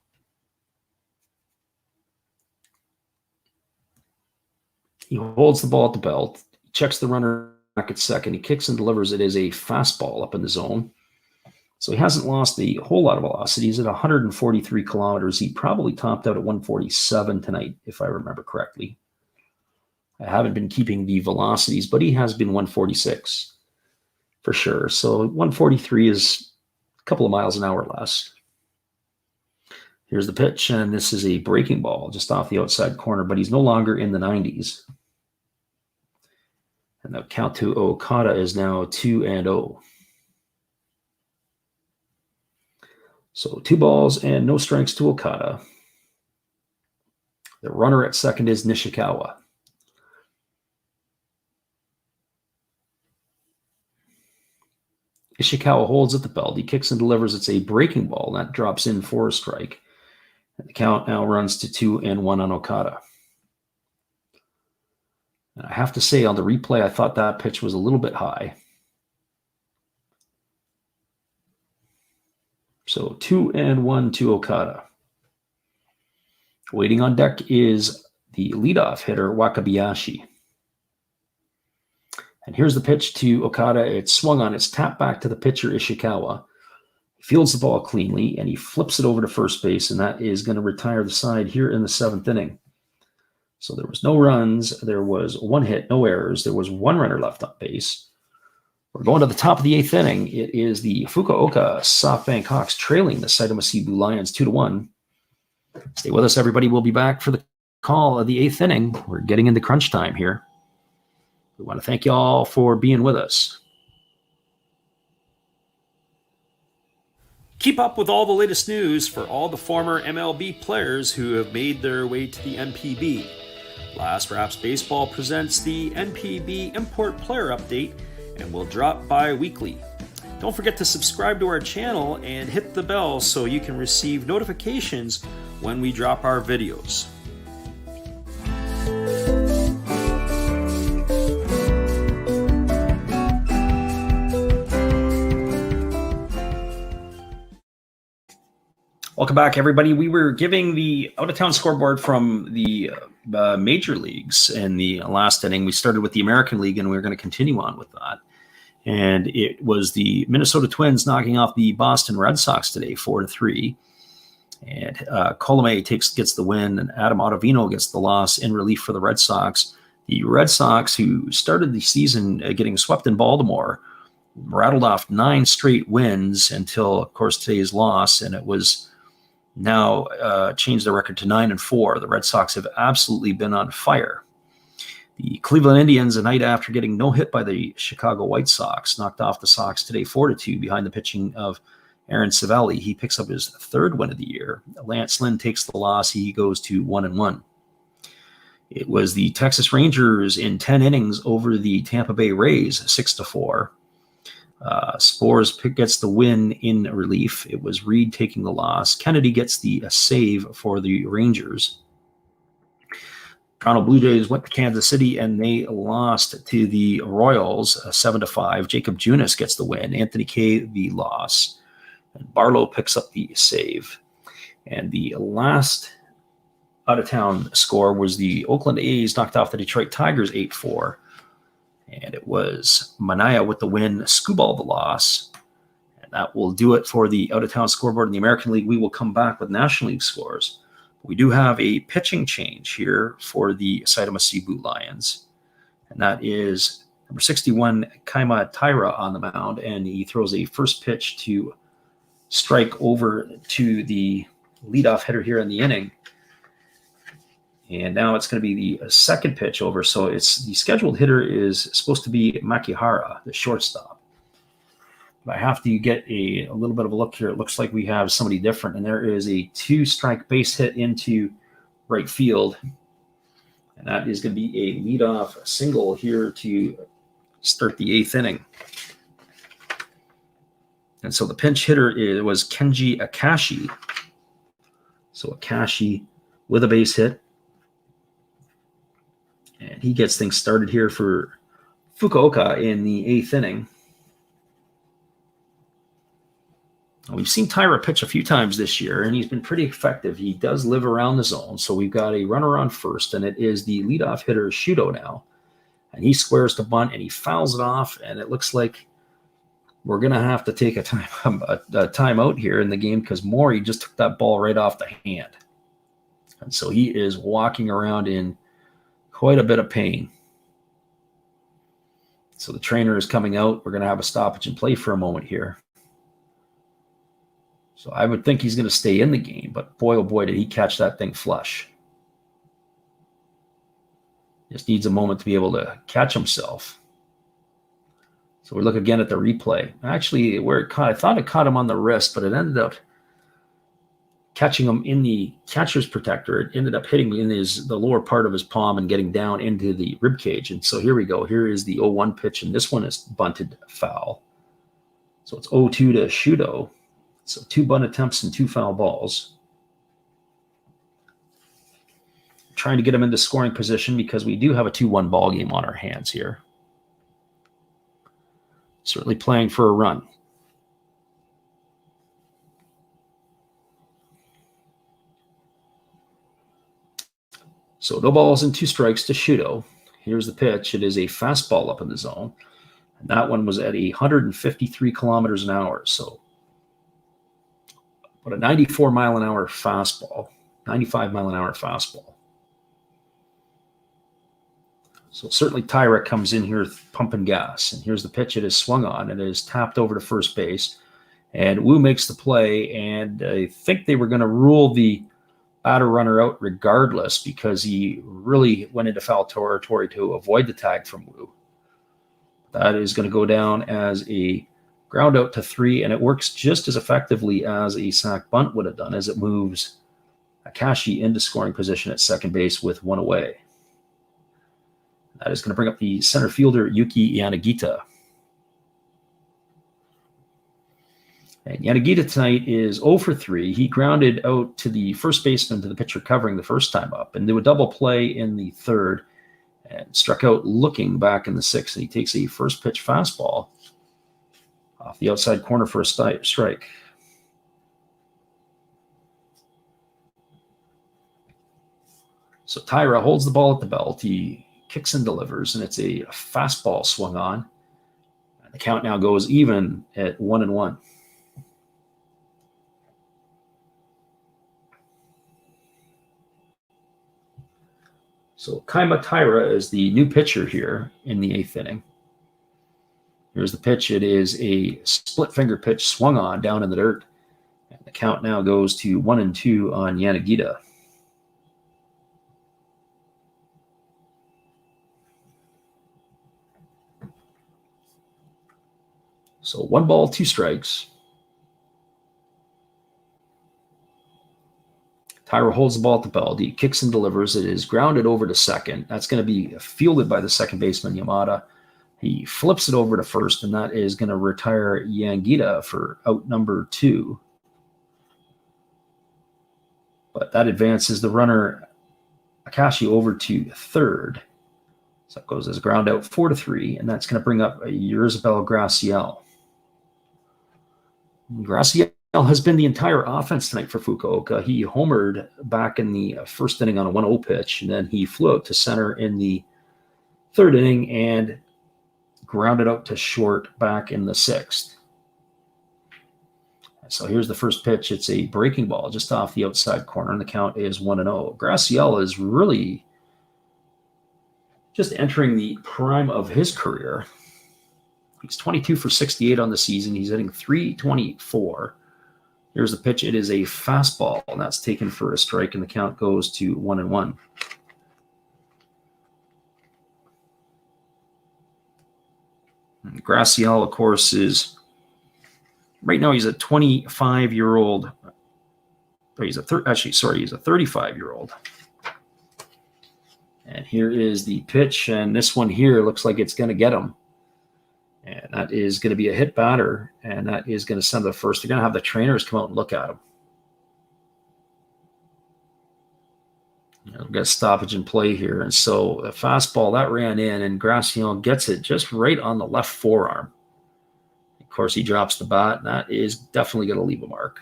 He holds the ball at the belt, checks the runner back at second. He kicks and delivers. It is a fastball up in the zone. So he hasn't lost a whole lot of velocity. He's at 143 kilometers. He probably topped out at 147 tonight, if I remember correctly. I haven't been keeping the velocities, but he has been 146 for sure. So 143 is a couple of miles an hour less. Here's the pitch, and this is a breaking ball just off the outside corner, but he's no longer in the 90s. And the count to Okada is now 2-0. So 2 balls and no strikes to Okada. The runner at second is Nishikawa. Ishikawa holds at the belt. He kicks and delivers. It's a breaking ball. That drops in for a strike. And the count now runs to 2-1 on Okada. And I have to say, on the replay, I thought that pitch was a little bit high. So 2-1 to Okada. Waiting on deck is the leadoff hitter, Wakabayashi. And here's the pitch to Okada. It's swung on. It's tapped back to the pitcher, Ishikawa. He fields the ball cleanly, and he flips it over to first base, and that is going to retire the side here in the 7th inning. So there was no runs. There was 1 hit, no errors. There was 1 runner left on base. We're going to the top of the 8th inning. It is the Fukuoka SoftBank Hawks trailing the Seibu Seibu Lions 2-1. Stay with us, everybody. We'll be back for the call of the 8th inning. We're getting into crunch time here. We want to thank you all for being with us. Keep up with all the latest news for all the former MLB players who have made their way to the NPB. Last Wraps Baseball presents the NPB Import Player Update and will drop bi-weekly. Don't forget to subscribe to our channel and hit the bell so you can receive notifications when we drop our videos. Welcome back, everybody. We were giving the out-of-town scoreboard from the major leagues in the last inning. We started with the American League, and we are going to continue on with that. And it was the Minnesota Twins knocking off the Boston Red Sox today, 4-3. And Colomé gets the win, and Adam Ottavino gets the loss in relief for the Red Sox. The Red Sox, who started the season getting swept in Baltimore, rattled off 9 straight wins until, of course, today's loss, and it was now changed the record to 9-4. The Red Sox have absolutely been on fire. The Cleveland Indians, a night after getting no hit by the Chicago White Sox, knocked off the Sox today 4-2 behind the pitching of Aaron Savelli. He picks up his 3rd win of the year. Lance Lynn takes the loss. He goes to 1-1. It was the Texas Rangers in 10 innings over the Tampa Bay Rays, 6-4. Spores gets the win in relief. It was Reed taking the loss. Kennedy gets the save for the Rangers. Toronto Blue Jays went to Kansas City and they lost to the Royals 7-5. Jacob Junis gets the win. Anthony Kay the loss. And Barlow picks up the save. And the last out-of-town score was the Oakland A's knocked off the Detroit Tigers 8-4. And it was Manaea with the win, Skubal the loss. And that will do it for the out-of-town scoreboard in the American League. We will come back with National League scores. We do have a pitching change here for the Saitama Seibu Lions. And that is number 61, Kaima Taira on the mound. And he throws a first pitch to strike over to the leadoff hitter here in the inning. And now it's going to be the second pitch over. So it's the scheduled hitter is supposed to be Makihara, the shortstop. But I have to get a little bit of a look here. It looks like we have somebody different. And there is a 2-strike base hit into right field. And that is going to be a leadoff single here to start the 8th inning. And so the pinch hitter was Kenji Akashi. So Akashi with a base hit. And he gets things started here for Fukuoka in the 8th inning. We've seen Taira pitch a few times this year, and he's been pretty effective. He does live around the zone, so we've got a runner on first, and it is the leadoff hitter, Shudo, now. And he squares to bunt, and he fouls it off, and it looks like we're going to have to take a timeout here in the game because Mori just took that ball right off the hand. And so he is walking around in quite a bit of pain. So the trainer is coming out. We're going to have a stoppage and play for a moment here. So I would think he's going to stay in the game, but boy, oh boy, did he catch that thing flush. Just needs a moment to be able to catch himself. So we look again at the replay. Actually, where it caught, I thought it caught him on the wrist, but it ended up catching him in the catcher's protector. It ended up hitting in the lower part of his palm and getting down into the rib cage. And so here we go. Here is the 0-1 pitch, and this one is bunted foul. So it's 0-2 to Shudo. So 2 bunt attempts and 2 foul balls. Trying to get him into scoring position because we do have a 2-1 ball game on our hands here. Certainly playing for a run. So no balls and 2 strikes to Shudo. Here's the pitch. It is a fastball up in the zone. And that one was at 153 kilometers an hour. So but a 94 mile an hour fastball, 95 mile an hour fastball. So certainly Taira comes in here pumping gas. And here's the pitch it is swung on. And it is tapped over to first base. And Wu makes the play. And I think they were going to rule the batter runner out regardless because he really went into foul territory to avoid the tag from Wu. That is going to go down as a ground out to 3, and it works just as effectively as a sac bunt would have done as it moves Akashi into scoring position at second base with 1 away. That is going to bring up the center fielder, Yuki Yanagita. And Yanagita tonight is 0 for 3. He grounded out to the first baseman to the pitcher covering the first time up, and they would double play in the 3rd and struck out looking back in the 6th. And he takes a first pitch fastball off the outside corner for a strike. So Taira holds the ball at the belt. He kicks and delivers, and it's a fastball swung on. And the count now goes even at 1-1. So Kaima Taira is the new pitcher here in the 8th inning. Here's the pitch. It is a split finger pitch swung on down in the dirt. And the count now goes to 1-2 on Yanagita. So 1 ball, 2 strikes. Tyra holds the ball at the belt. He kicks and delivers. It is grounded over to second. That's going to be fielded by the second baseman, Yamada. He flips it over to first, and that is going to retire Yangita for out number 2. But that advances the runner Akashi over to third. So it goes as a ground out 4-3, and that's going to bring up Yerzabel Graciel. Graciel has been the entire offense tonight for Fukuoka. He homered back in the first inning on a 1-0 pitch, and then he flew out to center in the third inning and grounded out to short back in the 6th. So here's the first pitch. It's a breaking ball just off the outside corner, and the count is 1-0. Graciel is really just entering the prime of his career. He's 22 for 68 on the season. He's hitting .324. Here's the pitch. It is a fastball, and that's taken for a strike, and the count goes to 1-1. Graciel, of course, is right now he's a 25-year-old. He's a 35-year-old. And here is the pitch, and this one here looks like it's going to get him. And that is going to be a hit batter, and that is going to send the first. They're going to have the trainers come out and look at him. We've got stoppage in play here. And so the fastball, that ran in, and Graciel gets it just right on the left forearm. Of course, he drops the bat, and that is definitely going to leave a mark.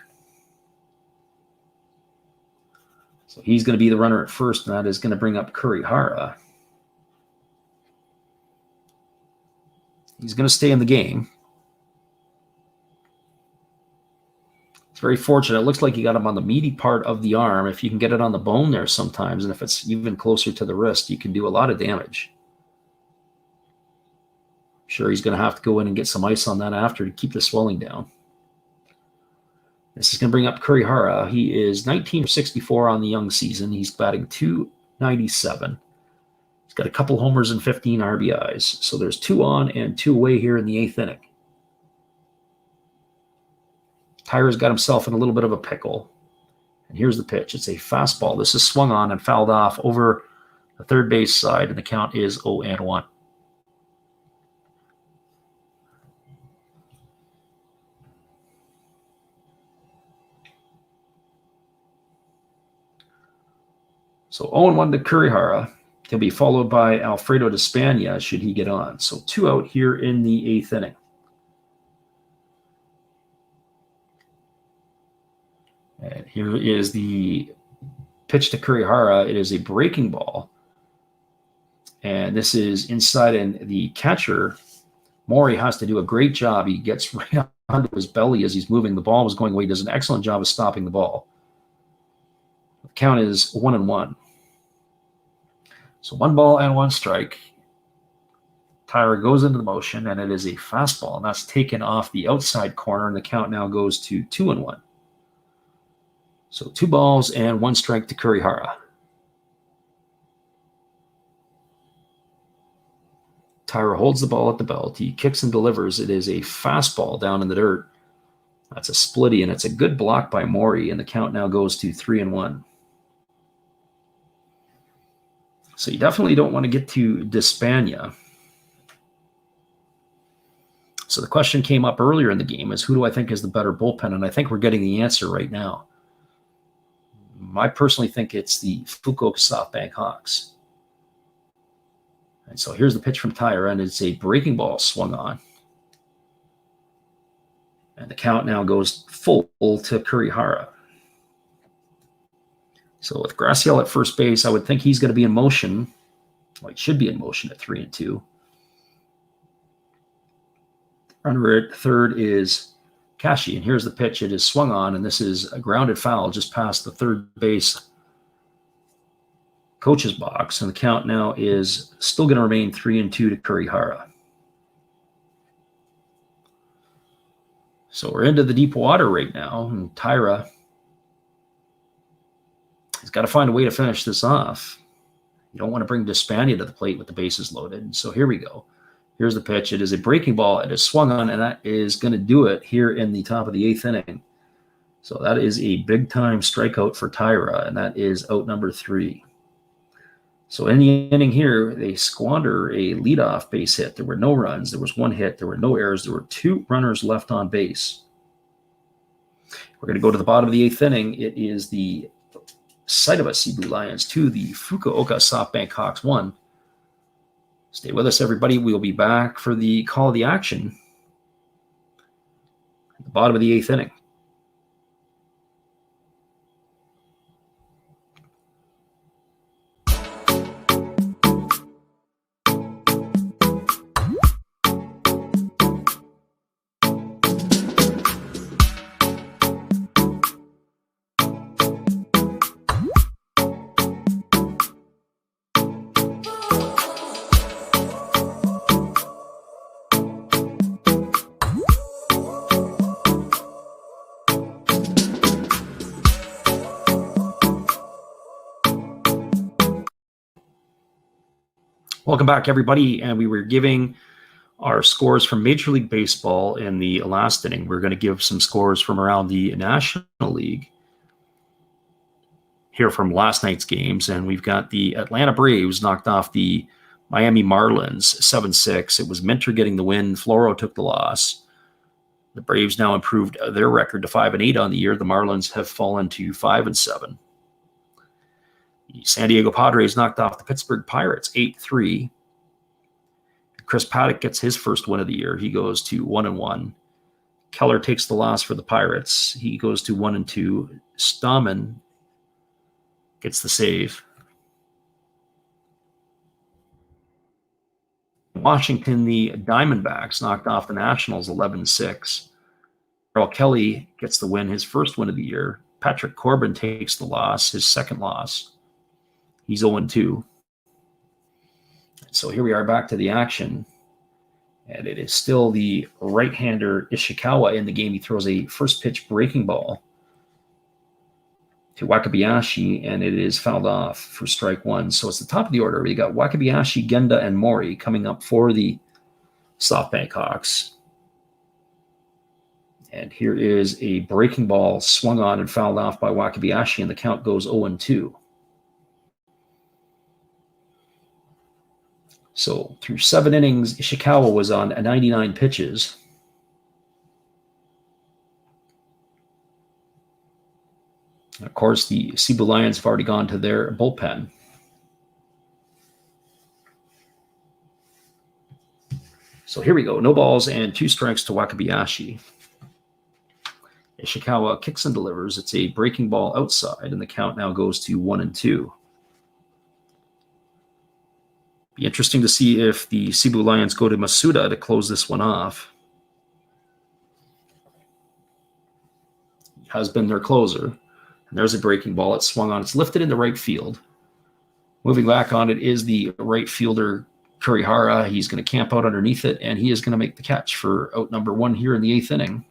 So he's going to be the runner at first, and that is going to bring up Kurihara. He's going to stay in the game. It's very fortunate. It looks like you got him on the meaty part of the arm. If you can get it on the bone there sometimes, and if it's even closer to the wrist, you can do a lot of damage. I'm sure he's going to have to go in and get some ice on that after to keep the swelling down. This is going to bring up Kurihara. He is 19 for 64 on the young season. He's batting .297. He's got a couple homers and 15 RBIs. So there's 2 on and 2 away here in the 8th inning. Tyra's got himself in a little bit of a pickle. And here's the pitch. It's a fastball. This is swung on and fouled off over the third base side, and the count is 0-1. So 0-1 to Kurihara. He'll be followed by Alfredo Despaigne should he get on. So 2 out here in the 8th inning. And here is the pitch to Kurihara. It is a breaking ball. And this is inside, and the catcher, Mori, has to do a great job. He gets right onto his belly as he's moving. The ball was going away. He does an excellent job of stopping the ball. The count is 1-1. So 1 ball and 1 strike. Tyra goes into the motion, and it is a fastball, and that's taken off the outside corner, and the count now goes to 2-1. So 2 balls and 1 strike to Kurihara. Tyra holds the ball at the belt. He kicks and delivers. It is a fastball down in the dirt. That's a splitty, and it's a good block by Mori, and the count now goes to 3-1. So you definitely don't want to get to Despaigne. So the question came up earlier in the game is, who do I think is the better bullpen? And I think we're getting the answer right now. I personally think it's the Fukuoka SoftBank Hawks. And so here's the pitch from Tyra, and it's a breaking ball swung on. And the count now goes full to Kurihara. So with Graciel at first base, I would think he's going to be in motion. Well, he should be in motion at 3-2. Runner at third is Kashi, and here's the pitch. It is swung on, and this is a grounded foul just past the third base coach's box, and the count now is still going to remain 3-2 to Kurihara. So we're into the deep water right now, and Tyra has got to find a way to finish this off. You don't want to bring Despaigne to the plate with the bases loaded. And so here we go. Here's the pitch. It is a breaking ball. It is swung on, and that is going to do it here in the top of the 8th inning. So that is a big-time strikeout for Tyra, and that is out number 3. So in the inning here, they squander a leadoff base hit. There were no runs. There was 1 hit. There were no errors. There were 2 runners left on base. We're going to go to the bottom of the 8th inning. It is the Seibu Seibu Lions 2, the Fukuoka SoftBank Hawks 1. Stay with us, everybody. We'll be back for the call of the action at the bottom of the 8th inning. Welcome back, everybody. And we were giving our scores from Major League Baseball in the last inning. We're going to give some scores from around the National League here from last night's games. And we've got the Atlanta Braves knocked off the Miami Marlins 7-6. It was Minter getting the win. Floro took the loss. The Braves now improved their record to 5-8 on the year. The Marlins have fallen to 5-7. The San Diego Padres knocked off the Pittsburgh Pirates 8-3. Chris Paddock gets his first win of the year. He goes to 1-1. Keller takes the loss for the Pirates. He goes to 1-2. Stammen gets the save. Washington, the Diamondbacks knocked off the Nationals 11-6. Earl Kelly gets the win, his first win of the year. Patrick Corbin takes the loss, his second loss. He's 0-2. So here we are back to the action. And it is still the right-hander Ishikawa in the game. He throws a first pitch breaking ball to Wakabayashi, and it is fouled off for strike 1. So it's the top of the order. We got Wakabayashi, Genda, and Mori coming up for the SoftBank Hawks. And here is a breaking ball swung on and fouled off by Wakabayashi, and the count goes 0-2. So through 7 innings, Ishikawa was on 99 pitches. Of course, the Seibu Lions have already gone to their bullpen. So here we go. No balls and 2 strikes to Wakabayashi. Ishikawa kicks and delivers. It's a breaking ball outside, and the count now goes to 1-2. Be interesting to see if the Seibu Lions go to Masuda to close this one off. He has been their closer. And there's a breaking ball. It's swung on. It's lifted in the right field. Moving back on it is the right fielder, Kurihara. He's going to camp out underneath it, and he is going to make the catch for out number 1 here in the 8th inning.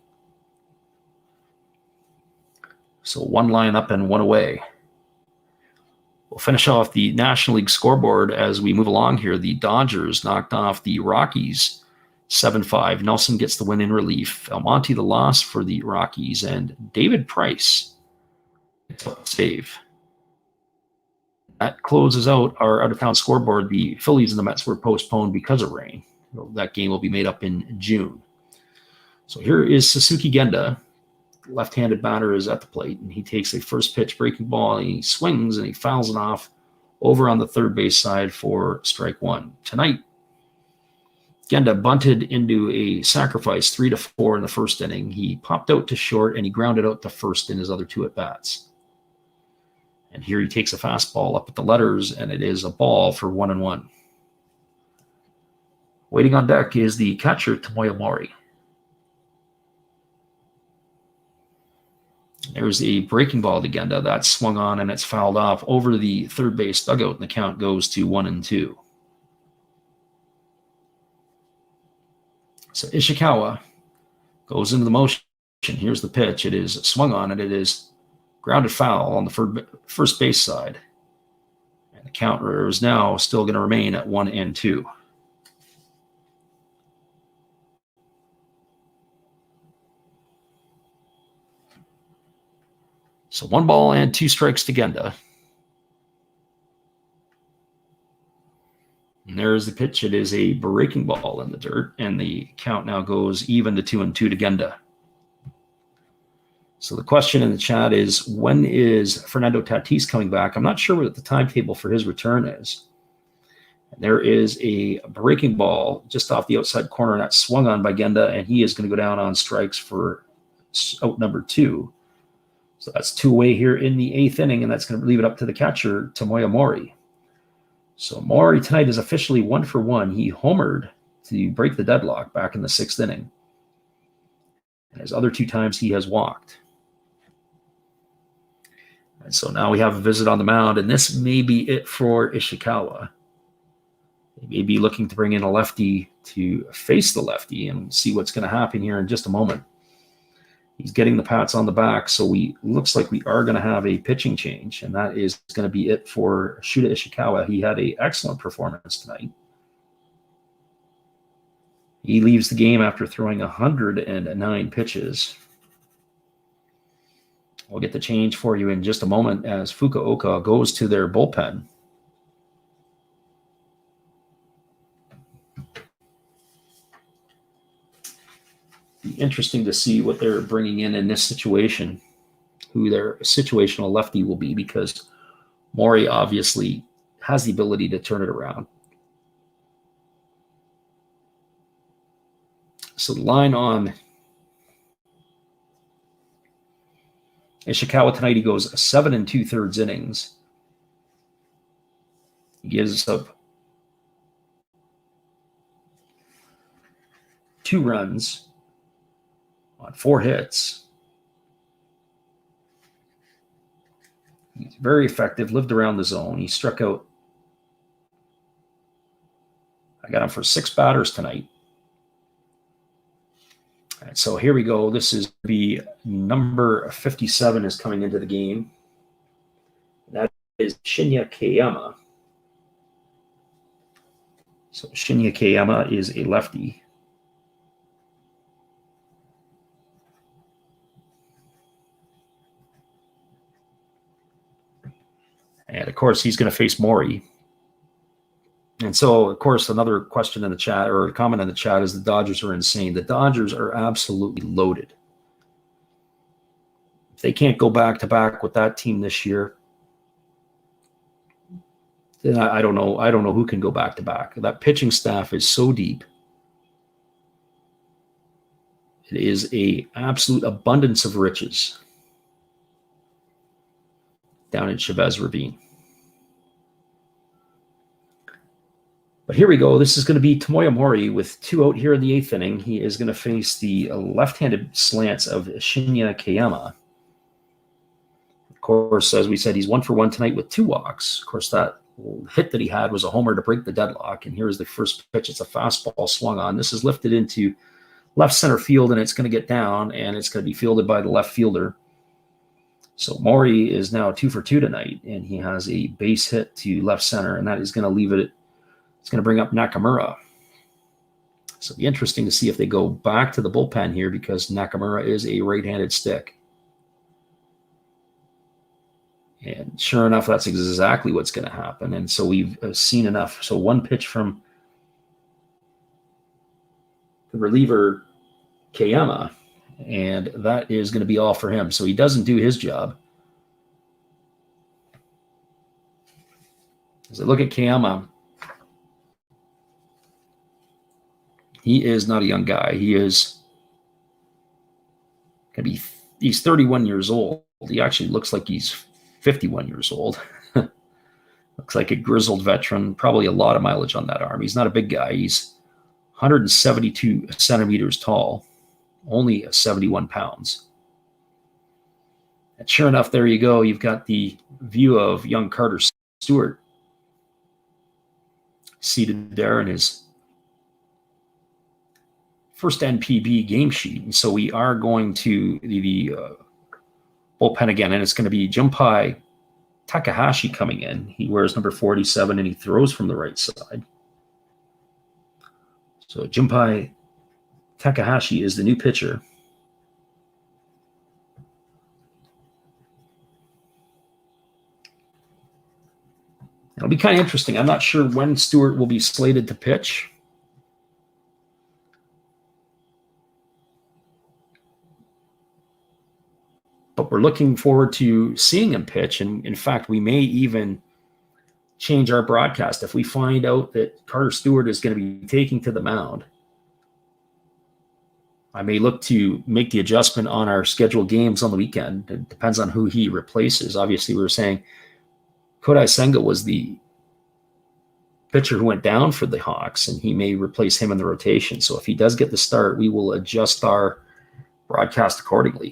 So 1 line up and 1 away. We'll finish off the National League scoreboard as we move along here. The Dodgers knocked off the Rockies 7-5. Nelson gets the win in relief. Almonte the loss for the Rockies, and David Price gets a save. That closes out our out-of-town scoreboard. The Phillies and the Mets were postponed because of rain. That game will be made up in June. So here is Suzuki Genda. Left-handed batter is at the plate, and he takes a first pitch breaking ball, and he swings, and he fouls it off over on the third base side for strike 1. Tonight, Genda bunted into a sacrifice 3-4 in the first inning. He popped out to short, and he grounded out to first in his other 2 at-bats. And here he takes a fastball up at the letters, and it is a ball for 1-1. Waiting on deck is the catcher, Tomoya Mori. There's a breaking ball to Genda. That's swung on, and it's fouled off over the third base dugout, and the count goes to 1-2. So Ishikawa goes into the motion. Here's the pitch. It is swung on, and it is grounded foul on the first base side. And the count is now still going to remain at 1-2. So 1 ball and 2 strikes to Genda. And there's the pitch. It is a breaking ball in the dirt, and the count now goes even to 2-2 to Genda. So the question in the chat is, when is Fernando Tatis coming back? I'm not sure what the timetable for his return is. And there is a breaking ball just off the outside corner, and that's swung on by Genda, and he is going to go down on strikes for out number 2. So that's 2 away here in the 8th inning, and that's going to leave it up to the catcher, Tomoya Mori. So Mori tonight is officially 1 for 1. He homered to break the deadlock back in the 6th inning. And his other 2 times he has walked. And so now we have a visit on the mound, and this may be it for Ishikawa. They may be looking to bring in a lefty to face the lefty, and see what's going to happen here in just a moment. He's getting the pats on the back, so looks like we are going to have a pitching change, and that is going to be it for Shuta Ishikawa. He had an excellent performance tonight. He leaves the game after throwing 109 pitches. We'll get the change for you in just a moment as Fukuoka goes to their bullpen. Interesting to see what they're bringing in this situation, who their situational lefty will be, because Mori obviously has the ability to turn it around. So the line on Ishikawa tonight, he goes 7 2/3 innings. He gives up 2 runs on 4 hits. He's very effective, lived around the zone. He struck out. I got him for 6 batters tonight. All right, so here we go. This is the number 57 is coming into the game. That is Shinya Kayama. So Shinya Kayama is a lefty. And, of course, he's going to face Mori. And so, of course, another question in the chat, or a comment in the chat, is the Dodgers are insane. The Dodgers are absolutely loaded. If they can't go back-to-back with that team this year, then I don't know. I don't know who can go back-to-back. That pitching staff is so deep. It is an absolute abundance of riches down in Chavez Ravine. But here we go. This is going to be Tomoya Mori with 2 out here in the 8th inning. He is going to face the left-handed slants of Shinya Kayama. Of course, as we said, he's 1 for 1 tonight with 2 walks. Of course, that hit that he had was a homer to break the deadlock. And here's the first pitch. It's a fastball swung on. This is lifted into left center field, and it's going to get down, and it's going to be fielded by the left fielder. So Mori is now 2 for 2 tonight, and he has a base hit to left center, and that is going to leave it. It's going to bring up Nakamura. So it'll be interesting to see if they go back to the bullpen here, because Nakamura is a right-handed stick. And sure enough, that's exactly what's going to happen. And so we've seen enough. So 1 pitch from the reliever, Kayama, and that is going to be all for him. So he doesn't do his job. As I look at Kayama, he is not a young guy. He is going to be, he's 31 years old. He actually looks like he's 51 years old. Looks like a grizzled veteran, probably a lot of mileage on that arm. He's not a big guy. He's 172 centimeters tall, only 71 pounds. And sure enough, there you go. You've got the view of young Carter Stewart seated there in his first NPB game sheet. And so we are going to the bullpen again, and it's going to be Junpei Takahashi coming in. He wears number 47, and he throws from the right side. So Junpei Takahashi is the new pitcher. It'll be kind of interesting. I'm not sure when Stewart will be slated to pitch. But we're looking forward to seeing him pitch. And in fact, we may even change our broadcast if we find out that Carter Stewart is going to be taking to the mound. I may look to make the adjustment on our scheduled games on the weekend. It depends on who he replaces. Obviously, we were saying Kodai Senga was the pitcher who went down for the Hawks, and he may replace him in the rotation. So if he does get the start, we will adjust our broadcast accordingly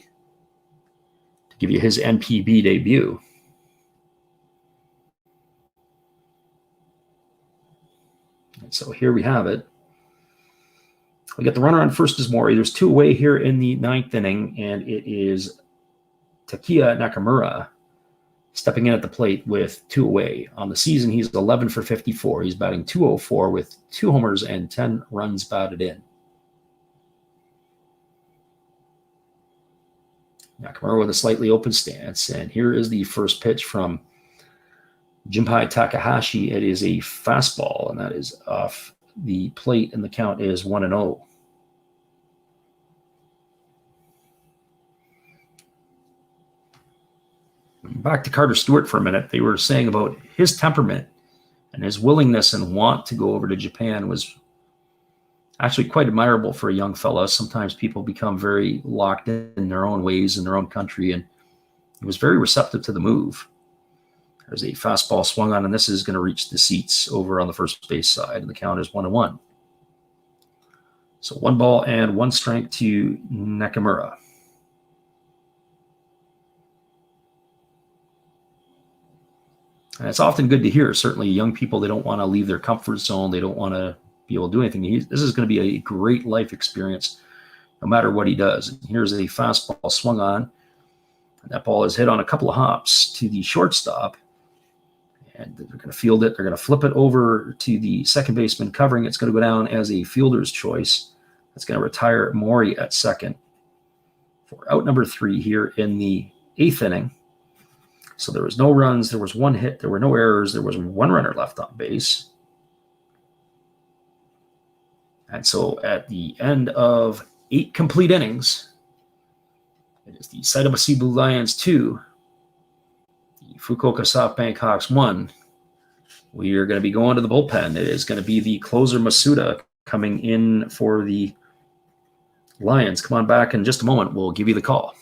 to give you his NPB debut. And so here we have it. We get the runner on first is Mori. There's 2 away here in the 9th inning, and it is Takia Nakamura stepping in at the plate with 2 away. On the season, he's 11 for 54. He's batting .204 with 2 homers and 10 runs batted in. Nakamura with a slightly open stance, and here is the first pitch from Jinpai Takahashi. It is a fastball, and that is off the plate, and the count is 1-0. Back to Carter Stewart for a minute. They were saying about his temperament and his willingness and want to go over to Japan was actually quite admirable for a young fella. Sometimes people become very locked in their own ways in their own country, and he was very receptive to the move. There's a fastball swung on, and this is going to reach the seats over on the first base side, and the count is 1-1. So 1 ball and 1 strike to Nakamura. And it's often good to hear. Certainly young people, they don't want to leave their comfort zone. They don't want to be able to do anything. This is going to be a great life experience no matter what he does. And here's a fastball swung on. And that ball is hit on a couple of hops to the shortstop. And they're going to field it. They're going to flip it over to the second baseman covering. It's going to go down as a fielder's choice. That's going to retire Mori at second for out number 3 here in the 8th inning. So there was no runs, there was 1 hit, there were no errors, there was 1 runner left on base. And so at the end of 8 complete innings, it is the Seibu Seibu Lions 2, the Fukuoka SoftBank Hawks 1. We are going to be going to the bullpen. It is going to be the closer Masuda coming in for the Lions. Come on back in just a moment. We'll give you the call.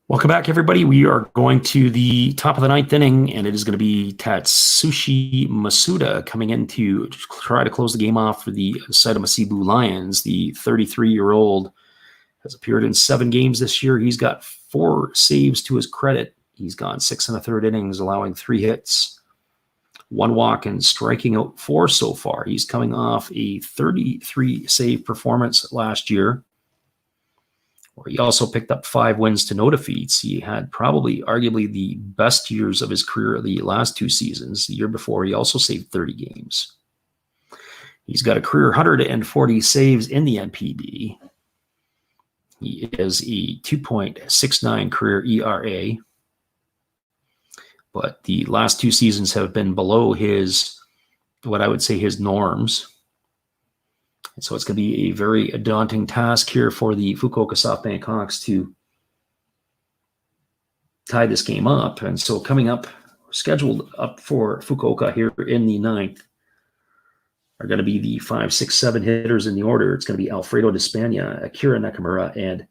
Welcome back, everybody. We are going to the top of the 9th inning, and it is going to be Tatsushi Masuda coming in to try to close the game off for the Seibu Seibu Lions. The 33-year-old has appeared in 7 games this year. He's got 4 saves to his credit. He's gone 6 1/3 innings, allowing 3 hits, 1 walk, and striking out 4 so far. He's coming off a 33-save performance last year, where he also picked up 5 wins to no defeats. He had probably arguably the best years of his career the last 2 seasons. The year before, he also saved 30 games. He's got a career 140 saves in the NPB. He is a 2.69 career ERA. But the last 2 seasons have been below his, what I would say, his norms. And so it's going to be a very daunting task here for the Fukuoka SoftBank Hawks to tie this game up. And so coming up, scheduled up for Fukuoka here in the 9th, are going to be the 5, 6, 7 hitters in the order. It's going to be Alfredo Despaigne, Akira Nakamura, and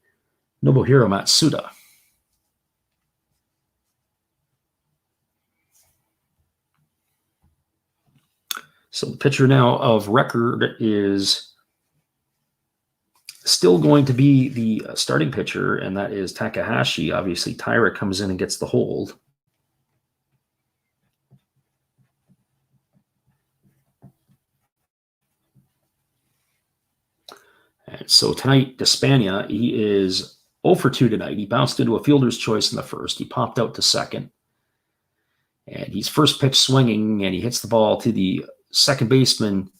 Nobuhiro Matsuda. So the pitcher now of record is still going to be the starting pitcher, and that is Takahashi. Obviously, Taira comes in and gets the hold. And so tonight, Despania, he is 0 for 2 tonight. He bounced into a fielder's choice in the first. He popped out to second. And he's first pitch swinging, and he hits the ball to the second baseman,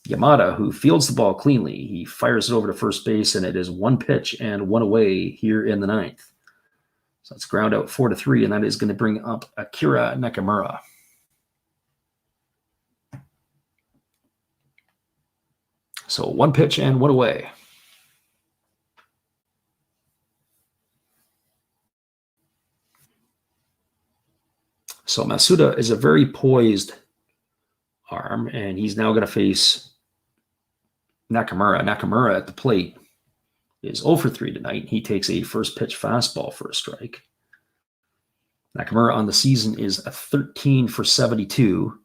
Yamada, who fields the ball cleanly. He fires it over to first base, and it is 1 pitch and 1 away here in the ninth. So it's ground out 4-3, and that is going to bring up Akira Nakamura. So 1 pitch and 1 away. So Masuda is a very poised arm, and he's now going to face Nakamura. Nakamura at the plate is 0 for 3 tonight. He takes a first pitch fastball for a strike. Nakamura on the season is a 13 for 72.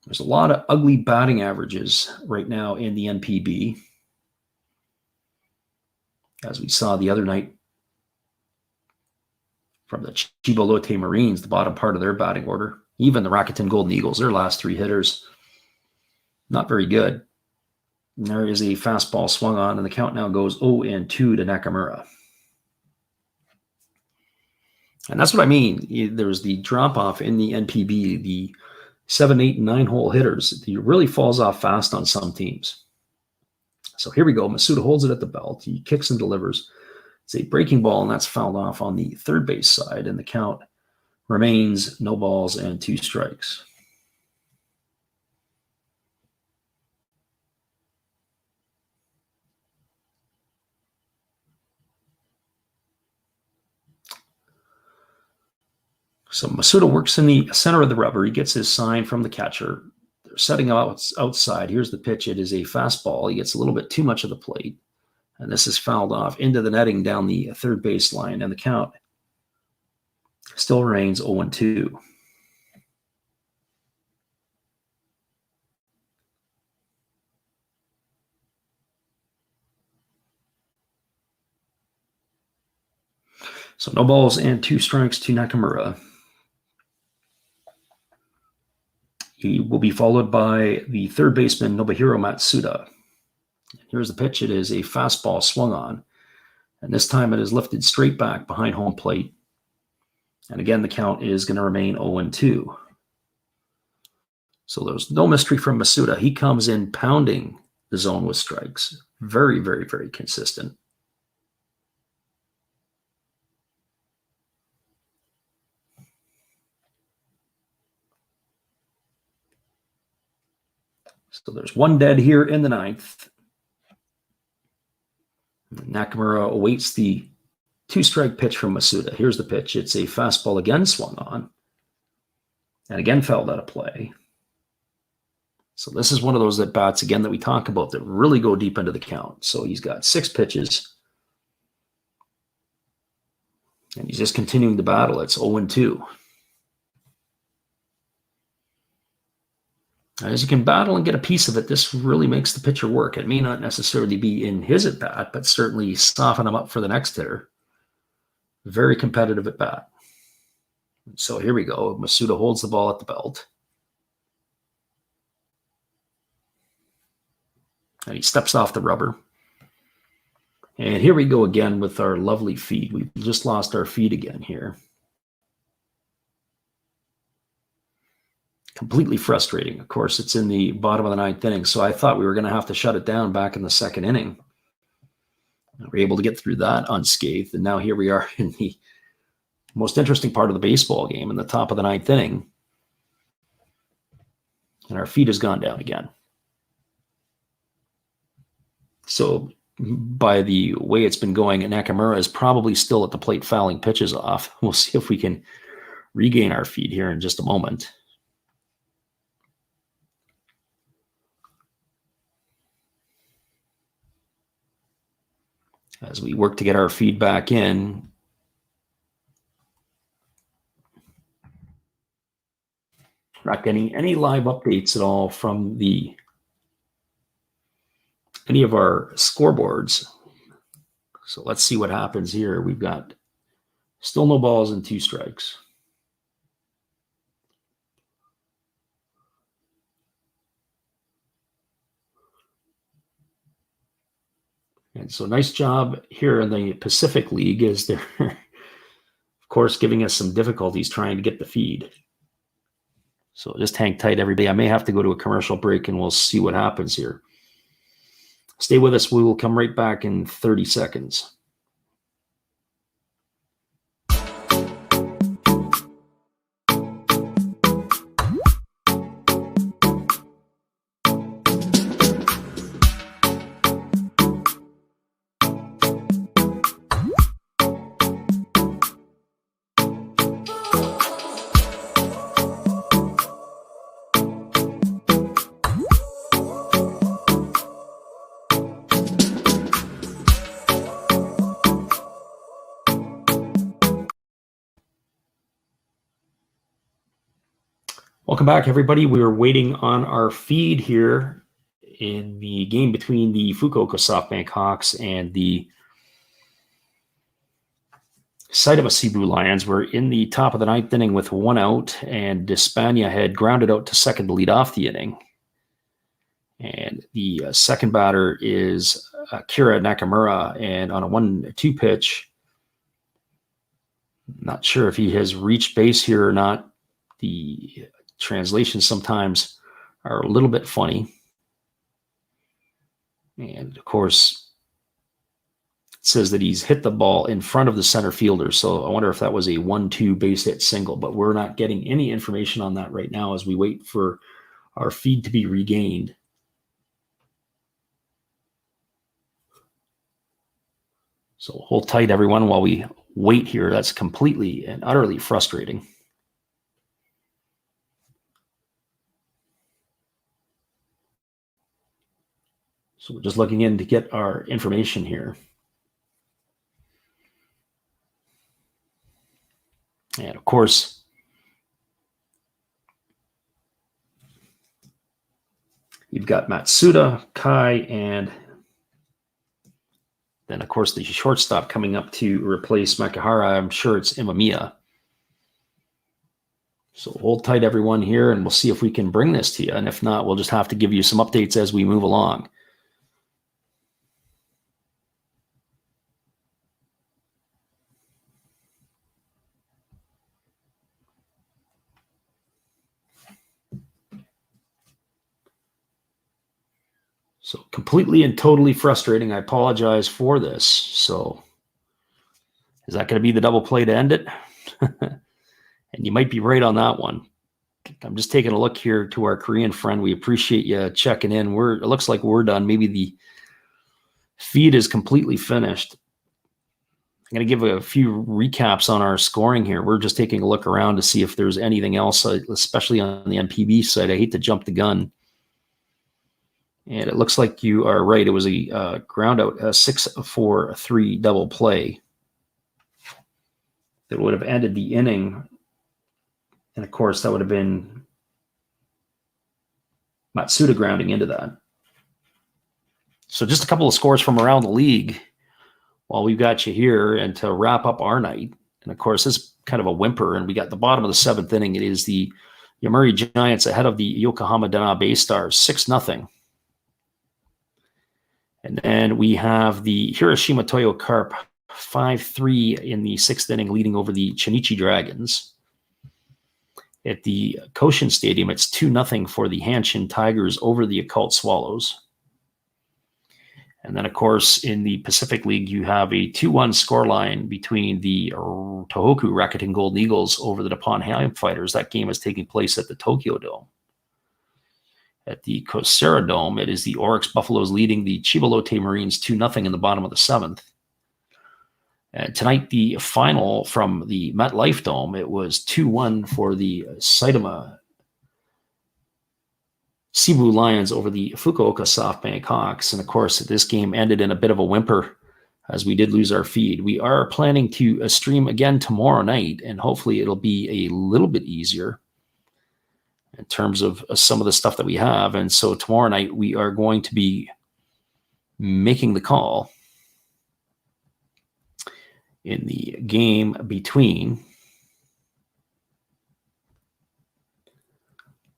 There's a lot of ugly batting averages right now in the NPB. As we saw the other night from the Chibolote Marines, the bottom part of their batting order. Even the Rakuten Golden Eagles, their last 3 hitters, not very good. And there is a fastball swung on, and the count now goes 0-2 to Nakamura. And that's what I mean. There's the drop-off in the NPB, the 7, 8, and 9 hole hitters. It really falls off fast on some teams. So here we go. Masuda holds it at the belt. He kicks and delivers. It's a breaking ball, and that's fouled off on the third base side, and the count remains no balls and 2 strikes. So Masuda works in the center of the rubber. He gets his sign from the catcher. They're setting out outside. Here's the pitch. It is a fastball. He gets a little bit too much of the plate. And this is fouled off into the netting down the third base line. And the count still remains 0-2. So no balls and 2 strikes to Nakamura. He will be followed by the third baseman, Nobuhiro Matsuda. Here's the pitch. It is a fastball swung on. And this time it is lifted straight back behind home plate. And again, the count is going to remain 0-2. So there's no mystery from Masuda. He comes in pounding the zone with strikes. Very, very, very consistent. So there's 1 dead here in the ninth. Nakamura awaits the 2-strike pitch from Masuda. Here's the pitch. It's a fastball again swung on. And again fouled out of play. So this is one of those at-bats, again, that we talk about that really go deep into the count. So he's got 6 pitches. And he's just continuing the battle. It's 0-2. As you can battle and get a piece of it, this really makes the pitcher work. It may not necessarily be in his at-bat, but certainly soften him up for the next hitter. Very competitive at-bat. So here we go. Masuda holds the ball at the belt. And he steps off the rubber. And here we go again with our lovely feed. We've just lost our feed again here. Completely frustrating. Of course, it's in the bottom of the 9th inning, so I thought we were going to have to shut it down back in the 2nd inning. We were able to get through that unscathed, and now here we are in the most interesting part of the baseball game, in the top of the 9th inning, and our feed has gone down again. So by the way it's been going, Nakamura is probably still at the plate fouling pitches off. We'll see if we can regain our feed here in just a moment. As we work to get our feedback in. Not getting any live updates at all from any any of our scoreboards. So let's see what happens here. We've got still no balls and 2 strikes. And so nice job here in the Pacific League as they're, of course, giving us some difficulties trying to get the feed. So just hang tight, everybody. I may have to go to a commercial break and we'll see what happens here. Stay with us. We will come right back in 30 seconds. Welcome back, everybody. We were waiting on our feed here in the game between the Fukuoka SoftBank Hawks and the Seibu Seibu Lions. We're in the top of the 9th inning with 1 out, and Despania had grounded out to second to lead off the inning. And the second batter is Akira Nakamura, and on a 1-2 pitch, not sure if he has reached base here or not. The translations sometimes are a little bit funny. And of course, it says that he's hit the ball in front of the center fielder. So I wonder if that was a 1-2 base hit single, but we're not getting any information on that right now as we wait for our feed to be regained. So hold tight, everyone, while we wait here. That's completely and utterly frustrating. So we're just looking in to get our information here. And of course, you've got Matsuda, Kai, and then, of course, the shortstop coming up to replace Makihara. I'm sure it's Imamiya. So hold tight, everyone, here, and we'll see if we can bring this to you. And if not, we'll just have to give you some updates as we move along. So completely and totally frustrating. I apologize for this. So is that going to be the double play to end it? And you might be right on that one. I'm just taking a look here to our Korean friend. We appreciate you checking in. It looks like we're done. Maybe the feed is completely finished. I'm going to give a few recaps on our scoring here. We're just taking a look around to see if there's anything else, especially on the NPB side. I hate to jump the gun. And it looks like you are right. It was a ground out, a 6-4-3 double play that would have ended the inning. And of course, that would have been Matsuda grounding into that. So just a couple of scores from around the league while we've got you here, and to wrap up our night. And of course, this is kind of a whimper, and we got the bottom of the 7th inning. It is the Yomiuri Giants ahead of the Yokohama Dana Bay Stars, 6-0. And then we have the Hiroshima Toyo Carp 5-3 in the 6th inning, leading over the Chinichi Dragons. At the Koshin Stadium, it's 2-0 for the Hanshin Tigers over the Occult Swallows. And then, of course, in the Pacific League, you have a 2-1 scoreline between the Tohoku Rakuten Golden Eagles over the Nippon Ham Fighters. That game is taking place at the Tokyo Dome. At the Kosera Dome, it is the Oryx Buffaloes leading the Chibalote Marines 2-0 in the bottom of the 7th. And tonight, the final from the MetLife Dome, it was 2-1 for the Seibu Seibu Lions over the Fukuoka SoftBank Hawks. And of course, this game ended in a bit of a whimper as we did lose our feed. We are planning to stream again tomorrow night, and hopefully it'll be a little bit easier in terms of some of the stuff that we have. And so tomorrow night, we are going to be making the call in the game between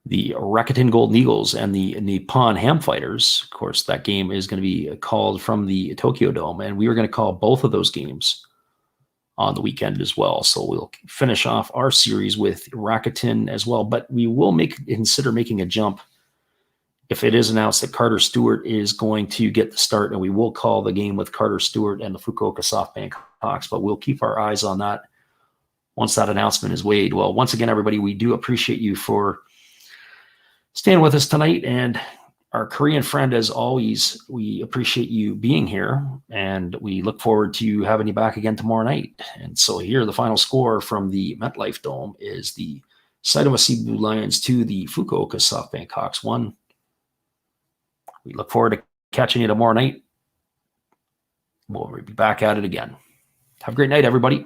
the Rakuten Golden Eagles and the Nippon Ham Fighters. Of course, that game is going to be called from the Tokyo Dome, and we are going to call both of those games on the weekend as well. So we'll finish off our series with Rakuten as well, but we will consider making a jump if it is announced that Carter Stewart is going to get the start, and we will call the game with Carter Stewart and the Fukuoka SoftBank Hawks, but we'll keep our eyes on that once that announcement is made. Well, once again, everybody, we do appreciate you for staying with us tonight, and our Korean friend, as always, we appreciate you being here, and we look forward to having you back again tomorrow night. And so here, the final score from the MetLife Dome is the Seibu Seibu Lions 2, the Fukuoka SoftBank Hawks 1. We look forward to catching you tomorrow night. We'll be back at it again. Have a great night, everybody.